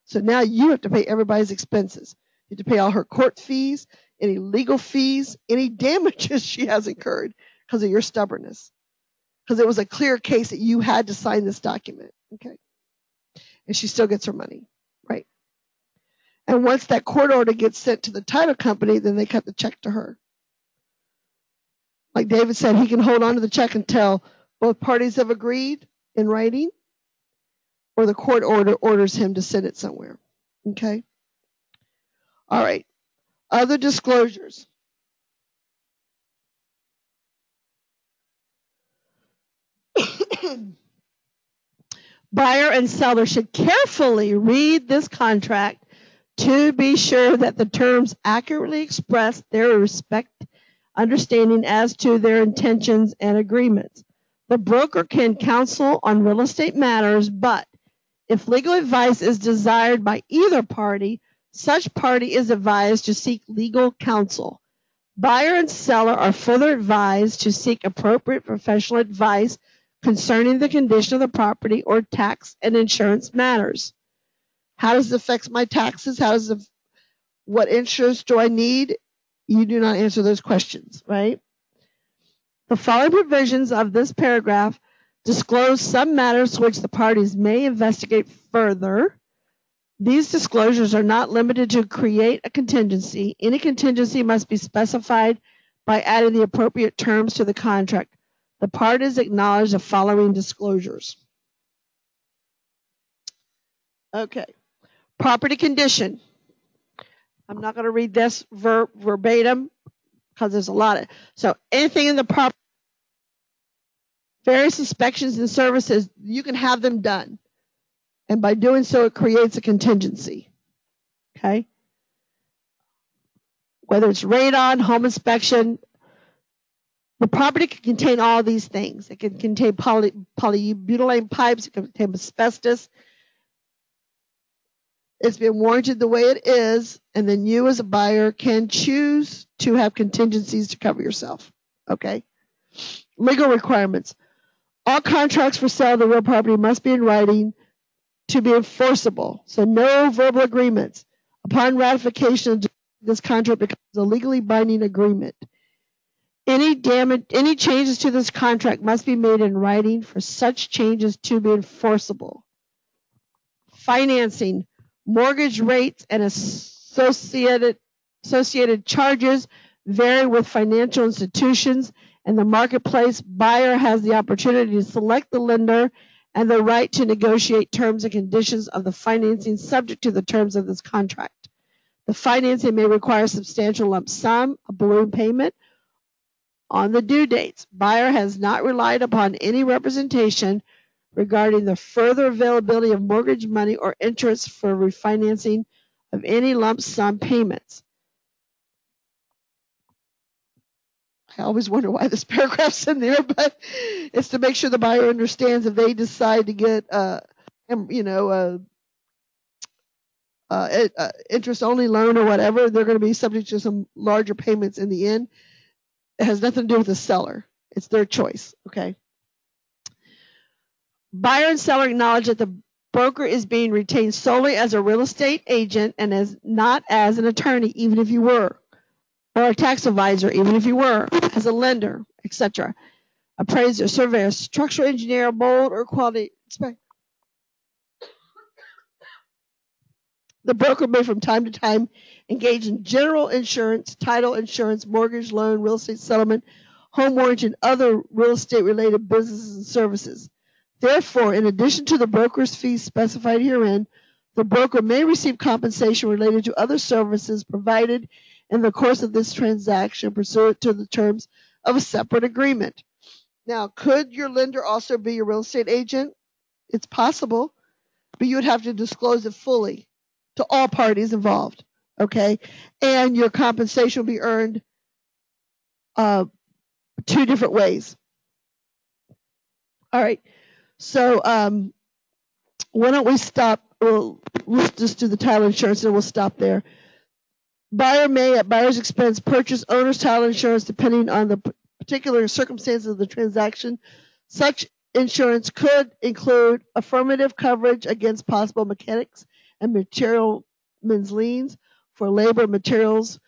So now you have to pay everybody's expenses. You have to pay all her court fees, any legal fees, any damages she has incurred because of your stubbornness. Because it was a clear case that you had to sign this document. Okay. And she still gets her money. Right. And once that court order gets sent to the title company, then they cut the check to her. Like David said, he can hold on to the check until both parties have agreed in writing, or the court orders him to send it somewhere. Okay? All right. Other disclosures. Buyer and seller should carefully read this contract to be sure that the terms accurately express their understanding as to their intentions and agreements. The broker can counsel on real estate matters, but if legal advice is desired by either party, such party is advised to seek legal counsel. Buyer and seller are further advised to seek appropriate professional advice concerning the condition of the property or tax and insurance matters. How does it affect my taxes? What insurance do I need? You do not answer those questions, right? The following provisions of this paragraph disclose some matters which the parties may investigate further. These disclosures are not limited to create a contingency. Any contingency must be specified by adding the appropriate terms to the contract. The parties acknowledge the following disclosures. Okay. Property condition. I'm not going to read this verbatim because there's a lot of. So anything in the property, various inspections and services, you can have them done. And by doing so, it creates a contingency. Okay? Whether it's radon, home inspection, the property can contain all these things. It can contain polybutylene pipes. It can contain asbestos. It's been warranted the way it is, and then you as a buyer can choose to have contingencies to cover yourself. Okay? Legal requirements. All contracts for sale of the real property must be in writing to be enforceable. So no verbal agreements. Upon ratification, this contract becomes a legally binding agreement. Any changes to this contract must be made in writing for such changes to be enforceable. Financing. Mortgage rates and associated charges vary with financial institutions and the marketplace. Buyer has the opportunity to select the lender and the right to negotiate terms and conditions of the financing subject to the terms of this contract. The financing may require substantial lump sum, a balloon payment on the due dates. Buyer has not relied upon any representation regarding the further availability of mortgage money or interest for refinancing of any lump sum payments. I always wonder why this paragraph's in there, but it's to make sure the buyer understands if they decide to get, interest-only loan or whatever, they're going to be subject to some larger payments in the end. It has nothing to do with the seller. It's their choice, okay? Buyer and seller acknowledge that the broker is being retained solely as a real estate agent and not as an attorney, even if you were, or a tax advisor, even if you were, as a lender, etc. Appraiser, surveyor, structural engineer, mold, or quality inspector. The broker may from time to time engage in general insurance, title insurance, mortgage loan, real estate settlement, home warranty, and other real estate related businesses and services. Therefore, in addition to the broker's fees specified herein, the broker may receive compensation related to other services provided in the course of this transaction pursuant to the terms of a separate agreement. Now, could your lender also be your real estate agent? It's possible, but you would have to disclose it fully to all parties involved, okay? And your compensation will be earned two different ways. All right, so why don't we stop? Let's just do the title insurance and we'll stop there. Buyer may, at buyer's expense, purchase owner's title insurance depending on the particular circumstances of the transaction. Such insurance could include affirmative coverage against possible mechanics and materialmen's liens for labor and materials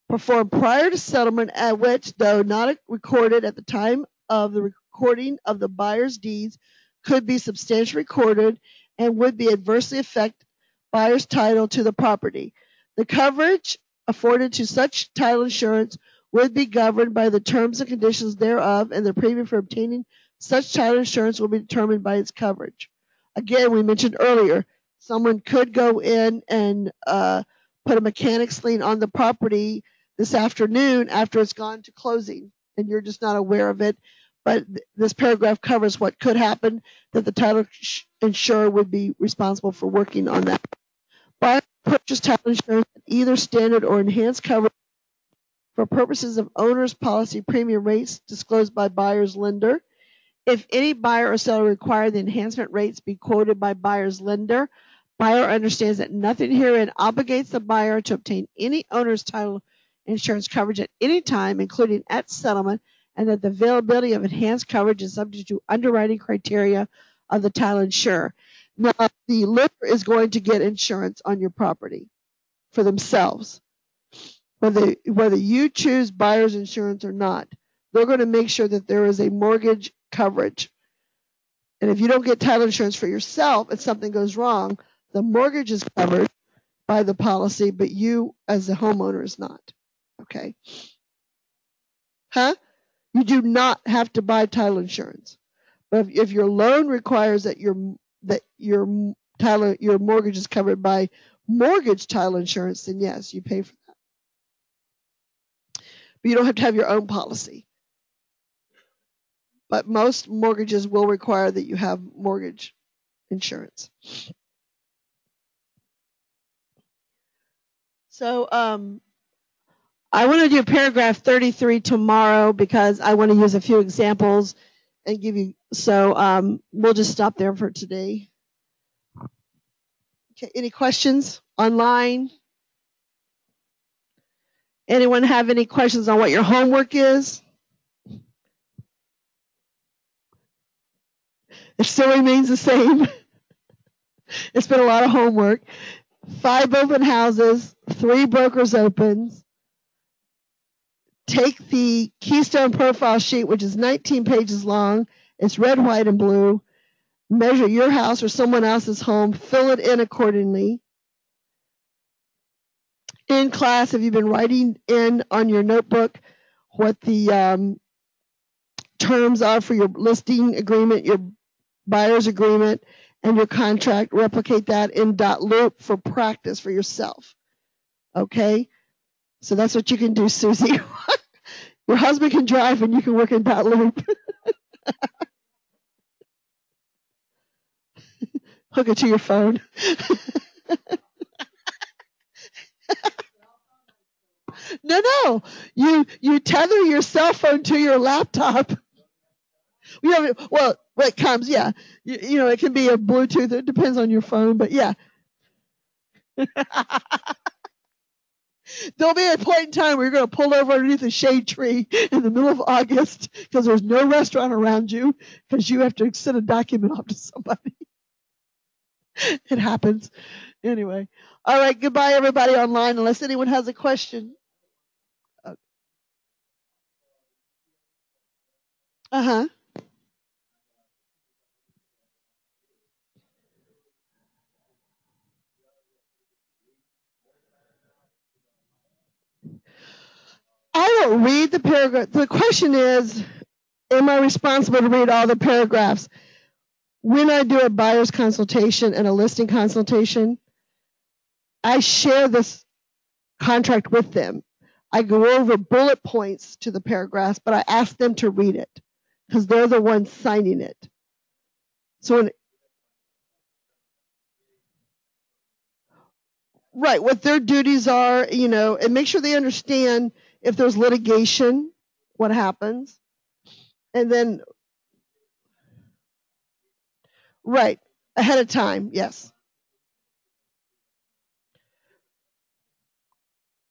performed prior to settlement, at which, though not recorded at the time of the recording of the buyer's deeds, could be substantially recorded and would be adversely affect buyer's title to the property. The coverage afforded to such title insurance would be governed by the terms and conditions thereof, and the premium for obtaining such title insurance will be determined by its coverage. Again, we mentioned earlier, someone could go in and put a mechanic's lien on the property this afternoon after it's gone to closing, and you're just not aware of it. But this paragraph covers what could happen, that the title insurer would be responsible for working on that. Buyer purchase title insurance at either standard or enhanced coverage for purposes of owner's policy premium rates disclosed by buyer's lender. If any buyer or seller require the enhancement rates be quoted by buyer's lender, buyer understands that nothing herein obligates the buyer to obtain any owner's title insurance coverage at any time, including at settlement, and that the availability of enhanced coverage is subject to underwriting criteria of the title insurer. Now, the lender is going to get insurance on your property for themselves. Whether you choose buyer's insurance or not, they're going to make sure that there is a mortgage coverage. And if you don't get title insurance for yourself and something goes wrong, the mortgage is covered by the policy, but you as a homeowner is not. Okay? You do not have to buy title insurance. But if your loan requires that your mortgage is covered by mortgage title insurance, then yes, you pay for that. But you don't have to have your own policy. But most mortgages will require that you have mortgage insurance. So I want to do paragraph 33 tomorrow because I want to use a few examples and give you, so we'll just stop there for today. Okay, any questions online? Anyone have any questions on what your homework is? It still remains the same. It's been a lot of homework. 5 open houses, 3 brokers opens. Take the Keystone profile sheet, which is 19 pages long. It's red, white, and blue. Measure your house or someone else's home. Fill it in accordingly. In class, have you been writing in on your notebook what the terms are for your listing agreement, your buyer's agreement, and your contract? Replicate that in .loop for practice for yourself. Okay? So that's what you can do, Susie. Your husband can drive and you can work in .loop. Hook it to your phone. No. You tether your cell phone to your laptop. Well, it comes, yeah. It can be a Bluetooth. It depends on your phone, but yeah. There'll be a point in time where you're going to pull over underneath a shade tree in the middle of August because there's no restaurant around you because you have to send a document off to somebody. It happens. Anyway. All right. Goodbye, everybody online, unless anyone has a question. Uh-huh. I don't read the paragraph. The question is, am I responsible to read all the paragraphs? when I do a buyer's consultation and a listing consultation, I share this contract with them. I go over bullet points to the paragraphs, but I ask them to read it because they're the ones signing it. So right, what their duties are, and make sure they understand if there's litigation, what happens. And then, right, ahead of time, yes.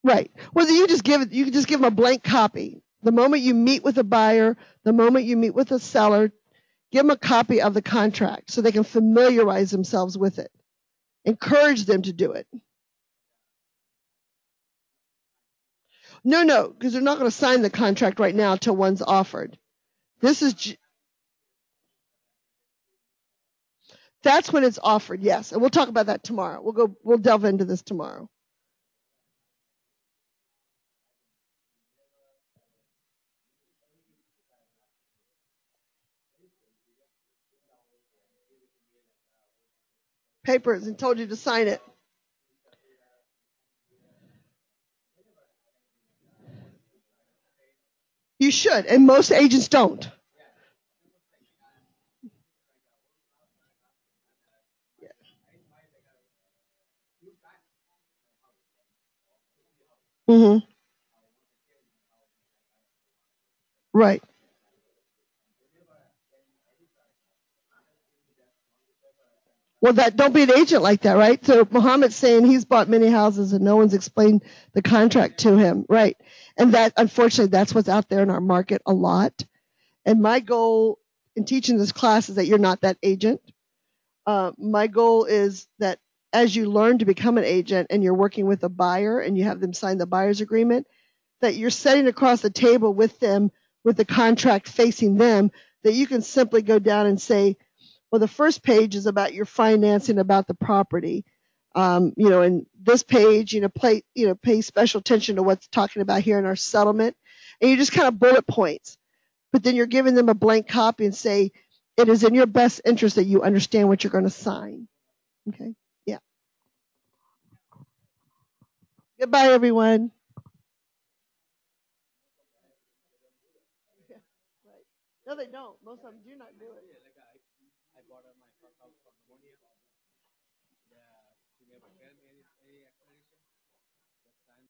Right. Well, you can just give them a blank copy. The moment you meet with a buyer, the moment you meet with a seller, give them a copy of the contract so they can familiarize themselves with it. Encourage them to do it. No, because they're not going to sign the contract right now until one's offered. That's when it's offered, yes. And we'll talk about that tomorrow. We'll delve into this tomorrow. Papers and told you to sign it. You should, and most agents don't. Mm-hmm. Right. Well, don't be an agent like that, right? So Muhammad's saying he's bought many houses and no one's explained the contract to him, right? And that, unfortunately, that's what's out there in our market a lot. And my goal in teaching this class is that you're not that agent. My goal is that as you learn to become an agent and you're working with a buyer and you have them sign the buyer's agreement, that you're sitting across the table with them with the contract facing them, that you can simply go down and say, well, the first page is about your financing, about the property. And this page, pay special attention to what's talking about here in our settlement. And you just kind of bullet points. But then you're giving them a blank copy and say, it is in your best interest that you understand what you're going to sign. Okay? Yeah. Goodbye, everyone. Yeah, right. No, they don't. Most of them do not do it.